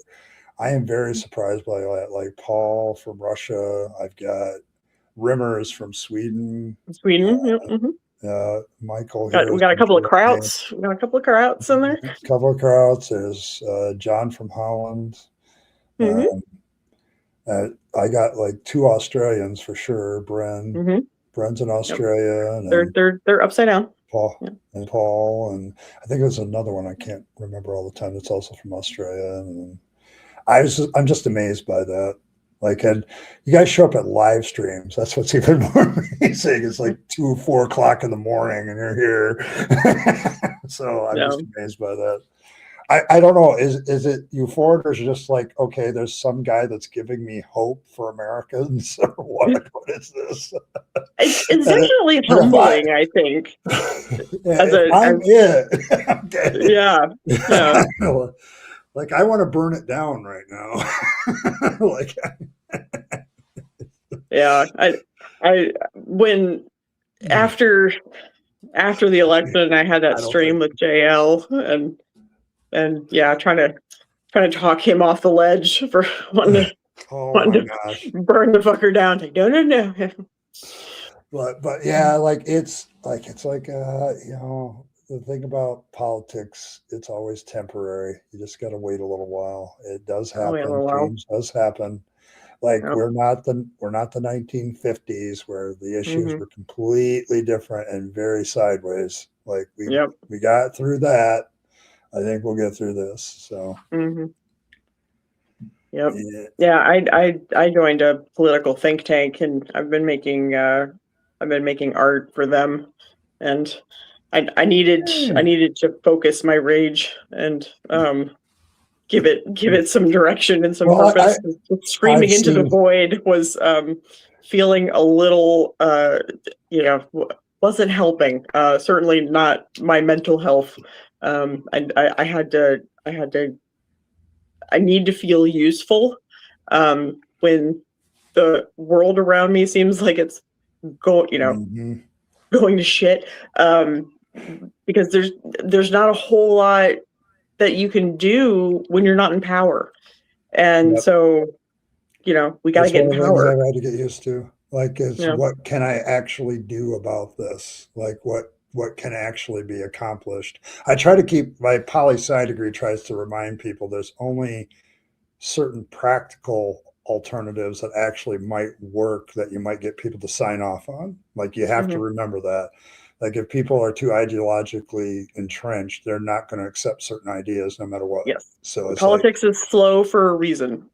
I am very surprised by that. Like Paul from Russia, I've got Rimmers from Sweden, Sweden. Yep. Michael here We is got a from couple of Germany. krauts. We got a couple of krauts in there. A couple of crowds. There's John from Holland. Hmm. I got like 2 Australians for sure. Hmm. Bren's in Yep. Australia, and then They're upside down. Paul Yep. and I think there's another one I can't remember all the time. That's also from Australia, and I'm just amazed by that. Like, and you guys show up at live streams. That's what's even more amazing. It's like 4 o'clock in the morning, and you're here. So I'm Yeah. just amazed by that. I don't know. Is it euphoric, or is it just like, okay, there's some guy that's giving me hope for Americans, or what is this? It's definitely humbling, I think. If I'm it, okay. Yeah. Like I want to burn it down right now. Like, Yeah. I when after the election, I had that stream with JL and yeah, trying to talk him off the ledge for wanting to burn the fucker down. Like, no. But yeah, like it's like the thing about politics, it's always temporary. You just got to wait a little while. It does happen. Change does happen. Like we're not the 1950s where the issues were completely different and very sideways. Like we got through that. I think we'll get through this. So. Yep. Yeah. I joined a political think tank, and I've been making art for them, and I needed to focus my rage and give it some direction and some purpose. Screaming into the void was feeling a little wasn't helping. Certainly not my mental health. And I need to feel useful when the world around me seems like it's going to shit, because there's not a whole lot that you can do when you're not in power, and so we got to get in power. I've had to get used to, like, is what can I actually do about this? Like, what can actually be accomplished? I try to keep my poli-sci degree tries to remind people there's only certain practical alternatives that actually might work that you might get people to sign off on. Like, you have to remember that. Like, if people are too ideologically entrenched, they're not going to accept certain ideas no matter what. Yes. So it's politics is slow for a reason.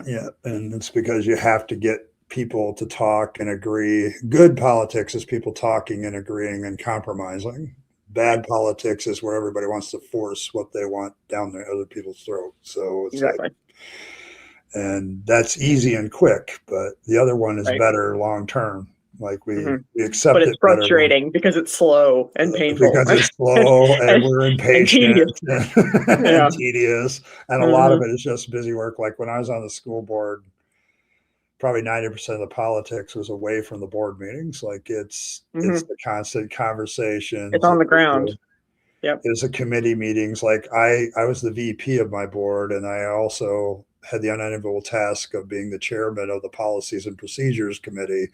Yeah, and it's because you have to get people to talk and agree. Good politics is people talking and agreeing and compromising. Bad politics is where everybody wants to force what they want down the other people's throat. So it's and that's easy and quick, but the other one is better long term. Like we accept but it's frustrating because it's slow and painful. Because it's slow and we're impatient and tedious. And a lot of it is just busy work. Like when I was on the school board, probably 90% of the politics was away from the board meetings. Like it's the constant conversations. It's on the ground. Yep. It was the committee meetings. Like I was the VP of my board, and I also had the unenviable task of being the chairman of the policies and procedures committee.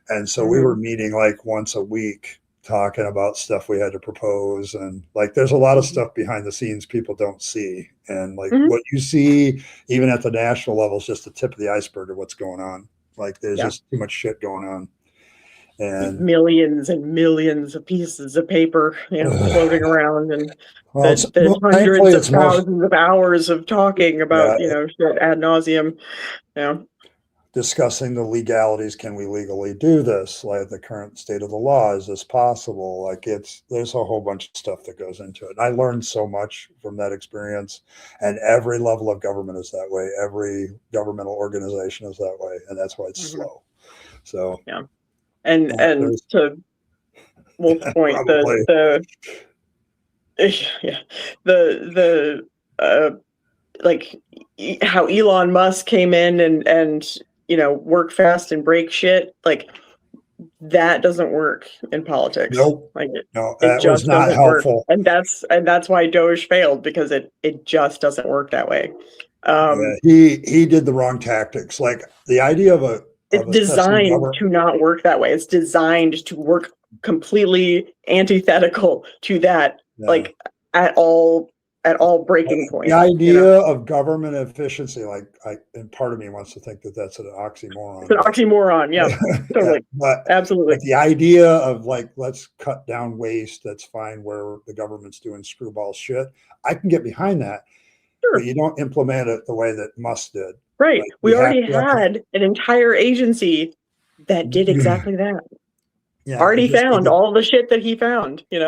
And so we were meeting like once a week, talking about stuff we had to propose, and like there's a lot of stuff behind the scenes people don't see, and like what you see even at the national level is just the tip of the iceberg of what's going on. Like there's just too much shit going on, and millions and millions of pieces of paper, floating around, and well, the hundreds of thousands of hours of talking about shit ad nauseum. Discussing the legalities. Can we legally do this? Like the current state of the law, is this possible? Like there's a whole bunch of stuff that goes into it. And I learned so much from that experience, and every level of government is that way. Every governmental organization is that way. And that's why it's slow. So, and to Wolf's point, like how Elon Musk came in and work fast and break shit, like that doesn't work in politics. Nope. Like no, it that just was not doesn't helpful. work. And that's why Doge failed, because it just doesn't work that way. He did the wrong tactics. Like the idea of it's designed to not work that way. It's designed to work completely antithetical to that, like at all breaking points. The idea of government efficiency, and part of me wants to think that that's an oxymoron. It's an oxymoron, yeah, totally, absolutely. But the idea of let's cut down waste, that's fine, where the government's doing screwball shit, I can get behind that. Sure. But you don't implement it the way that Musk did. Right. We already had an entire agency that did exactly that. Already found all the shit that he found, he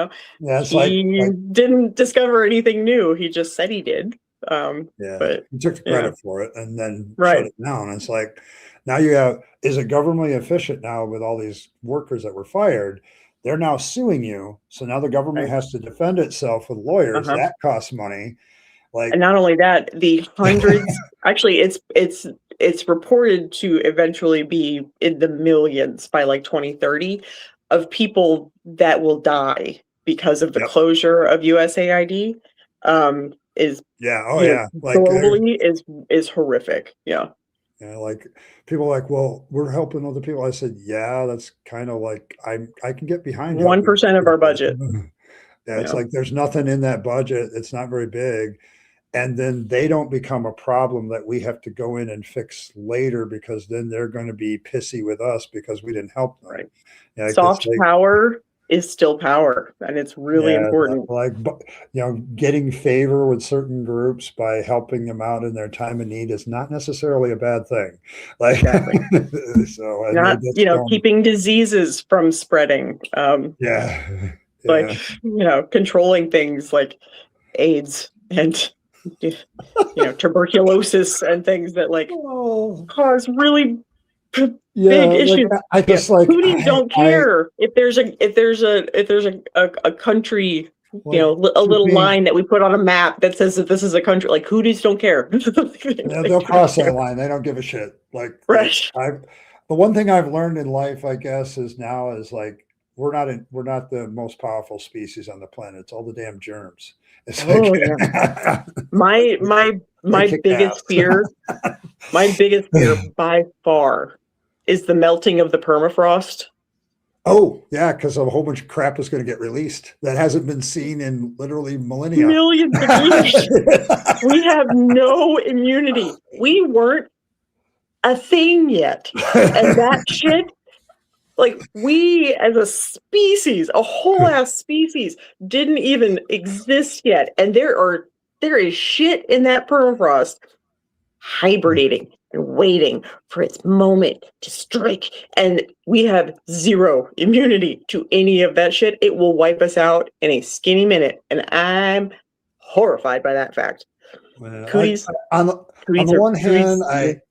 didn't discover anything new. He just said he did. But he took the credit for it and then shut it down. It's like, now is it governmentally efficient now with all these workers that were fired? They're now suing you. So now the government has to defend itself with lawyers. That costs money. And not only that, the hundreds, actually it's reported to eventually be in the millions by 2030 of people that will die because of the closure of USAID. Globally is horrific. Yeah, like people are like, well, we're helping other people. I said, that's kind of like I can get behind 1% of our budget. It's like there's nothing in that budget. It's not very big. And then they don't become a problem that we have to go in and fix later, because then they're going to be pissy with us because we didn't help them. Right. Soft power is still power, and it's really important. Getting favor with certain groups by helping them out in their time of need is not necessarily a bad thing. Not keeping diseases from spreading. Controlling things like AIDS and tuberculosis and things that cause really big issues. Cooties don't care if there's a country, a little line that we put on a map that says that this is a country. Like cooties don't care. They'll cross that line. They don't give a shit. The one thing I've learned in life, I guess, is we're not the most powerful species on the planet. It's all the damn germs. It's my biggest fear by far is the melting of the permafrost. Oh yeah, because a whole bunch of crap is going to get released that hasn't been seen in literally millennia. Millions of years. We have no immunity. We weren't a thing yet, and that shit. We as a species, a whole ass species, didn't even exist yet. And there is shit in that permafrost hibernating and waiting for its moment to strike. And we have zero immunity to any of that shit. It will wipe us out in a skinny minute. And I'm horrified by that fact. Cooties. On the one hand,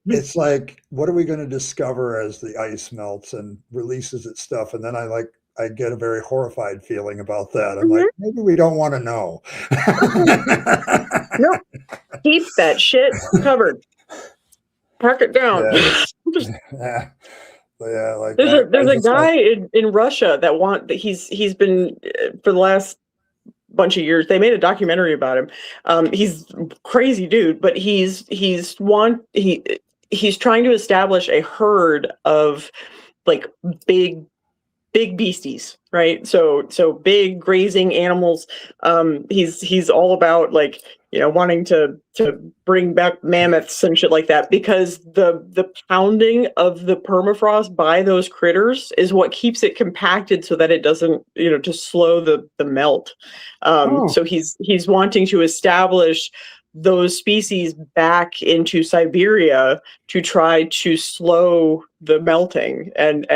it's like, what are we going to discover as the ice melts and releases its stuff? And then I get a very horrified feeling about that. I'm like, maybe we don't want to know. No, keep that shit covered. Pack it down. There's a guy in Russia that he's been for the last bunch of years. They made a documentary about him. He's crazy dude, but he's trying to establish a herd of big big beasties, right? So big grazing animals. He's all about like, wanting to bring back mammoths and shit like that, because the pounding of the permafrost by those critters is what keeps it compacted so that it doesn't, to slow the melt. So he's wanting to establish those species back into Siberia to try to slow the melting. And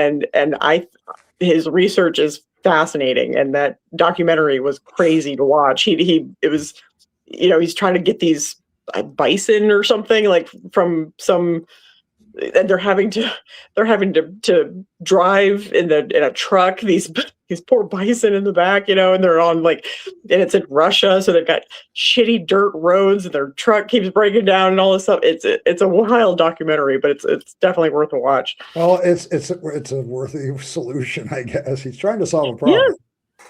his research is fascinating, and that documentary was crazy to watch. It was, he's trying to get these bison or something, like from some, and they're having to drive in a truck these poor bison in the back, and they're on like, and it's in Russia, so they've got shitty dirt roads and their truck keeps breaking down and all this stuff. It's a wild documentary, but it's definitely worth a watch. Well, it's a worthy solution, I guess. He's trying to solve a problem.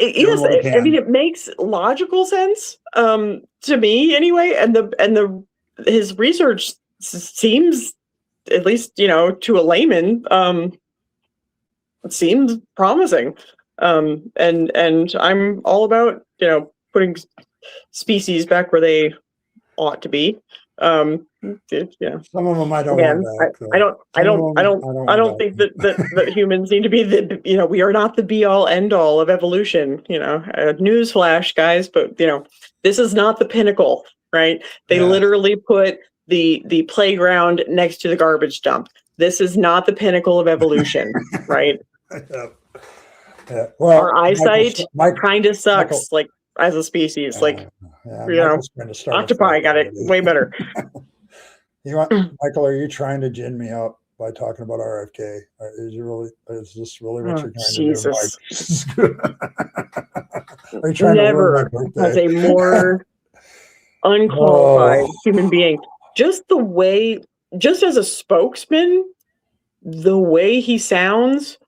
Yes, I mean, it makes logical sense to me anyway, and his research seems, at least to a layman, it seems promising, and I'm all about putting species back where they ought to be. Some of them I don't want back. I don't think that humans need to be the, we are not the be all end all of evolution. Newsflash, guys, but this is not the pinnacle, right? They literally put the playground next to the garbage dump. This is not the pinnacle of evolution, right? Yeah. Well, our eyesight kind of sucks, like as a species. Octopi got it way better. Michael, are you trying to gin me up by talking about RFK? Is this really what you're trying to do, Mike? Are you trying Never has a more unqualified human being. Just as a spokesman, the way he sounds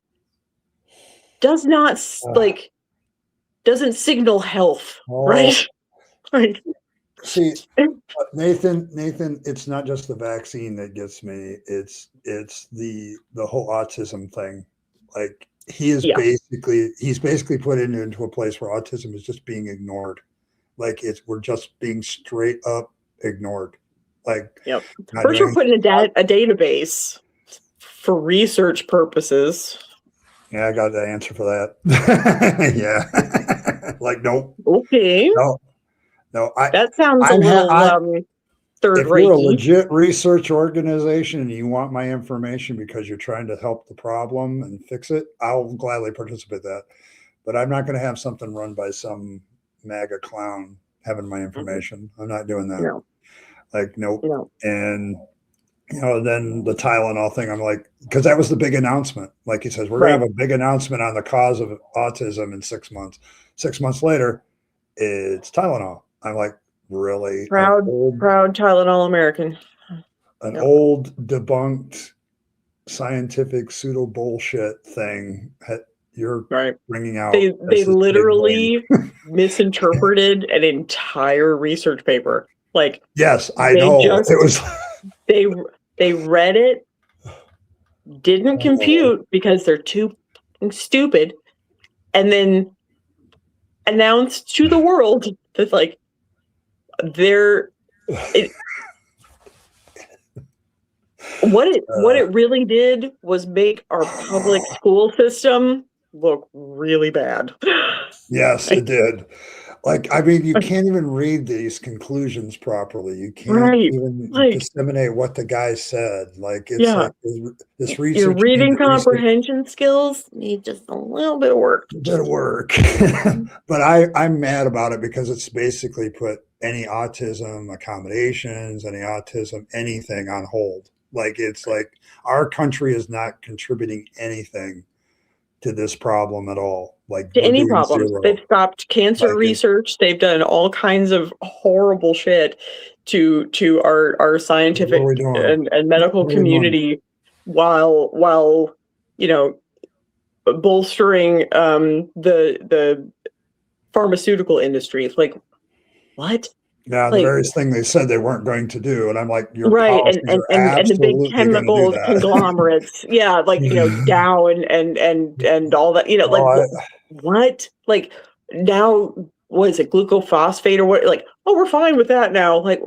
doesn't signal health, right? Like, see, Nathan, it's not just the vaccine that gets me. It's the whole autism thing. Like he's basically put into a place where autism is just being ignored. Like we're just being straight up ignored. Like, first we're putting a database for research purposes. Yeah, I got the answer for that. Yeah. Like, nope. Okay. No. That sounds a little third rate. If you're a legit research organization and you want my information because you're trying to help the problem and fix it, I'll gladly participate in that. But I'm not going to have something run by some MAGA clown having my information. I'm not doing that. No. Like, nope. No. And then the Tylenol thing, I'm like, because that was the big announcement. Like he says, we're going to have a big announcement on the cause of autism in 6 months. 6 months later, it's Tylenol. I'm like, really? Proud Tylenol American. An old debunked scientific pseudo bullshit thing you're bringing out. They literally misinterpreted an entire research paper. Like, yes, I know. It was they read it, didn't compute because they're too stupid, and then announced to the world that like what it really did was make our public school system look really bad. Yes, it did. Like, I mean, you can't even read these conclusions properly. You can't even disseminate what the guy said. Like, it's like this research. Your reading comprehension skills need just a little bit of work. But I'm mad about it because it's basically put any autism accommodations, any autism, anything on hold. Like, it's like our country is not contributing anything to this problem at all. Like, to any problems. They've stopped cancer research. They've done all kinds of horrible shit to our scientific and medical community while bolstering the pharmaceutical industry. Like, what? Now, the Like, various thing they said they weren't going to do, and I'm like, your right, policies are and the big absolutely going to do chemical that. conglomerates, yeah, like, Dow and all that, like, Oh, what? Like, now, what is it, glucophosphate or what? Like, oh, we're fine with that now. Like,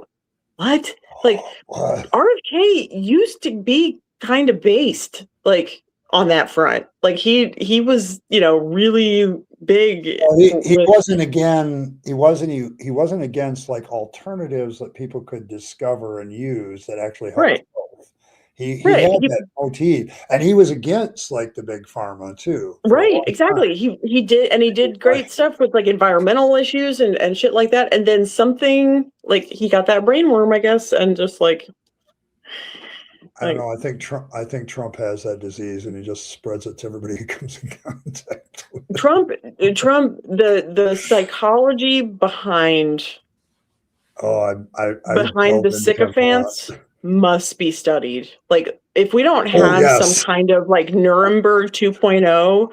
what? Like, what? RFK used to be kind of based, like, on that front. Like, he was, really big Well, he with, wasn't he wasn't against like alternatives that people could discover and use that actually helped right, both. He right. had that motif, and he was against like the big pharma too for a Right, long time. exactly. He did, and he did great stuff with like environmental issues and shit like that. And then something like he got that brainworm, I guess, and just I don't like know. I think Trump has that disease, and he just spreads it to everybody he comes in contact with. Trump, the psychology behind Oh, I behind the delved into him a lot. sycophants must be studied. Like, if we don't Oh have some yes, kind of like Nuremberg 2.0,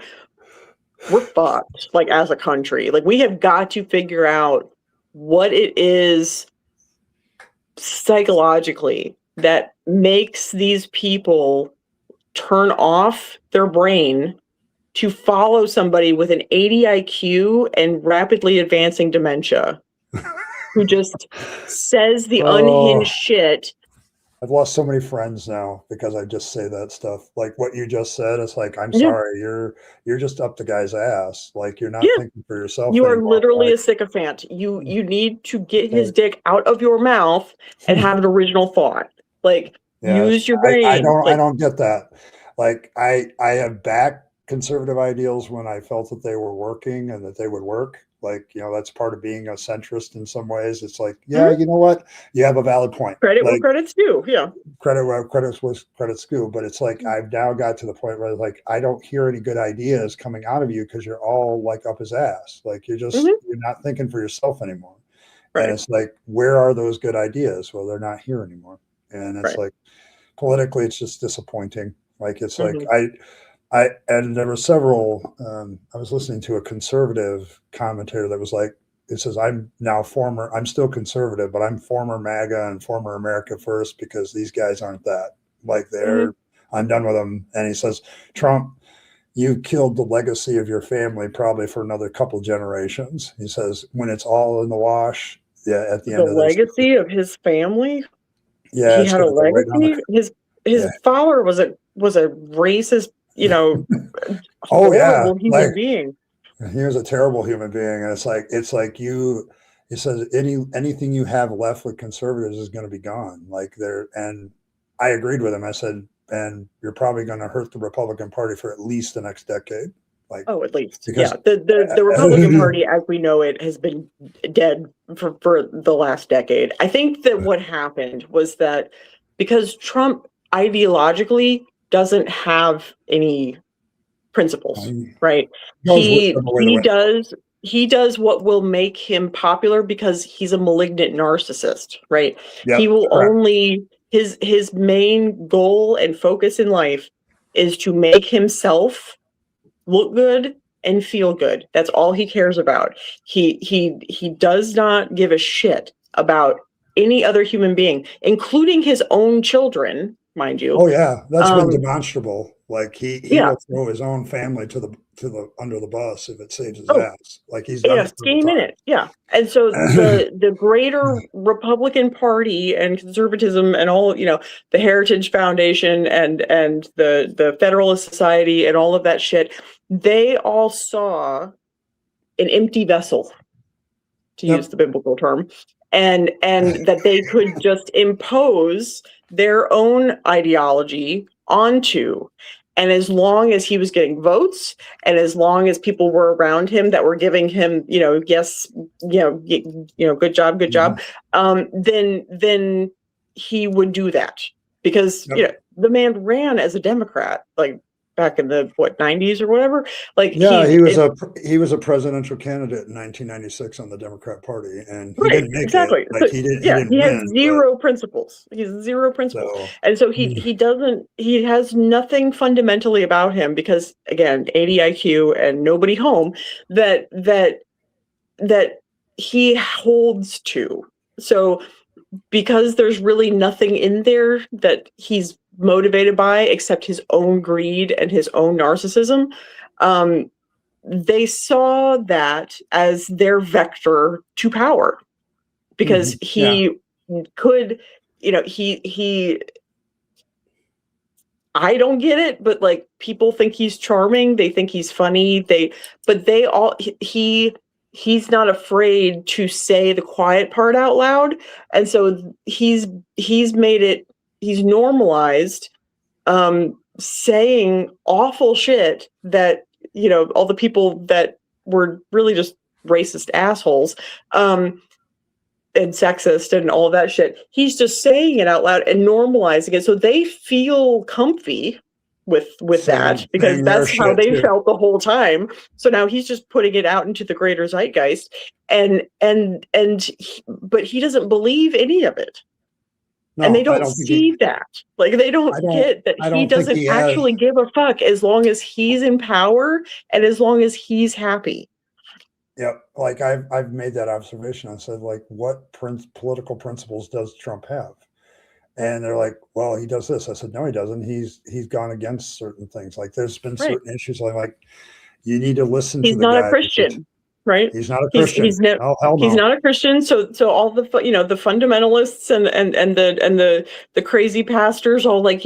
we're fucked. Like, as a country, like, we have got to figure out what it is psychologically that makes these people turn off their brain to follow somebody with an 80 IQ and rapidly advancing dementia who just says the oh, unhinged shit. I've lost so many friends now because I just say that stuff. Like what you just said, it's like, I'm Yeah, sorry, you're just up the guy's ass. Like you're not yeah. thinking for yourself You are anymore. literally Like, a sycophant. You need to get his like dick out of your mouth and have an original thought. Like, yes, use your I brain. I Like, don't get that. Like I have backed conservative ideals when I felt that they were working and that they would work. Like, that's part of being a centrist in some ways. It's like, yeah, mhm, you know what? You have a valid point. credit where Like credit's due. Yeah. credit where credit's due. But it's like I've now got to the point where like I don't hear any good ideas coming out of you because you're all like up his ass. Like Hmm. you're not thinking for yourself anymore. And Right. it's like, where are those good ideas? Well, they're not here anymore. And it's Right. like politically, it's just disappointing. Like it's like Hmm. and there were several. I was listening to a conservative commentator that was like, it says, I'm still conservative, but I'm former MAGA and former America First because these guys aren't that. Like Hmm. I'm done with them. And he says, Trump, you killed the legacy of your family probably for another couple generations. He says, when it's all in the wash, yeah, at the The end of this, legacy of his family. yeah, He it's had going a to go right down legacy. His yeah. father was a racist, Oh yeah, horrible human like being. he was a terrible human being, and it's like you. He says anything you have left with conservatives is going to be gone. Like there, and I agreed with him. I said, and you're probably going to hurt the Republican Party for at least the next decade. Like Oh, at least, because yeah. The Republican Party, as we know it, has been dead for the last decade. I think that what happened was that because Trump ideologically doesn't have any principles, he right? goes He whichever way the he wind. does he does what will make him popular because he's a malignant narcissist, right? He Yep, will correct. only his main goal and focus in life is to make himself look good and feel good. That's all he cares about. He does not give a shit about any other human being, including his own children, mind you. Oh yeah, that's been Um, demonstrable. Like he yeah. will throw his own family to the under the bus if it saves his Oh, ass. Like he's done yeah, it several scheme in it. Yeah. And so times. the greater Republican Party and conservatism and all, the Heritage Foundation and the Federalist Society and all of that shit, they all saw an empty vessel, to use Yep. the biblical term, and that they could just impose their own ideology onto. And as long as he was getting votes, and as long as people were around him that were giving him, yes, good job, Mhm. then he would do that because Yep. the man ran as a Democrat, like back in the 90s or whatever. Like Yeah, he was a presidential candidate in 1996 on the Democrat Party, and he right, didn't make it. exactly. Like So he yeah, didn't he has win, but zero principles. He's zero principles. so And so he has nothing fundamentally about him because again, 80 IQ and nobody home that he holds to. So because there's really nothing in there that he's motivated by except his own greed and his own narcissism, they saw that as their vector to power, because he could, he I don't get it, but like, people think he's charming, they think he's funny, he's not afraid to say the quiet part out loud. And so he's normalized saying awful shit that, all the people that were really just racist assholes and sexist and all of that shit. He's just saying it out loud and normalizing it, so they feel comfy with that, because that's how they felt the whole time. So now he's just putting it out into the greater zeitgeist, but he doesn't believe any of it. No, and they don't see that. Like, they don't get that he doesn't actually give a fuck as long as he's in power and as long as he's happy. Yeah, like I've made that observation. I said, like, what political principles does Trump have? And they're like, well, he does this. I said, no, he doesn't. He's gone against certain things. Like, there's been certain issues. Like, you need to listen to the guy. He's not a Christian, right? He's not a Christian. He's not a Christian. So all the the fundamentalists and the crazy pastors all, like,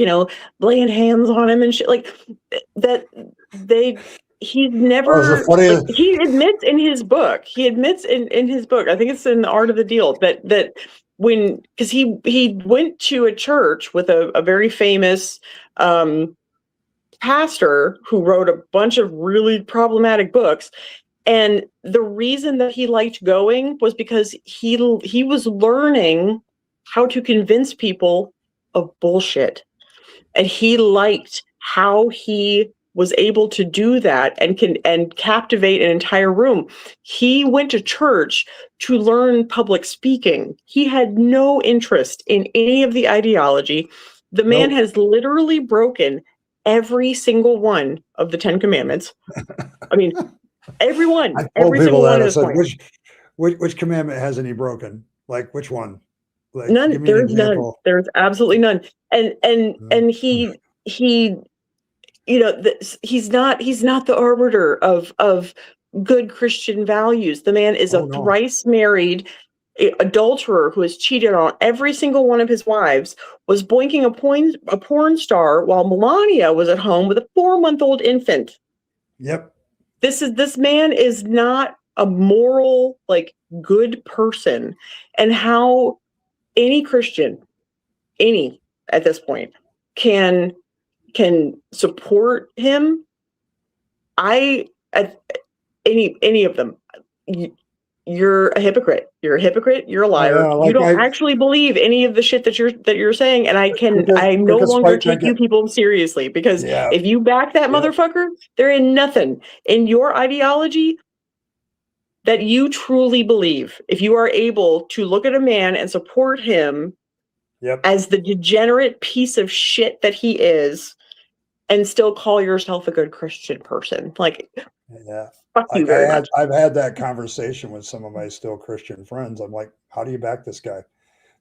laying hands on him and shit like that. He's never, he admits in his book, I think it's in The Art of the Deal, that when, because he went to a church with a very famous pastor who wrote a bunch of really problematic books. And the reason that he liked going was because he was learning how to convince people of bullshit. And he liked how he was able to do that and captivate an entire room. He went to church to learn public speaking. He had no interest in any of the ideology. The man has literally broken every single one of the 10 Commandments. I mean, every one. Every single one. I said, which commandment hasn't he broken? Like, which one? Like, none. There's none. There's absolutely none. And he he's not the arbiter of good Christian values. The man is a thrice married adulterer who has cheated on every single one of his wives, was boinking a porn star while Melania was at home with a 4-month-old infant. Yep. This man is not a moral, like, good person. And how any Christian, at this point, can support him, any of them, you're a hypocrite. You're a hypocrite. You're a liar. You don't actually believe any of the shit that you're saying, and I no longer take you people seriously, because if you back that motherfucker, there is nothing in your ideology that you truly believe. If you are able to look at a man and support him as the degenerate piece of shit that he is, and still call yourself a good Christian person, like, fuck you very much. I've had that conversation with some of my still Christian friends. I'm like, how do you back this guy?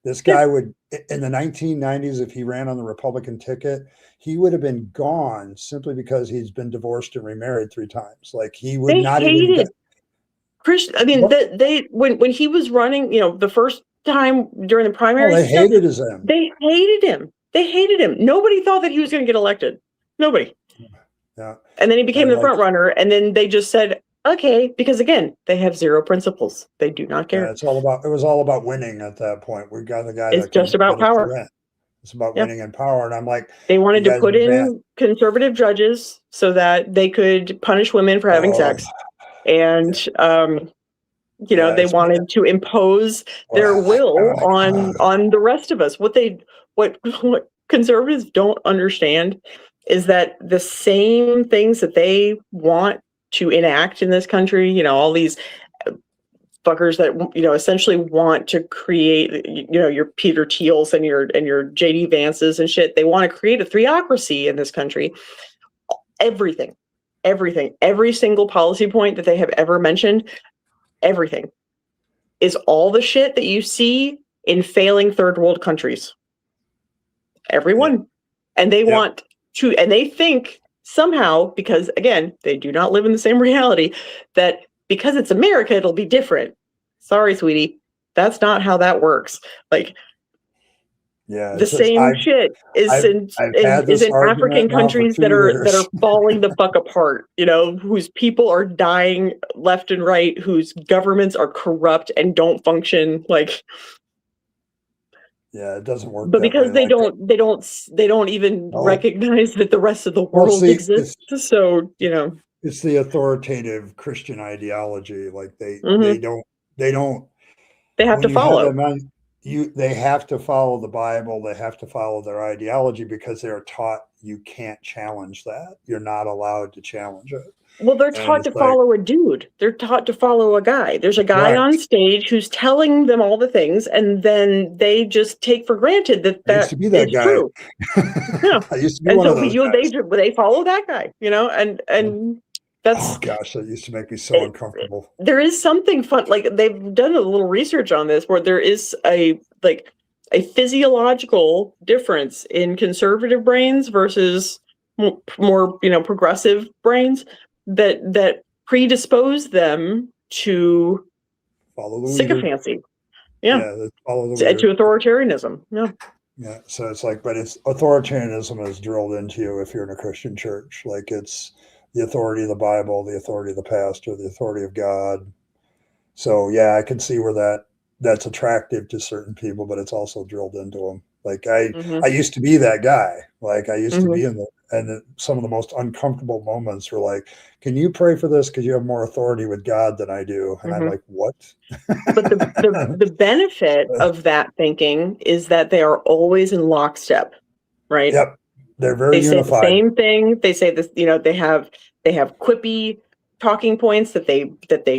This guy would, in the 1990s, if he ran on the Republican ticket, he would have been gone simply because he's been divorced and remarried 3 times. Like, he would not even. Christian. I mean, when he was running, the first time during the primary, they hated him. They hated him. Nobody thought that he was going to get elected. Nobody. Yeah. And then he became the front runner, and then they just said, okay, because again, they have zero principles. They do not care. Yeah, it was all about winning at that point. We got the guy. It's just about power. It's about winning and power. And I'm like, they wanted to put in conservative judges so that they could punish women for having sex. And, they wanted to impose their will on the rest of us. What conservatives don't understand is that the same things that they want to enact in this country, all these fuckers that, essentially want to create, your Peter Thiels and your JD Vances and shit. They want to create a theocracy in this country. Everything, every single policy point that they have ever mentioned, everything is all the shit that you see in failing third world countries. Everyone. And they want to, and they think somehow, because again, they do not live in the same reality, that because it's America, it'll be different. Sorry, sweetie. That's not how that works. Like, the same shit is in African countries that are falling the fuck apart, you know, whose people are dying left and right, whose governments are corrupt and don't function. Like, it doesn't work. But because they don't even recognize that the rest of the world exists. So, you know, it's the authoritative Christian ideology. Like they have to follow. They have to follow the Bible. They have to follow their ideology because they're taught you can't challenge that. You're not allowed to challenge it. Well, they're taught to follow a dude. They're taught to follow a guy. There's a guy on stage who's telling them all the things, and then they just take for granted that is guy. True. Yeah. I used to be one of those guys. They follow that guy, you know, and that's... Oh, gosh, that used to make me so uncomfortable. There is something fun. Like, they've done a little research on this where there is a physiological difference in conservative brains versus more, you know, progressive brains that predispose them to follow the sycophancy. To authoritarianism. Yeah. So it's like, but it's authoritarianism is drilled into you if you're in a Christian church. Like, it's the authority of the Bible, the authority of the pastor, the authority of God. So yeah, I can see where that's attractive to certain people, but it's also drilled into them. Like I used to be that guy. Like I used to be and some of the most uncomfortable moments were like, can you pray for this? Because you have more authority with God than I do. And I'm like, what? But the benefit of that thinking is that they are always in lockstep, right? Yep. They're very unified. Say the same thing. They say this, you know, they have quippy talking points that they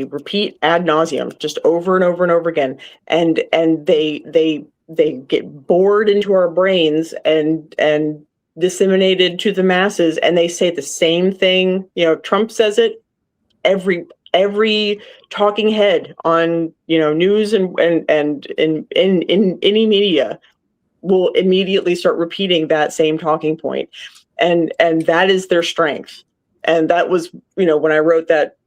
repeat ad nauseum, just over and over and over again. And they get bored into our brains and disseminated to the masses, and they say the same thing. You know, Trump says it. Every talking head on, you know, news and in any media will immediately start repeating that same talking point. And that is their strength. And that was, you know, when I wrote that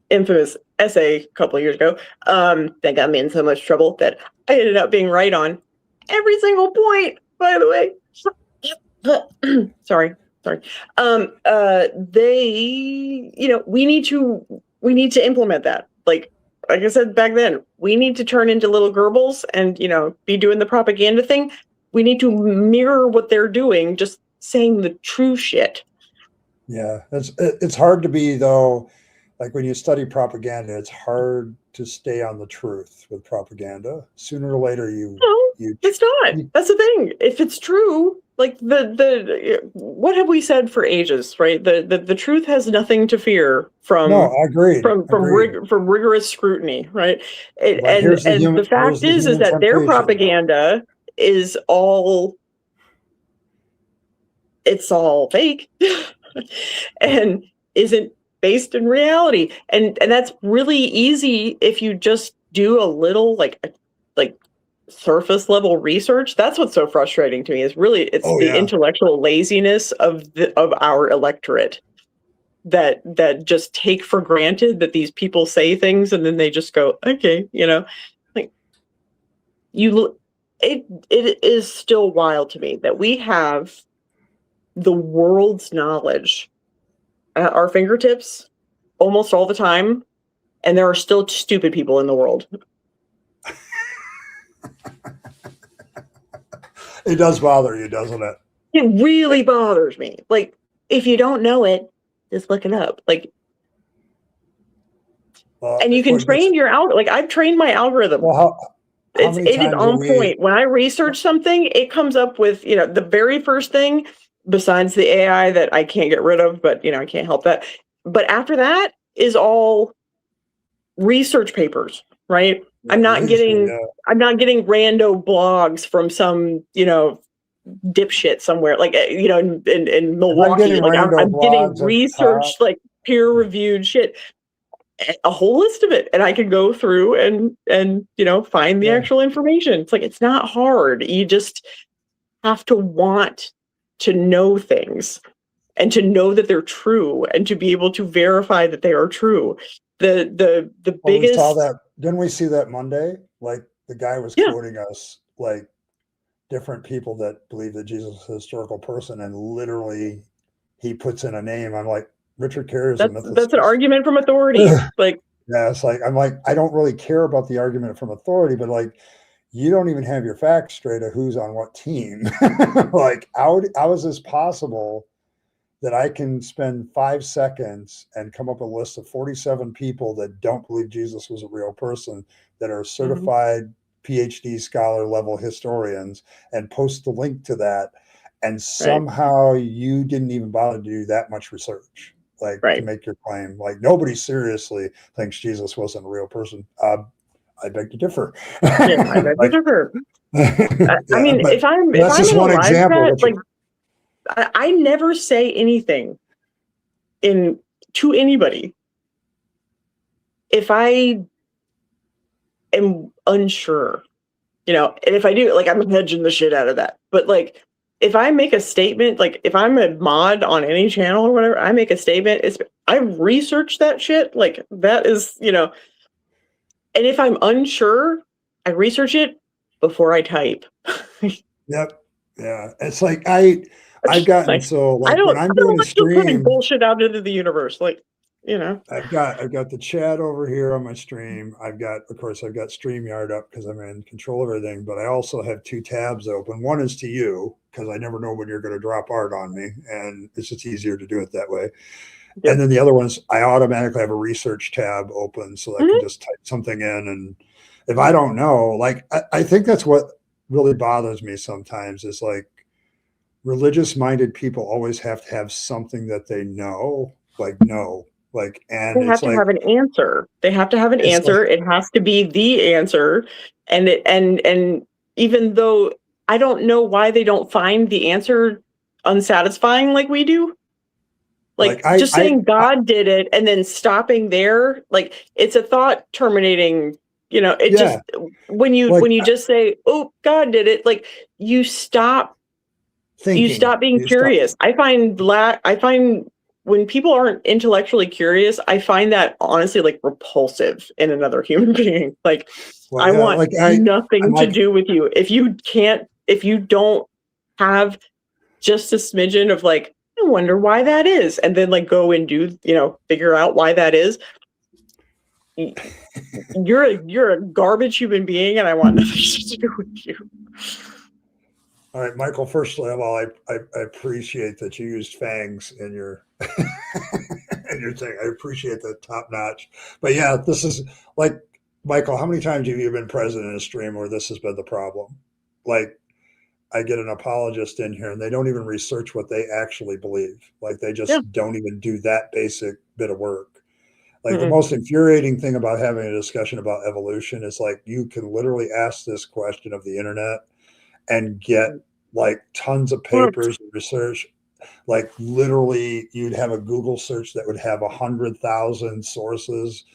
infamous essay a couple of years ago, that got me in so much trouble that I ended up being right on every single point, by the way. Sorry. They, you know, we need to implement that. Like I said back then, we need to turn into little Goebbels and, you know, be doing the propaganda thing. We need to mirror what they're doing, just saying the true shit. Yeah, it's hard to be, though. Like when you study propaganda, it's hard to stay on the truth with propaganda. Sooner or later, it's not. That's the thing. If it's true, like the what have we said for ages, right? The truth has nothing to fear from. No, I agree. From rigorous scrutiny, right? The fact is that their propaganda is all. It's all fake and isn't based in reality. And that's really easy if you just do a little like surface level research. That's what's so frustrating to me is really the intellectual laziness of our electorate that just take for granted that these people say things and then they just go, okay, you know, like it is still wild to me that we have the world's knowledge at our fingertips almost all the time, and there are still stupid people in the world. It does bother you, doesn't it? It really bothers me. Like, if you don't know it, just look it up. Like, and you can train your algorithm. Like, I've trained my algorithm. Well, it is on point. When I research something, it comes up with, you know, the very first thing, besides the AI that I can't get rid of, but, you know, I can't help that. But after that is all research papers, right? Yeah, I'm not getting rando blogs from some, you know, dipshit somewhere, like, you know, in Milwaukee. I'm getting research, like peer-reviewed shit. a whole list of it, and I can go through and find the actual information. It's like, it's not hard. You just have to want to know things, and to know that they're true, and to be able to verify that they are true. The biggest. We saw that. Didn't we see that Monday? Like, the guy was quoting us like different people that believe that Jesus is a historical person, and literally he puts in a name. I'm like, Richard Carey is a mythicist. That's an argument from authority. Like, yeah, it's like, I'm like, I don't really care about the argument from authority, but like, you don't even have your facts straight of who's on what team. Like, how is this possible that I can spend 5 seconds and come up with a list of 47 people that don't believe Jesus was a real person, that are certified PhD scholar level historians, and post the link to that, and somehow you didn't even bother to do that much research, like to make your claim. Like, nobody seriously thinks Jesus wasn't a real person. I beg to differ. Yeah, I beg to differ. I mean, if I'm just one example. I never say anything to anybody if I am unsure, and if I do, like, I'm hedging the shit out of that. But like, if I make a statement, like if I'm a mod on any channel or whatever, I make a statement, I research that shit. Like, that is, and if I'm unsure, I research it before I type. Yep. Yeah. It's like, I've gotten like, so like when I'm doing a stream, putting bullshit out into the universe, like, I've got the chat over here on my stream. Of course, I've got StreamYard up because I'm in control of everything, but I also have 2 tabs open. One is to you, because I never know when you're going to drop art on me, and it's just easier to do it that way. Yep. And then the other ones, I automatically have a research tab open, so I can just type something in. And if I don't know, like, I think that's what really bothers me sometimes, is like, religious minded people always have to have something that they know, and they have to have an answer. They have to have an answer. It has to be the answer. And even though I don't know why they don't find the answer unsatisfying like we do. Like just saying God did it and then stopping there, like, it's a thought terminating, just when you just say, oh, God did it, like, you stop thinking. You stop being curious. I find when people aren't intellectually curious, I find that honestly, like, repulsive in another human being. Like, I want nothing to do with you. If you don't have just a smidgen of like, I wonder why that is, and then like go and do, figure out why that is, you're a garbage human being, and I want nothing to do with you. All right, Michael, first of all, I appreciate that you used fangs in your in your thing. I appreciate that top notch. But yeah, this is like, Michael, how many times have you been present in a stream where this has been the problem? Like, I get an apologist in here and they don't even research what they actually believe. Like, they just don't even do that basic bit of work. Like, the most infuriating thing about having a discussion about evolution is, like, you can literally ask this question of the internet and get like tons of papers and research. Like, literally, you'd have a Google search that would have 100,000 sources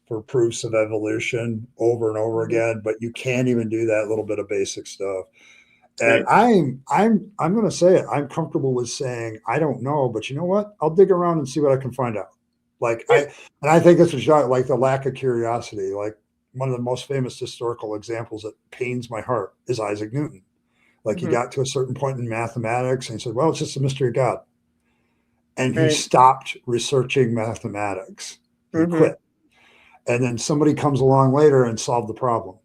for proofs of evolution over and over again, but you can't even do that little bit of basic stuff. And I'm going to say it. I'm comfortable with saying I don't know, but you know what? I'll dig around and see what I can find out. Like, I think this is like the lack of curiosity. Like, one of the most famous historical examples that pains my heart is Isaac Newton. Like, he got to a certain point in mathematics and he said, well, it's just a mystery of God. And he stopped researching mathematics. He quit. And then somebody comes along later and solved the problem.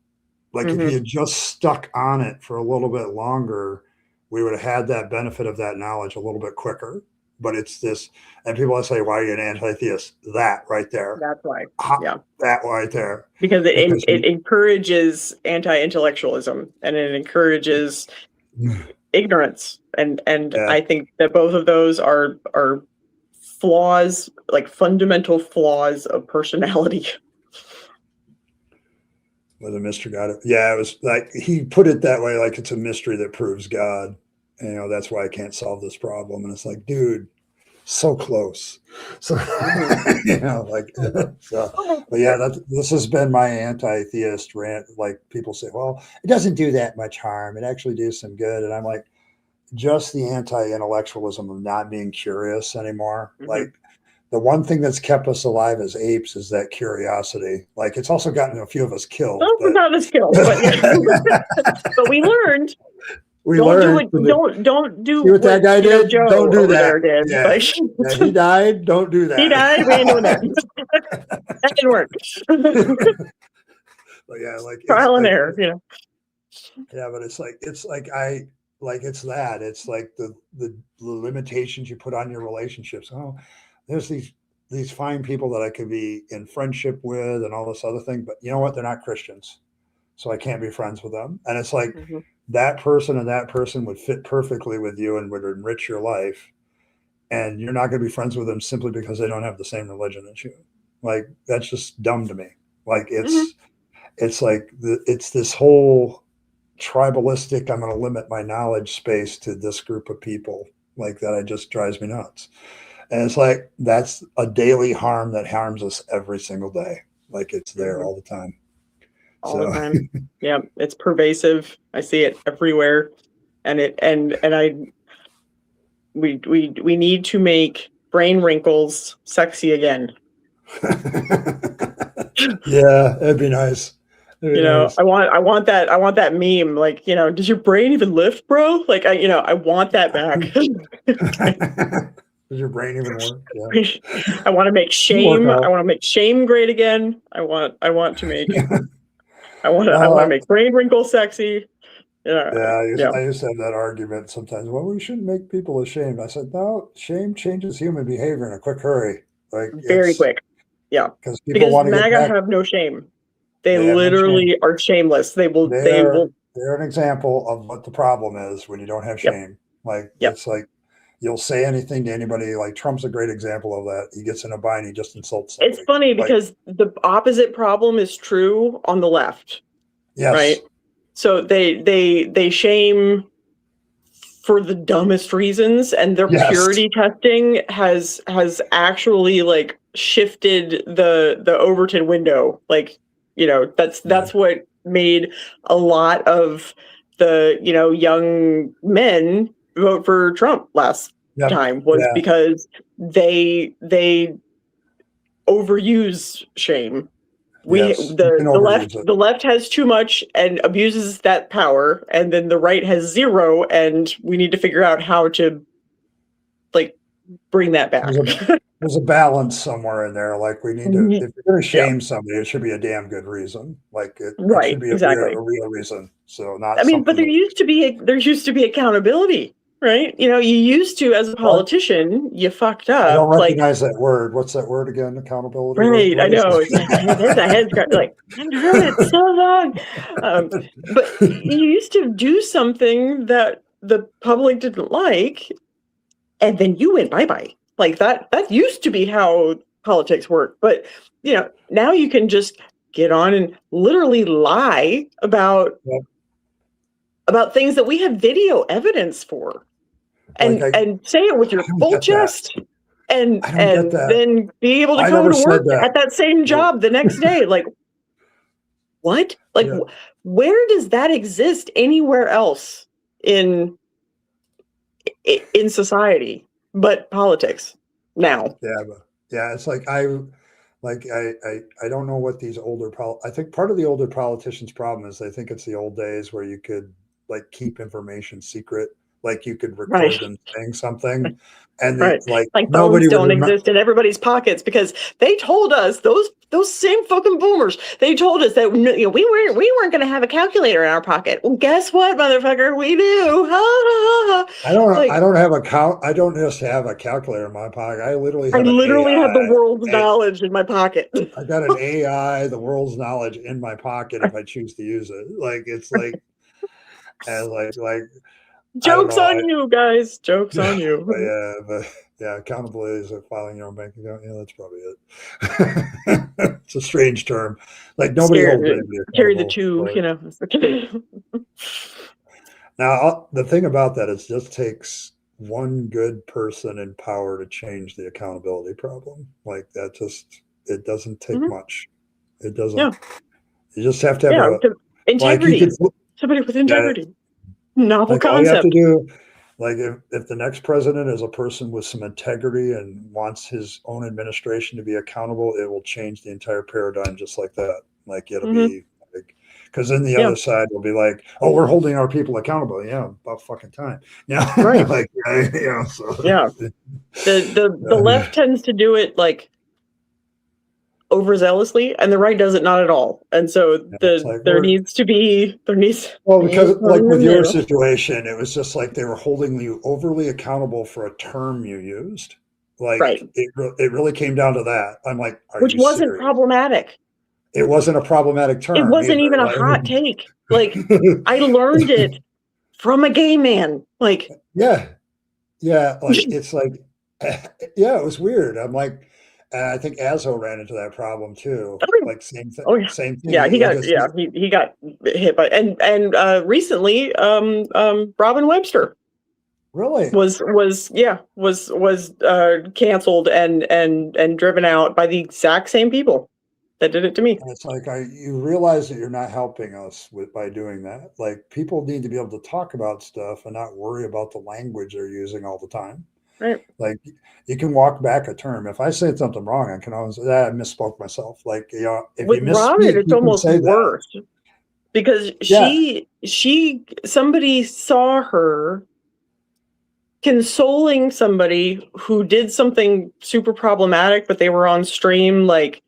Like, if he had just stuck on it for a little bit longer, we would have had that benefit of that knowledge a little bit quicker. But it's this, and people say, why are you an anti-theist? That right there. That's why. That right there. Because it encourages anti-intellectualism, and it encourages ignorance. And I think that both of those are flaws, like fundamental flaws of personality. With a mystery God. Yeah, it was like, he put it that way, like it's a mystery that proves God. And, that's why I can't solve this problem. And it's like, dude, so close. So, you know, like, so, but yeah, this has been my anti-theist rant. Like people say, well, it doesn't do that much harm. It actually does some good. And I'm like, just the anti-intellectualism of not being curious anymore. Like the one thing that's kept us alive as apes is that curiosity. Like it's also gotten a few of us killed. Well, not as killed, but, yeah. But we learned. Don't do see what that guy did. Joe don't do that. Did. Yeah. Like, yeah, he died. Don't do that. He died. We ain't doing that. That didn't work. But yeah, like trial and error, you know. Yeah, but it's like it's that. It's like the limitations you put on your relationships. Oh, there's these fine people that I could be in friendship with and all this other thing, but you know what? They're not Christians, so I can't be friends with them. And it's like that person and that person would fit perfectly with you and would enrich your life, and you're not going to be friends with them simply because they don't have the same religion as you. Like that's just dumb to me. Like it's like it's this whole tribalistic, I'm going to limit my knowledge space to this group of people, like that. It just drives me nuts. And it's like that's a daily harm that harms us every single day. Like it's there all the time. All the time. Yeah, it's pervasive. I see it everywhere. And we need to make brain wrinkles sexy again. Yeah, that'd be nice. You know, I want that meme. Like, you know, does your brain even lift, bro? Like, I want that back. Does your brain even work? Yeah. I want to make shame. I want to make shame great again. I want to make. I want to make brain wrinkles sexy. I used to have that argument sometimes. Well, we shouldn't make people ashamed. I said, no, shame changes human behavior in a quick hurry. Like very quick. Yeah, because MAGA have no shame. They literally are shameless. They're an example of what the problem is when you don't have shame. Like it's like you'll say anything to anybody. Like Trump's a great example of that. He gets in a bind, he just insults somebody. It's funny because the opposite problem is true on the left. Yes. Right. So they shame for the dumbest reasons, and their purity testing has actually like shifted the Overton window. Like, you know, that's what made a lot of the, you know, young men vote for Trump last time was because they overuse shame. The left has too much and abuses that power, and then the right has zero, and we need to figure out how to like bring that back. There's a balance somewhere in there. Like we need to, if you're going to shame somebody, it should be a damn good reason. Like it should be a real reason. So not. I mean, but there used to be accountability, right? You know, you used to, as a politician, you fucked up. I don't recognize that word. What's that word again? Accountability. Right. I know. There's a head scratch. Like I've heard it so long. But you used to do something that the public didn't like, and then you went bye-bye. Like that used to be how politics worked. But, you know, now you can just get on and literally lie about things that we have video evidence for. And say it with your full chest and then be able to go to work at that same job the next day. Like, what? Like, where does that exist anywhere else in society but politics now? It's like I don't know what these I think part of the older politicians' problem is they think it's the old days where you could like keep information secret, like you could record them saying something, and like phones don't exist in everybody's pockets because they told us those same fucking boomers. They told us that, you know, we weren't going to have a calculator in our pocket. Well, guess what, motherfucker? We do. I don't just have a calculator in my pocket. I literally have the world's knowledge in my pocket. I got an AI, the world's knowledge in my pocket if I choose to use it. Like it's like, and like. Jokes on you, guys. Jokes on you. Accountability is filing your own bank account. Yeah, that's probably it. It's a strange term. Like nobody carry the two, you know. Now the thing about that is, it just takes one good person in power to change the accountability problem. Like that just, it doesn't take much. It doesn't. Yeah. You just have to have integrity. Like Somebody with integrity. Novel like all you have to concept. do, like if the next president is a person with some integrity and wants his own administration to be accountable, it will change the entire paradigm just like that. Like it'll be like, because then the other side will be like, oh, we're holding our people accountable. Yeah, about fucking time. Yeah, Right. like so. Yeah. The left tends to do it like overzealously, and the right does it not at all. And so there needs to be because like with your situation, it was just like they were holding you overly accountable for a term you used. Like it really came down to that. I'm like, which wasn't problematic. It wasn't a problematic term. It wasn't even a hot take. Like I learned it from a gay man. Like yeah, like it's like yeah, it was weird. I'm like. And I think Azo ran into that problem too. Like same thing. Same thing. Yeah, he got hit by and recently Robin Webster really was canceled and driven out by the exact same people that did it to me. And it's like you realize that you're not helping us by doing that. Like people need to be able to talk about stuff and not worry about the language they're using all the time. Right. Like you can walk back a term. If I say something wrong, I can always say, I misspoke myself. Like, if with you Rabyd, it's almost worse because somebody saw her consoling somebody who did something super problematic, but they were on stream, like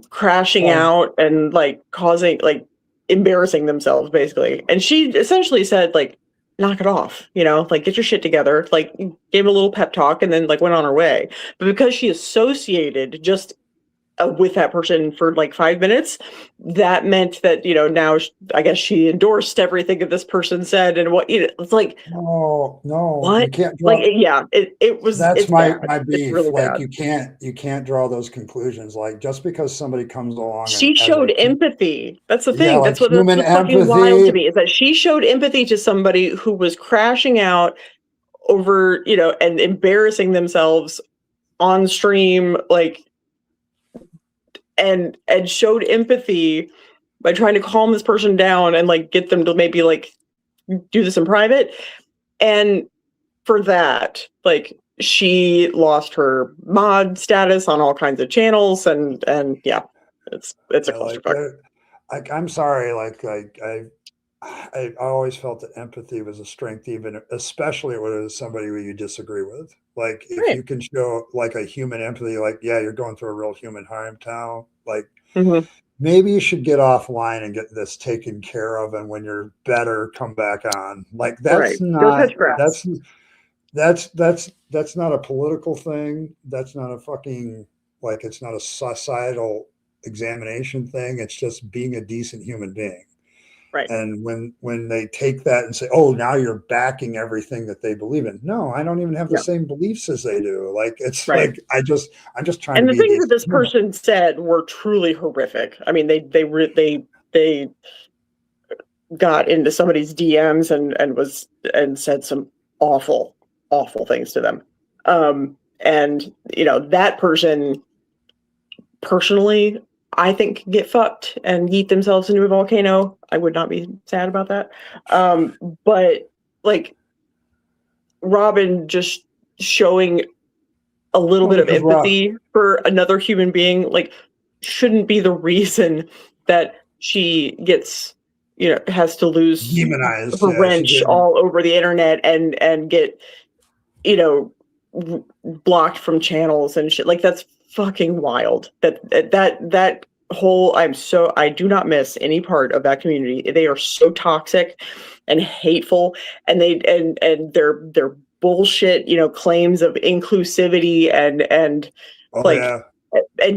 crashing out and like causing, like embarrassing themselves basically. And she essentially said like, knock it off, like get your shit together, like gave a little pep talk and then like went on her way. But because she associated just with that person for like 5 minutes, that meant that, now I guess she endorsed everything that this person said and what, it's like, no, what? You can't draw, like, yeah, it was, that's my beef. Really like bad. you can't draw those conclusions. Like just because somebody comes along, she showed empathy. That's the thing. Yeah, that's what that's fucking wild to me, is that she showed empathy to somebody who was crashing out over, and embarrassing themselves on stream, like, and showed empathy by trying to calm this person down and like get them to maybe like do this in private. And for that, like she lost her mod status on all kinds of channels, and yeah, it's a clusterfuck. Like I'm sorry, like I always felt that empathy was a strength, even especially when it was somebody who you disagree with. Like if you can show like a human empathy, like you're going through a real human harm now, like maybe you should get offline and get this taken care of, and when you're better, come back on. Like that's not that's not a political thing. That's not a fucking, like, it's not a societal examination thing. It's just being a decent human being. Right. And when they take that and say, oh, now you're backing everything that they believe in. No, I don't even have the same beliefs as they do. Like, it's like, I'm just trying to be. And the things that this person said were truly horrific. I mean, they got into somebody's DMs and said some awful things to them. And that person personally, I think, can get fucked and yeet themselves into a volcano. I would not be sad about that. But like Robin just showing a little bit of empathy for another human being, like, shouldn't be the reason that she gets, has to lose demonized, her wrench all over the internet and get, blocked from channels and shit. Like, that's fucking wild. That whole, I do not miss any part of that community. They are so toxic and hateful, and their bullshit, claims of inclusivity and and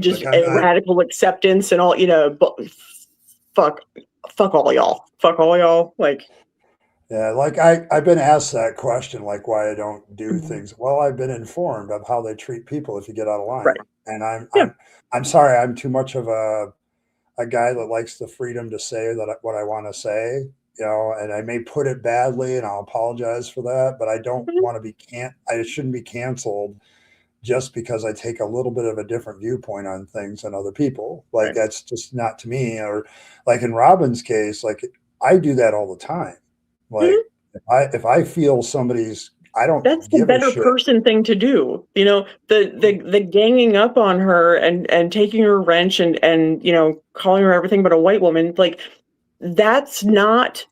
just radical acceptance and all, fuck all y'all. Like, yeah, like I've been asked that question, like why I don't do things. Well, I've been informed of how they treat people if you get out of line. Right. And I'm sorry, I'm too much of a guy that likes the freedom to say what I want to say. and I may put it badly, and I'll apologize for that, but I don't Mhm. want to be I shouldn't be canceled just because I take a little bit of a different viewpoint on things than other people. Like Right. that's just not to me. Or like in Robin's case, like I do that all the time. Mhm. Like if I feel somebody's, I don't That's the give a better shit. person thing to do. The ganging up on her and taking her wrench and calling her everything but a white woman, like that's not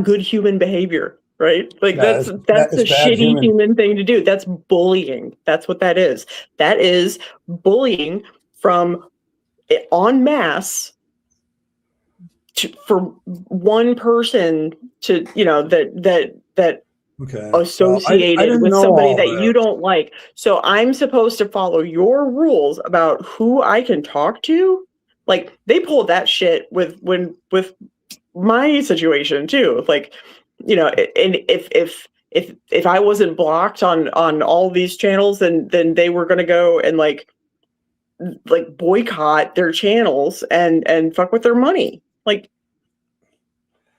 good human behavior, right? Like Yeah, that's a it's bad shitty human. human thing to do. That's bullying. That's what that is. That is bullying from en masse for one person to that Okay. Well, I associated didn't with know somebody all that you this. don't like. So I'm supposed to follow your rules about who I can talk to. Like they pulled that shit with my situation too. Like, and if I wasn't blocked on all these channels, then they were gonna go and like boycott their channels and fuck with their money. Like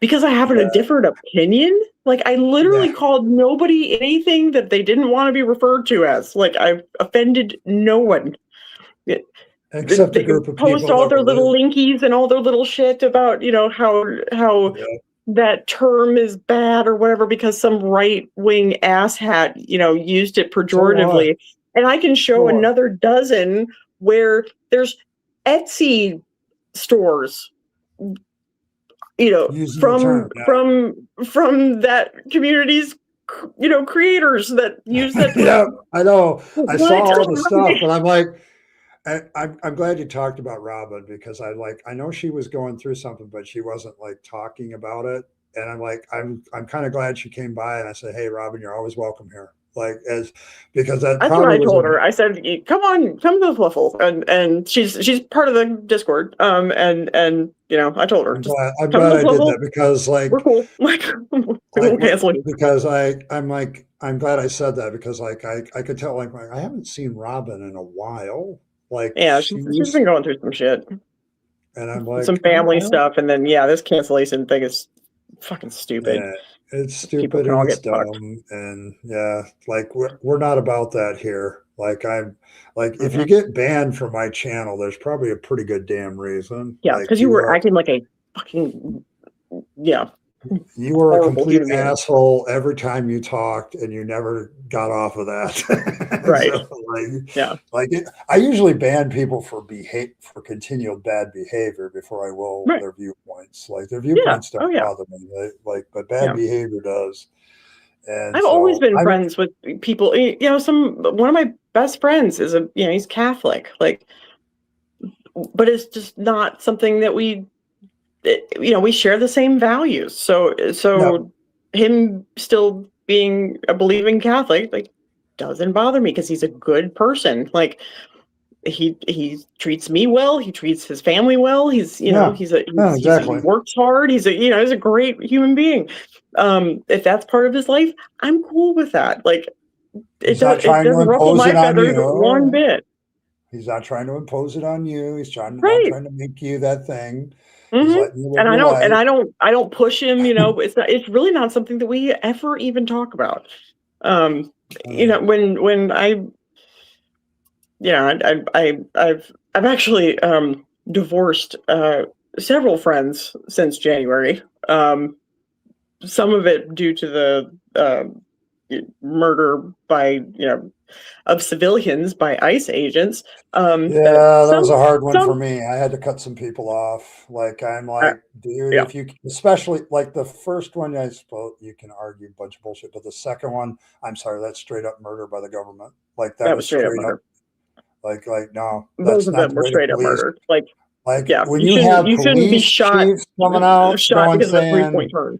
because I have a Yeah. different opinion. Like I Yeah. literally called nobody anything that they didn't want to be referred to as. Like I've offended no one. They, Except a they group of post people all that their were little live. linkies and all their little shit about how Yeah. that term is bad or whatever because some right wing asshat used it So what? pejoratively, and I can So show what? another dozen where there's Etsy stores Using the from term. Yeah. that community's creators that use that. Yeah, I know. I saw What? all the stuff, but I'm like, I'm glad you talked about Robin because I know she was going through something, but she wasn't like talking about it. And I'm like, I'm kind of glad she came by and I said, hey, Robin, you're always welcome here. Like because that That's what probably I was a told her. I said, "Come on, come to the fluffle," and she's part of the Discord. And I told her, just I'm come glad to the I did fluffle. that because We're cool. Like we won't cancel you. because I'm glad I said that because I could tell like I haven't seen Robin in a while. Like Yeah, she she's used, been going through some shit, and I'm some like, family I don't. stuff, and then this cancellation thing is fucking stupid. Yeah, it's People stupid can and all it's get fucked. dumb, and yeah, like we're not about that here. Like I'm like if you Mm-mm. get banned from my channel, there's probably a pretty good damn reason. Yeah, Like because you were acting like a fucking you were a horrible complete human being. asshole every time you talked, and you never got off of that. Right. So Yeah. I usually ban people for continual bad behavior before I will Right. their viewpoints. Like their Yeah. viewpoints Oh don't yeah. bother me. But bad Yeah. behavior does. And I've always so been I'm friends with people. One of my best friends is he's Catholic. Like, but it's just not something that we share the same values. yeah, So him still being a believing Catholic, like, doesn't bother me because he's a good person. Like, he treats me well. He treats his family well. yeah, yeah, He exactly. works hard. He's a great human being. If that's part of his life, I'm cool with that. Like, He's not it trying to doesn't ruffle impose my it on feathers one you. bit. He's not trying to impose it on you. He's not Right. trying to make you that thing. He's Hmm. letting you live And your life. I don't push him. It's really not something that we ever even talk about. Um, Uh, when I've actually divorced several friends since January. Some of it due to the murder by of civilians by ICE agents. yeah, that was Some a hard one for some me. I had to cut some people off. Like I'm uh, like, dude, yeah, if you especially like the first one, I suppose you can argue a bunch of bullshit, but the second one, I'm sorry, that's straight up murder by the government. Like that that was was straight up straight up. murder. Like no, Both that's of not them the were way to straight up police. murdered. Like, Like yeah, when you have you shouldn't be police chiefs coming out shot going because of a 3-point saying, turn.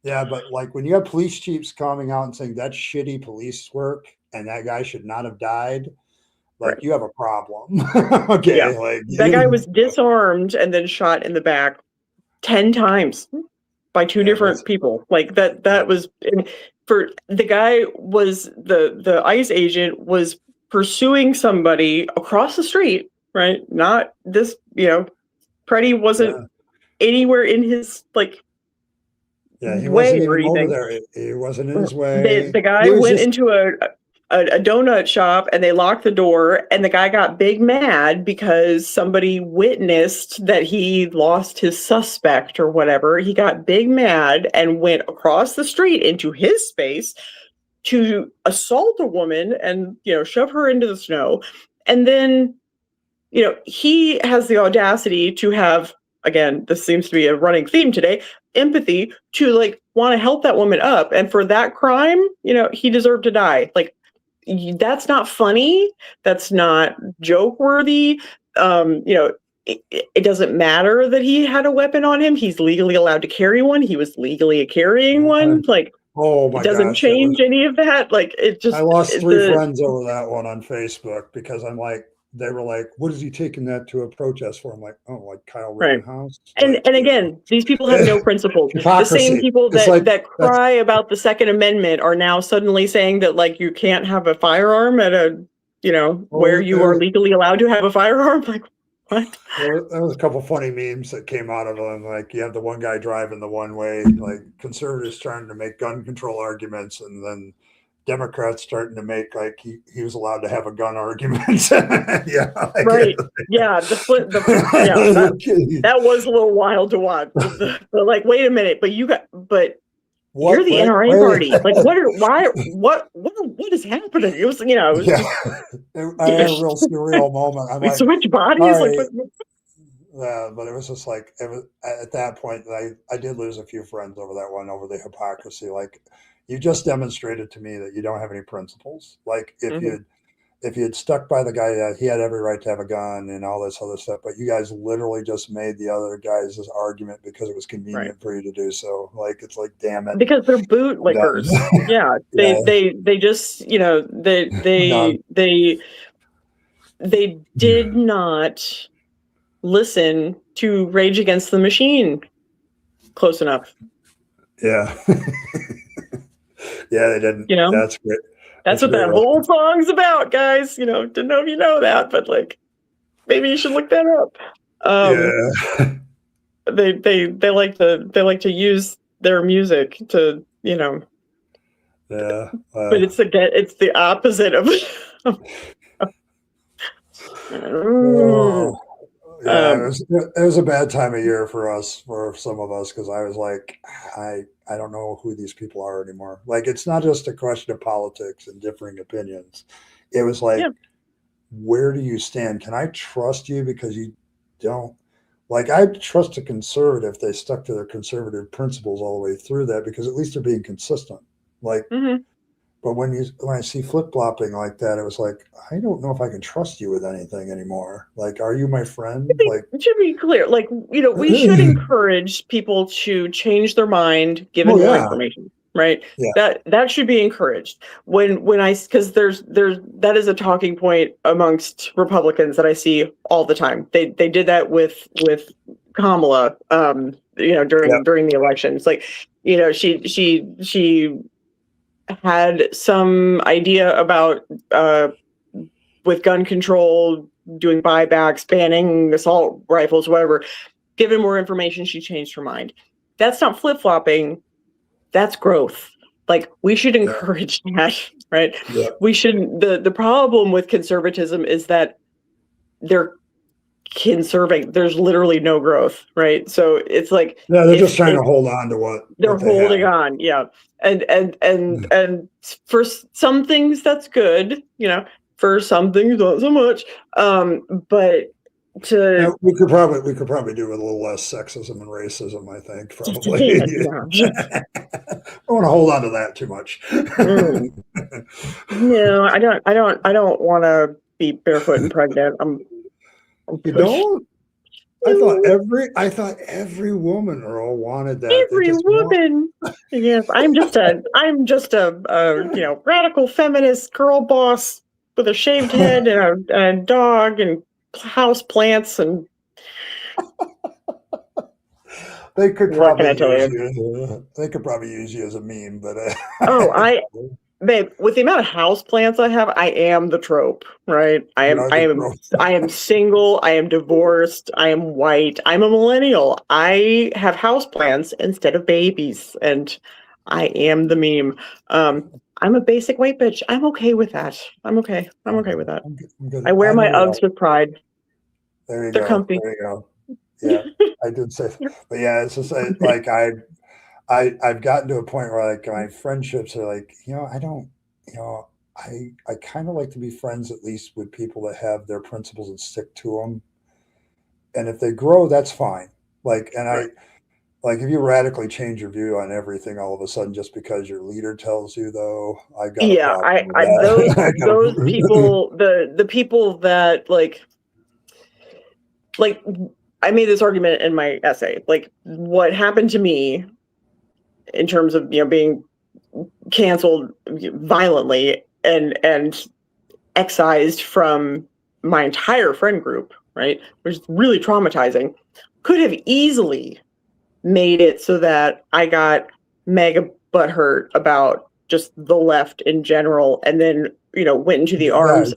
yeah, but like when you have police chiefs coming out and saying that's shitty police work and that guy should not have died, like Right. you have a problem. Yeah. Okay, like That guy was disarmed and then shot in the back 10 times by two yeah, different people. Like that was for the guy was the ICE agent was pursuing somebody across the street, right? Not this, Preddy wasn't yeah. anywhere in his like Yeah, he wasn't way or even over anything. there. He wasn't in his way. The guy He was went just into a donut shop and they locked the door, and the guy got big mad because somebody witnessed that he lost his suspect or whatever. He got big mad and went across the street into his space to assault a woman and, you know, shove her into the snow. And then, you know, he has the audacity to have, again, this seems to be a running theme today, empathy to like want to help that woman up. And for that crime, you know, he deserved to die. Like, that's not funny. That's not joke worthy. You know, it doesn't matter that he had a weapon on him. He's legally allowed to carry one. He was legally carrying one. Like, oh my it doesn't gosh, change any of that. Like, it just, I lost three friends over that one on Facebook because I'm like, they were like, "What is he taking that to a protest for?" I'm like, "Oh, like Kyle right. Rittenhouse." And Like, again, these people have no principles. The same people that cry about the Second Amendment are now suddenly saying that like you can't have a firearm at a, you know, where you are legally allowed to have a firearm. Like, what? There was a couple funny memes that came out of them. Like, you have the one guy driving the one way, like conservatives trying to make gun control arguments, and then Democrats starting to make like he was allowed to have a gun argument. Yeah, like, right. Yeah, that was a little wild to watch. But like, wait a minute, but you're the NRA party. Like, what is happening? It was, you know, it was just, I had a real surreal moment. I'm we like, switch bodies. Right. Like, but it was just like, it was at that point I did lose a few friends over that one, over the hypocrisy. Like, you just demonstrated to me that you don't have any principles. Like, if you had stuck by the guy that he had every right to have a gun and all this other stuff, but you guys literally just made the other guys' argument because it was convenient for you to do so. Like, it's like, damn it. Because they're bootlickers. Yeah. They just, you know, they did not listen to Rage Against the Machine close enough. Yeah. Yeah, they didn't. You know, that's great. That's what that whole song's about, guys. You know, didn't know if you know that, but like, maybe you should look that up. Yeah. They like to use their music to, you know. Yeah. But it's the opposite of. Yeah, it was a bad time of year for some of us, because I was like, I don't know who these people are anymore. Like, it's not just a question of politics and differing opinions. It was like, where do you stand? Can I trust you? Because you don't. Like, I trust a conservative if they stuck to their conservative principles all the way through that, because at least they're being consistent. Like, but when I see flip-flopping like that, it was like, I don't know if I can trust you with anything anymore. Like, are you my friend? Like, to be clear, like, you know, we should encourage people to change their mind given more information, right? Yeah. That should be encouraged. Because there's that is a talking point amongst Republicans that I see all the time. They did that with Kamala, you know, during the elections. Like, you know, she had some idea about with gun control, doing buybacks, banning assault rifles, whatever. Given more information, she changed her mind. That's not flip-flopping. That's growth. Like, we should encourage that, right? Yeah. We shouldn't. The problem with conservatism is that they're conserving. There's literally no growth, right? So it's like, they're just trying to hold on to what they're holding on. Yeah. And for some things that's good, you know, for some things not so much. But we could probably do with a little less sexism and racism, I think, probably. I want to hold on to that too much. No, I don't want to be barefoot and pregnant. You don't? I thought every woman, Earl, wanted that. Every woman. Yes, I'm just a you know, radical feminist girl boss with a shaved head and a dog and house plants and. They could probably use you as a meme, but babe, with the amount of house plants I have, I am the trope, right? I am single, I am divorced, I am white, I'm a millennial. I have house plants instead of babies, and I am the meme. I'm a basic white bitch. I'm okay with that. I'm okay with that. I'm good. I wear my Uggs with pride. There you They're go. comfy. There you go. Yeah, I did say, but yeah, it's just like I've gotten to a point where like my friendships are like, I don't, I kind of like to be friends at least with people that have their principles and stick to them. And if they grow, that's fine. Like, and Right. like if you radically change your view on everything all of a sudden just because your leader tells you, though, I got a problem with that. those people, the people that like I made this argument in my essay, like what happened to me in terms of being canceled violently and excised from my entire friend group, right, which is really traumatizing, could have easily made it so that I got mega butthurt about just the left in general, and then went into the arms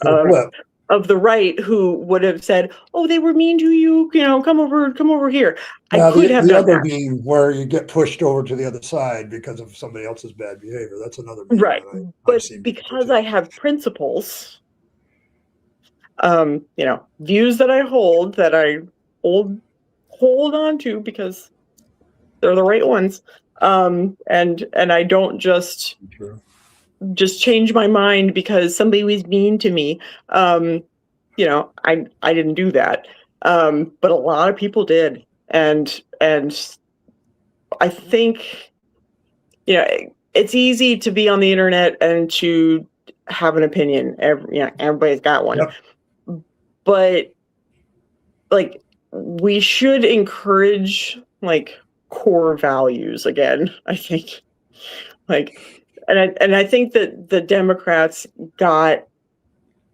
of the right, who would have said, "Oh, they were mean to you. Come over here." Now, I could have the done other that. meme where you get pushed over to the other side because of somebody else's bad behavior. That's another meme. Right, but because I have principles, views that I hold, that I hold on to because they're the right ones, and I don't just change my mind because somebody was mean to me. I didn't do that, but a lot of people did, and I think it's easy to be on the internet and to have an opinion. Everybody's got one. Yep. But like we should encourage like core values again, I think. And I think that the Democrats got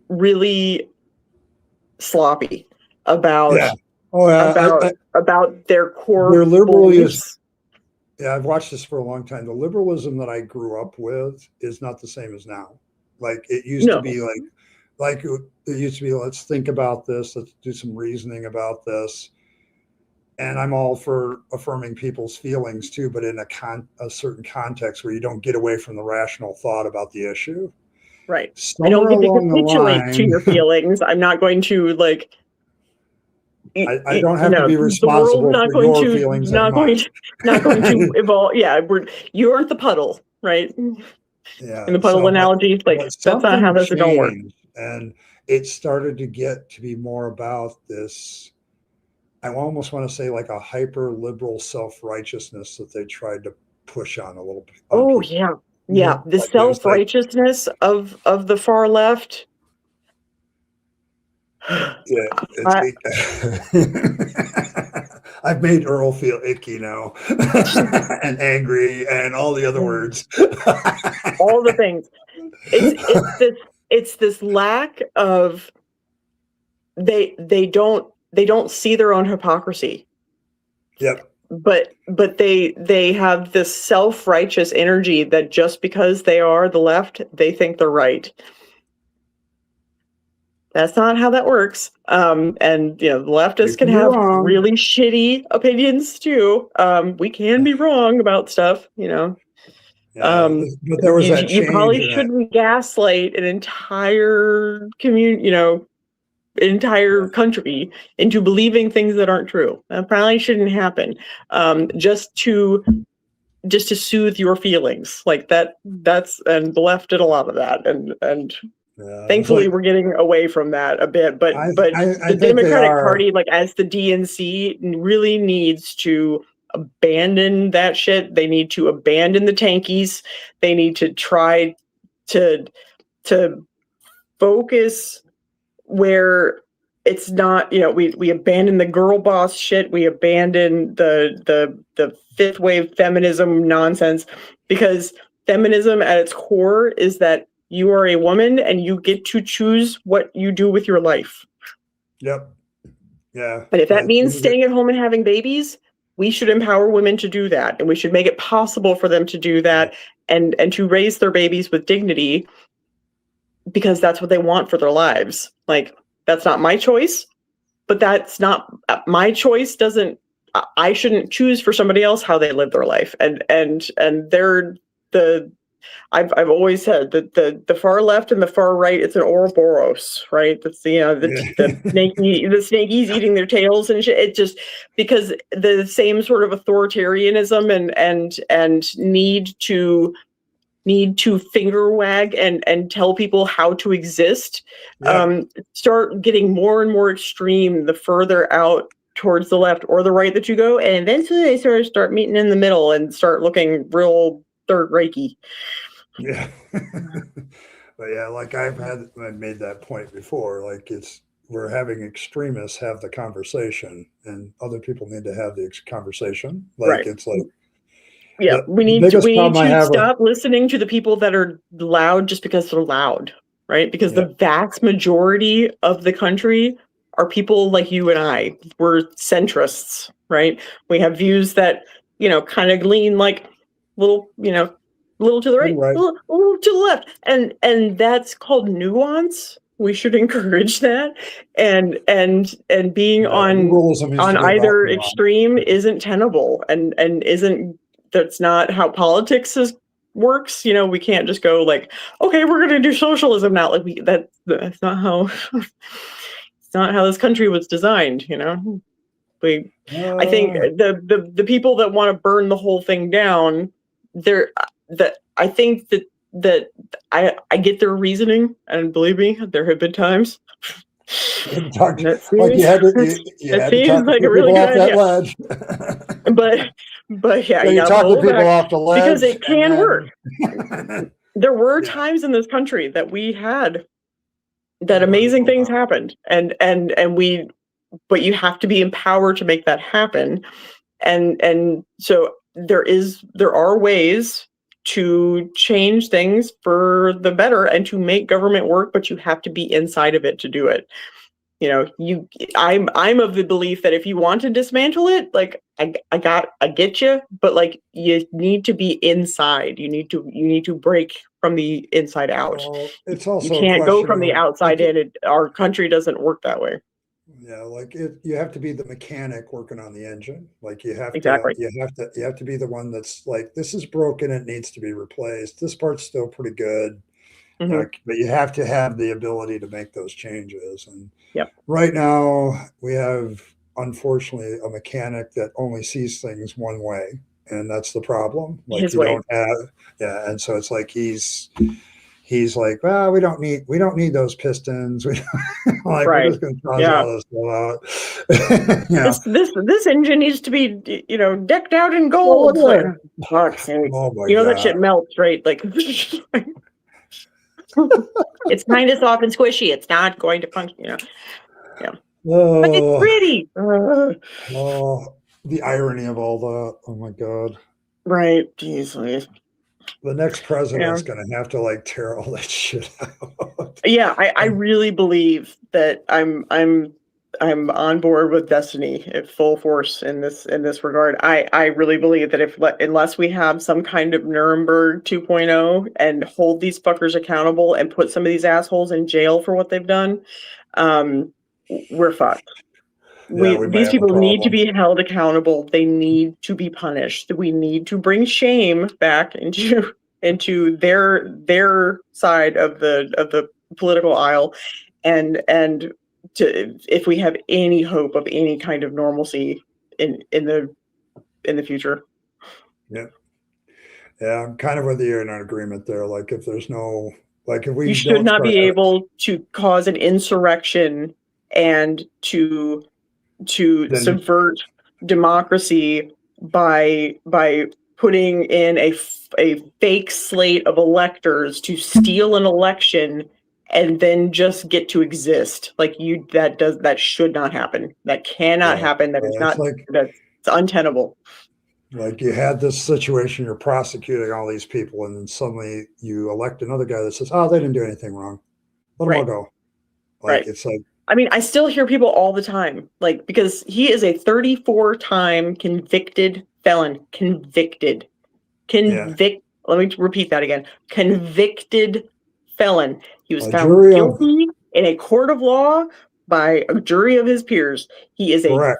really sloppy about about their core beliefs. I've watched this for a long time. The liberalism that I grew up with is not the same as now. Like it used to be like it used to be, let's think about this, let's do some reasoning about this. And I'm all for affirming people's feelings too, but in a certain context where you don't get away from the rational thought about the issue. Right. I don't get to capitulate to your feelings. I'm not going to like. I don't have to be responsible for your feelings. Not going to evolve. Yeah, you aren't the puddle, right? Yeah. In the puddle analogy, like that's not how this is going to work. And it started to get to be more about this. I almost want to say like a hyper liberal self-righteousness that they tried to push on a little bit. Oh yeah. Yeah. The like self-righteousness of the far left. Yeah. I've made Earl feel icky now and angry and all the other words. All the things. It's this lack of they don't see their own hypocrisy. Yep. But they have this self-righteous energy that just because they are the left, they think they're right. That's not how that works. And the leftists can have really shitty opinions too. We can be wrong about stuff, Yeah, but there was that change. You probably shouldn't gaslight an entire community, entire country into believing things that aren't true. That probably shouldn't happen. Just to soothe your feelings, like that. And the left did a lot of that, and thankfully we're getting away from that a bit. But the Democratic Party, like as the DNC, really needs to abandon that shit. They need to abandon the tankies. They need to try to focus where it's not, we abandon the girl boss shit. We abandon the fifth wave feminism nonsense, because feminism at its core is that you are a woman and you get to choose what you do with your life. Yep. Yeah. But if that means staying at home and having babies, we should empower women to do that, and we should make it possible for them to do that, and to raise their babies with dignity, because that's what they want for their lives. Like, that's not my choice, but that's not my choice. I shouldn't choose for somebody else how they live their life. And they're I've always said that the far left and the far right, it's an Ouroboros, right? That's the snakies eating their tails and shit. It just, because the same sort of authoritarianism and need to finger wag and tell people how to exist, start getting more and more extreme the further out towards the left or the right that you go, and eventually they sort of start meeting in the middle and start looking real third ratey. Yeah. But yeah, like I've made that point before, like we're having extremists have the conversation, and other people need to have the conversation. Like, right. It's like, yeah, we need to stop listening to the people that are loud just because they're loud, right? Because the vast majority of the country are people like you and I. We're centrists, right? We have views that, kind of lean like little to the right, little to the left. And that's called nuance. We should encourage that. And being on either extreme isn't tenable, and that's not how politics works. We can't just go like, okay, we're going to do socialism now. Like that's not how it's not how this country was designed. I think the people that want to burn the whole thing down, I think that I get their reasoning, and believe me, there have been times. That seems like a really good idea. But yeah, you talk to people off the ledge, because it can work. There were times in this country that we had that amazing things happened, but you have to be empowered to make that happen, and so there are ways to change things for the better and to make government work, but you have to be inside of it to do it. I'm of the belief that if you want to dismantle it, like I get you, but like you need to be inside. You need to break from the inside out. Well, it's also you can't go from the outside in. Our country doesn't work that way. Yeah, like you have to be the mechanic working on the engine. Like you have exactly. You have to be the one that's like, this is broken, it needs to be replaced. This part's still pretty good. Mm-hmm. But you have to have the ability to make those changes. And yep. Right now we have, unfortunately, a mechanic that only sees things one way, and that's the problem. Like his way. And so it's like he's like, well, we don't need those pistons. We're just going to toss all this stuff out. This engine needs to be, decked out in gold. Oh my God. That shit melts, right? Like, it's kind of soft and squishy. It's not going to function, Yeah. But it's pretty. The irony of all that. Oh my God. Right. Jeez. The next president's going to have to like tear all that shit out. Yeah, I really believe that I'm on board with Destiny at full force in this regard. I really believe that unless we have some kind of Nuremberg 2.0 and hold these fuckers accountable and put some of these assholes in jail for what they've done, we're fucked. These people need to be held accountable. They need to be punished. We need to bring shame back into their side of the political aisle, and if we have any hope of any kind of normalcy in the future. Yeah, I'm kind of with you in an agreement there. Like, if there's no, like, if we should not be able to cause an insurrection and to subvert democracy by putting in a fake slate of electors to steal an election and then just get to exist. Like, that should not happen. That cannot happen. That is not, that's untenable. Like, you had this situation, you're prosecuting all these people, and then suddenly you elect another guy that says, oh, they didn't do anything wrong. Let them all go. Like, it's like, I mean, I still hear people all the time, like, because he is a 34-time convicted felon. Convicted. Let me repeat that again. Convicted felon. He was found guilty in a court of law by a jury of his peers. He is a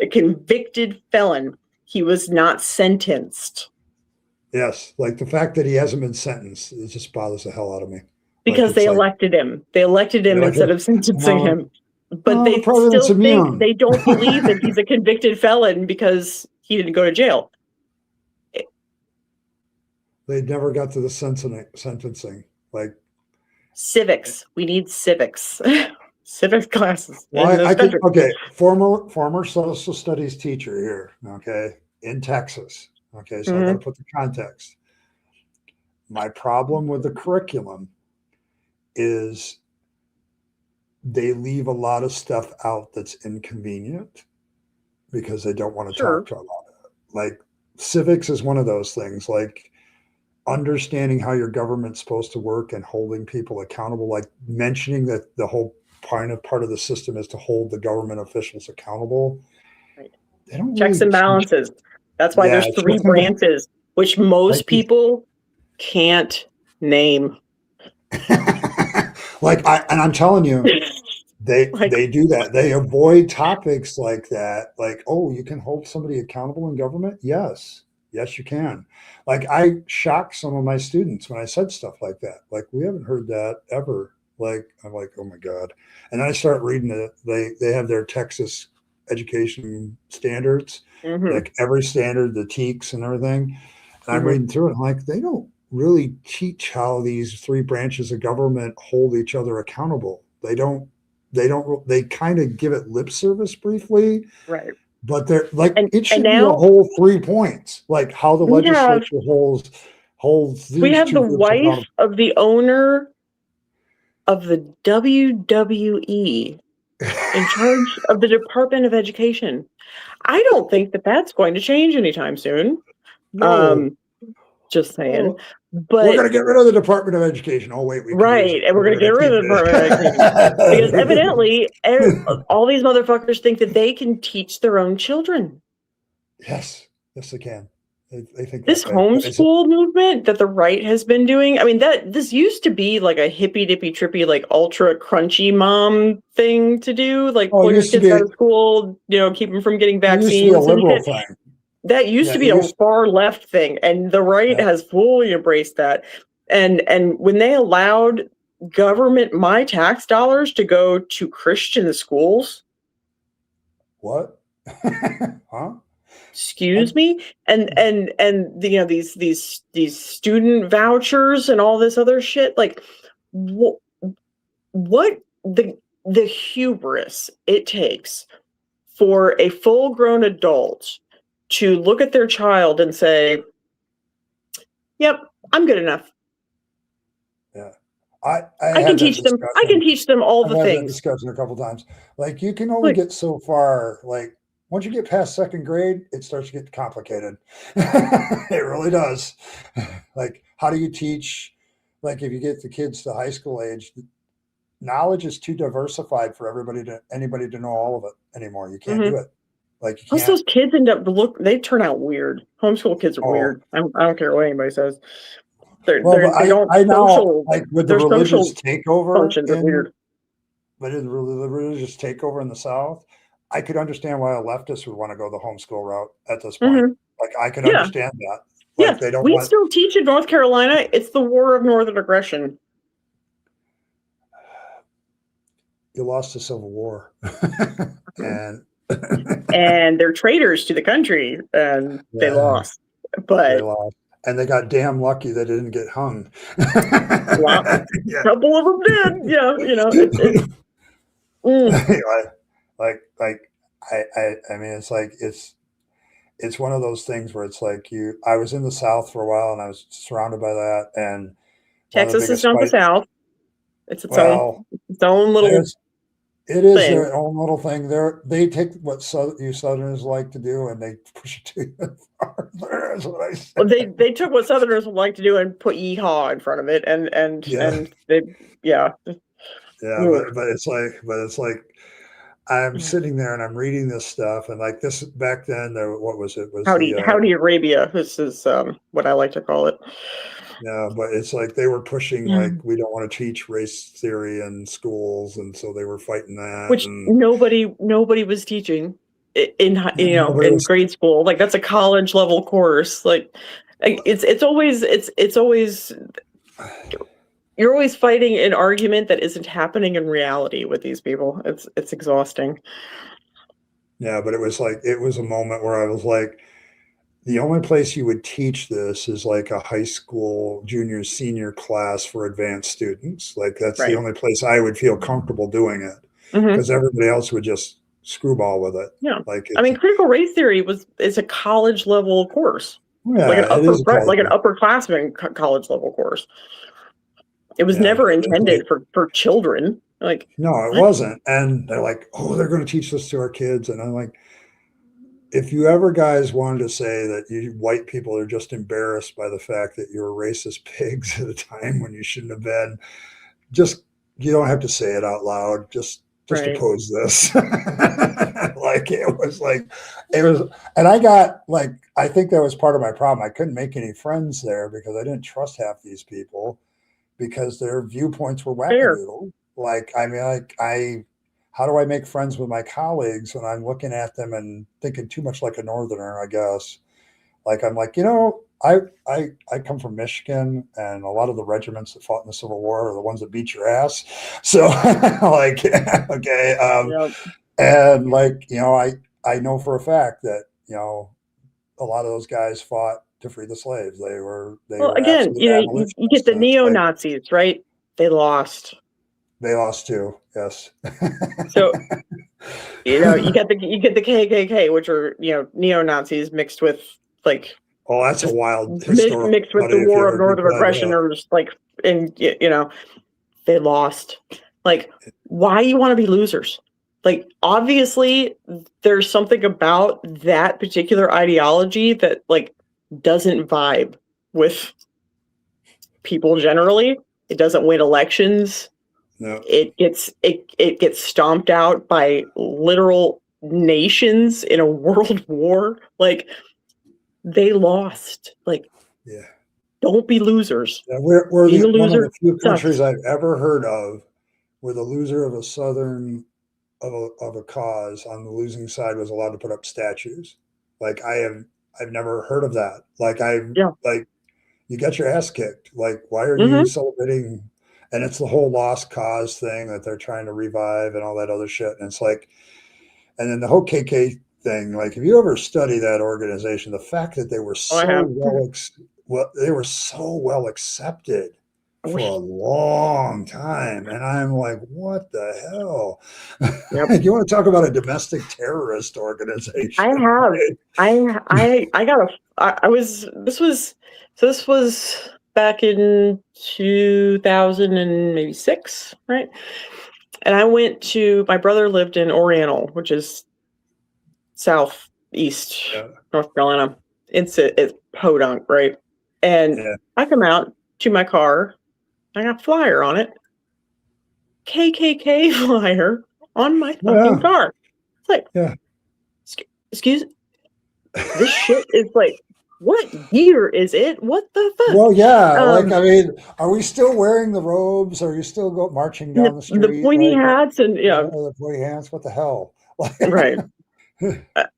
convicted felon. He was not sentenced. Yes, like the fact that he hasn't been sentenced, it just bothers the hell out of me. Because like, they elected him. They elected him instead of sentencing him. But they still think, they don't believe that he's a convicted felon because he didn't go to jail. They never got to the sentencing. Like civics. We need civics. Civics classes. Well, former social studies teacher here, okay, in Texas. Okay, so I got to put the context. My problem with the curriculum is they leave a lot of stuff out that's inconvenient because they don't want to talk about it. Like civics is one of those things, like understanding how your government's supposed to work and holding people accountable, like mentioning that the whole part of the system is to hold the government officials accountable. Right. They don't checks and balances. That's why there's 3 branches, which most people can't name. And I'm telling you, they do that. They avoid topics like that. Like, oh, you can hold somebody accountable in government? Yes, you can. Like, I shocked some of my students when I said stuff like that. Like, we haven't heard that ever. Like, I'm like, oh my God. And then I start reading it. They have their Texas education standards, like every standard, the TEKS and everything. And I'm reading through it. I'm like, they don't really teach how these 3 branches of government hold each other accountable. They kind of give it lip service briefly. Right. But they're like, it should be a whole 3 points, like how the legislature holds these. We have the wife of the owner of the WWE in charge of the Department of Education. I don't think that that's going to change anytime soon. No. Just saying. Oh. But we're going to get rid of the Department of Education. Oh, wait. And we're going to get rid of the Department of Education. Because evidently, all these motherfuckers think that they can teach their own children. Yes, they can. They think this homeschool movement that the right has been doing. I mean, this used to be like a hippy dippy trippy, like ultra crunchy mom thing to do, like pull your kids out of school, keep them from getting vaccines. It used to be a liberal thing. That used to be a far left thing, and the right has fully embraced that. And when they allowed my tax dollars to go to Christian schools, what? Huh? Excuse me, and these student vouchers and all this other shit, like what the hubris it takes for a full-grown adult to look at their child and say, "Yep, I'm good enough." Yeah, I can teach them. I can teach them all the things. I've had that discussion a couple times. Like, you can only get so far. Like, once you get past 2nd grade, it starts to get complicated. It really does. Like, how do you teach? Like, if you get the kids to high school age, knowledge is too diversified for anybody to know all of it anymore. You can't do it. Like, plus those kids they turn out weird. Homeschool kids are weird. I don't care what anybody says. They don't social, like with the religious takeover functions are weird. But in the religious takeover in the South, I could understand why a leftist would want to go the homeschool route at this point. Like, I could understand that. Like, they don't. We still teach in North Carolina. It's the war of northern aggression. You lost the Civil War, and they're traitors to the country, and they lost. But and they got damn lucky they didn't get hung. A couple of them did. Yeah, I mean, it's like it's one of those things where it's like I was in the South for a while and I was surrounded by that, and Texas is not the South. It's its own little. It is their own little thing. They take what you Southerners like to do and they push it too farther. Is what I say. Well, they took what Southerners would like to do and put yeehaw in front of it, and they. Yeah, but it's like I'm sitting there and I'm reading this stuff, and like this back then, what was it? Was Howdy Arabia? This is what I like to call it. yeah, but it's like they were pushing like we don't want to teach race theory in schools, and so they were fighting that. Which and nobody was teaching in nobody in was, grade school. Like that's a college level course. Like it's always you're always fighting an argument that isn't happening in reality with these people. It's exhausting. yeah, but it was a moment where I was like, the only place you would teach this is like a high school junior senior class for advanced students. Like that's the Right. only place I would feel comfortable doing it, because everybody else would just screwball with it. Yeah. Like I mean, critical race theory is a college level course. yeah, Like an it is upperclassman college level course. It was yeah, never but it's intended like, for children. Like no, it what? wasn't. And they're like, oh, they're going to teach this to our kids. And I'm like, if you ever guys wanted to say that you white people are just embarrassed by the fact that you're racist pigs at a time when you shouldn't have been, just you don't have to say it out loud. Just Right. oppose this. Like it was, and I got like, I think that was part of my problem. I couldn't make any friends there because I didn't trust half these people because their viewpoints were Fair. wackadoodle. Like, I mean, how do I make friends with my colleagues when I'm looking at them and thinking too much like a Northerner, I guess? Like, I'm like, I come from Michigan, and a lot of the regiments that fought in the Civil War are the ones that beat your ass. So like, okay. Yep. And like, I know for a fact that, a lot of those guys fought to free the slaves. They were Again, absolute you get the abolitionists. neo-Nazis, right? They lost. They lost too. Yes. So, you get the KKK, which are, neo-Nazis mixed with like, oh, that's a wild historical mixed with the war of northern aggression, or just like, and they lost. Like, why you want to be losers? Like, obviously there's something about that particular ideology that like doesn't vibe with people generally. It doesn't win elections. No. It gets stomped out by literal nations in a world war. Like, they lost. Like, yeah, don't be losers. yeah, we're one of the few sucks. countries I've ever heard of where the loser of a southern of a cause on the losing side was allowed to put up statues. Like I've never heard of that. Like like you got your ass kicked. Like, why are you celebrating? And it's the whole lost cause thing that they're trying to revive and all that other shit. And it's like, and then the whole KK thing, like, if you ever study that organization, the fact that they were they were so well accepted for a long time. And I'm like, what the hell? Yep. You want to talk about a domestic terrorist organization? This was back in 2006, right? And my brother lived in Oriental, which is southeast North Carolina. It's podunk, right? And I come out to my car, I got a flyer on it, KKK flyer on my fucking car. It's like, excuse, this shit is like, what year is it? What the fuck? Well, yeah. Like, I mean, are we still wearing the robes? Are you still marching down the street? The pointy hats and the pointy hats. What the hell? Right.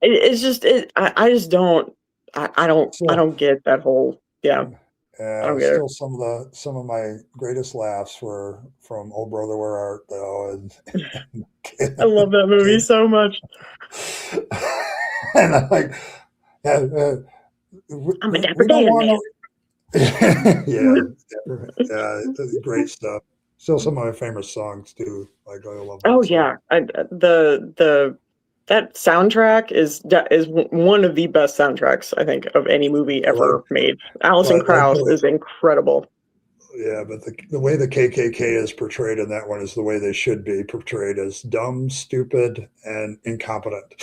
It's just I just don't. I don't get that whole still some of my greatest laughs were from "Oh Brother Where Art Thou," and I love that movie so much. And I'm like, I'm a dapper Dan. It's great stuff. Still some of my famous songs too. Like, I love. Oh yeah, that soundtrack is one of the best soundtracks, I think, of any movie ever made. Alison Krauss is incredible. Yeah, but the way the KKK is portrayed in that one is the way they should be portrayed, as dumb, stupid, and incompetent.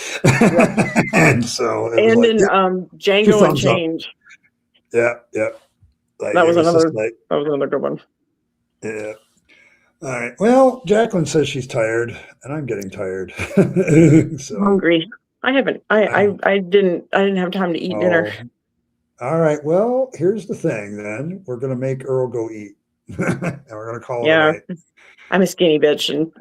And so, in Django Unchained. Yeah. Like, that was another good one. Yeah. All right. Well, Jacqueline says she's tired, and I'm getting tired. So, Hungry. I haven't. I didn't have time to eat dinner. oh, all right. Well, here's the thing. Then we're gonna make Earl go eat, and we're gonna call it a Yeah, night. I'm a skinny bitch, and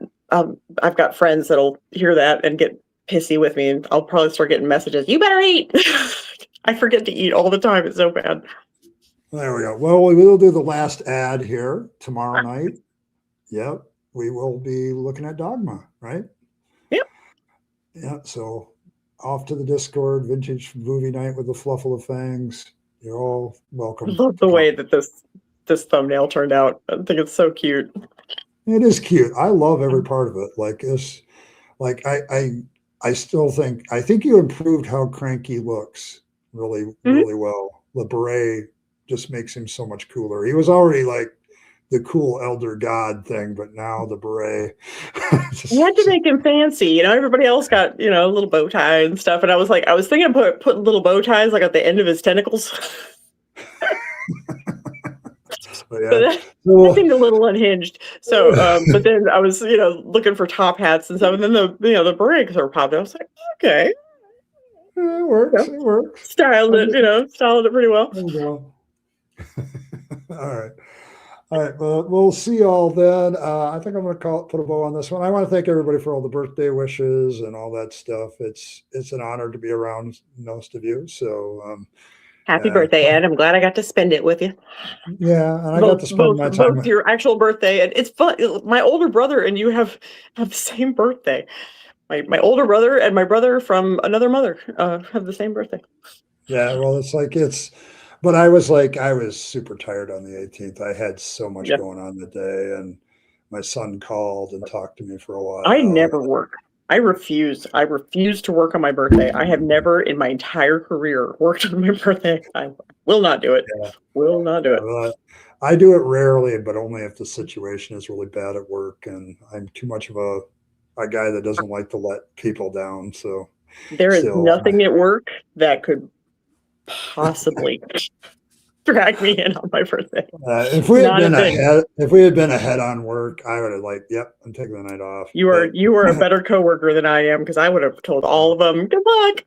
I've got friends that'll hear that and get pissy with me, and I'll probably start getting messages. You better eat. I forget to eat all the time. It's so bad. There we go. Well, we will do the last ad here tomorrow night. Yep, we will be looking at Dogma, right? Yep. Yeah. So off to the Discord, vintage movie night with the Fluffle of Fangs. You're all I welcome love to the come. way that this thumbnail turned out. I think it's so cute. It is cute. I love every part of it. Like it's like I still think you improved how Cranky looks really Mhm. really well. The beret just makes him so much cooler. He was already like the cool elder god thing, but now the beret. You had to just, make him fancy, everybody else got, a little bow tie and stuff. And I was thinking of putting little bow ties like at the end of his tentacles. but But yeah. that So, seemed a little unhinged. So, but then I was, looking for top hats and stuff. And then the beret sort of popped. I was like, okay, it works. It works. styled it pretty well. There we go. All right. All right. Well, we'll see you all then. I think I'm going to put a bow on this one. I want to thank everybody for all the birthday wishes and all that stuff. It's an honor to be around most of you. So, Happy birthday, Ed. I'm glad I got to spend it with you. yeah, and I got Both, to spend both, my time. both your actual birthday, and it's fun. My older brother and you have the same birthday. My older brother and my brother from another mother have the same birthday. Yeah, well, but I was super tired on the 18th. I had so much Yeah. going on the day, and my son called and talked to me for a while. I never work. I refuse. I refuse to work on my birthday. I have never in my entire career worked on my birthday. I will not do it. Yeah. Will not do it. I do it rarely, but only if the situation is really bad at work, and I'm too much of a guy that doesn't like to let people down. So there is still, nothing at work that could possibly drag me in on my birthday. if we had been ahead on work, I would have like, yep, I'm taking the night off. You are a better coworker than I am, because I would have told all of them good luck.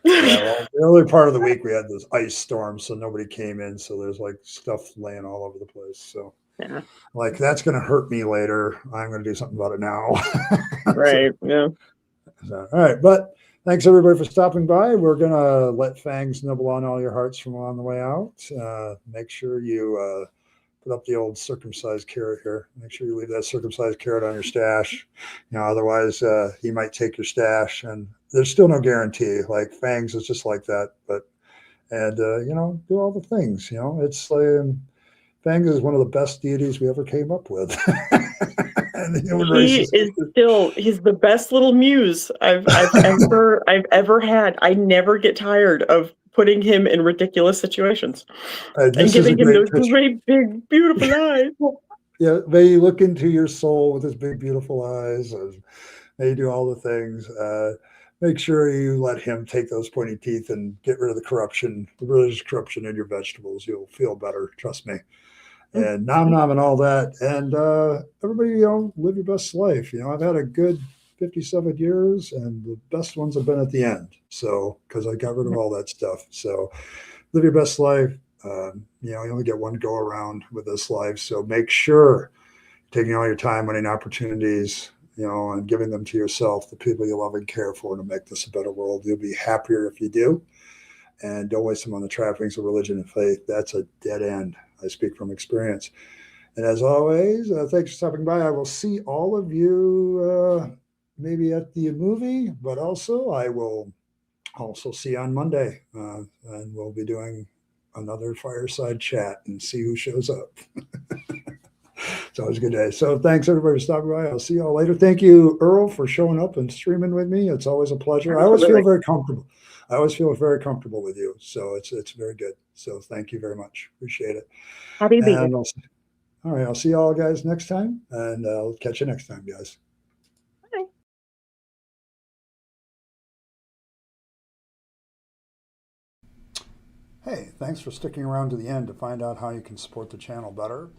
Yeah, well, the early part of the week we had this ice storm, so nobody came in. So there's like stuff laying all over the place. So yeah, like that's going to hurt me later. I'm going to do something about it now. right. Yeah. So, all right, but thanks everybody for stopping by. We're going to let Fangs nibble on all your hearts from on the way out. Make sure you put up the old circumcised carrot here. Make sure you leave that circumcised carrot on your stash. Otherwise he might take your stash, and there's still no guarantee. Like Fangs is just like that, but do all the things. It's Fangs is one of the best deities we ever came up with. And the human race he's the best little muse I've ever had. I never get tired of putting him in ridiculous situations and giving him those great big beautiful eyes. Yeah, may you look into your soul with his big beautiful eyes, and may you do all the things. Make sure you let him take those pointy teeth and get rid of the religious corruption in your vegetables. You'll feel better, trust me. And nom nom and all that. And everybody, live your best life. I've had a good 57 years, and the best ones have been at the end. So, because I got rid of all that stuff. So, live your best life. You only get one go around with this life. So, make sure taking all your time, money, and opportunities, and giving them to yourself, the people you love and care for, to make this a better world. You'll be happier if you do. And don't waste them on the trappings of religion and faith. That's a dead end. I speak from experience. And as always, thanks for stopping by. I will see all of you maybe at the movie, but also I will also see you on Monday. And we'll be doing another fireside chat and see who shows up. It's always a good day. So thanks everybody for stopping by. I'll see you all later. Thank you, Earl, for showing up and streaming with me. It's always a pleasure. I always feel very comfortable. With you. So it's very good. So thank you very much. Appreciate it. Happy to be here. All right. I'll see you all guys next time, and I'll catch you next time, guys. Bye. Hey, thanks for sticking around to the end to find out how you can support the channel better.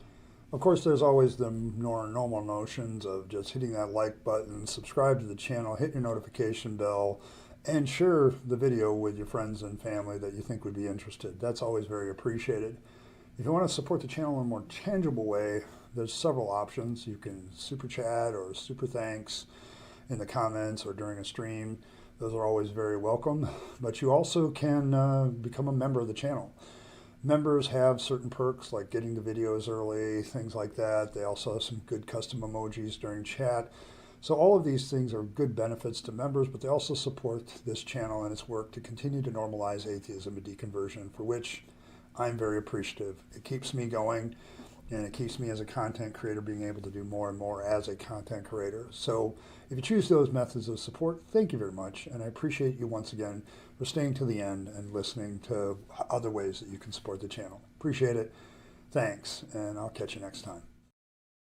Of course, there's always the more normal notions of just hitting that like button, subscribe to the channel, hit your notification bell, and share the video with your friends and family that you think would be interested. That's always very appreciated. If you want to support the channel in a more tangible way, there's several options. You can super chat or super thanks in the comments or during a stream. Those are always very welcome. But you also can become a member of the channel. Members have certain perks like getting the videos early, things like that. They also have some good custom emojis during chat. So all of these things are good benefits to members, but they also support this channel and its work to continue to normalize atheism and deconversion, for which I'm very appreciative. It keeps me going, and it keeps me as a content creator being able to do more and more as a content creator. So if you choose those methods of support, thank you very much. And I appreciate you once again for staying to the end and listening to other ways that you can support the channel. Appreciate it. Thanks, and I'll catch you next time.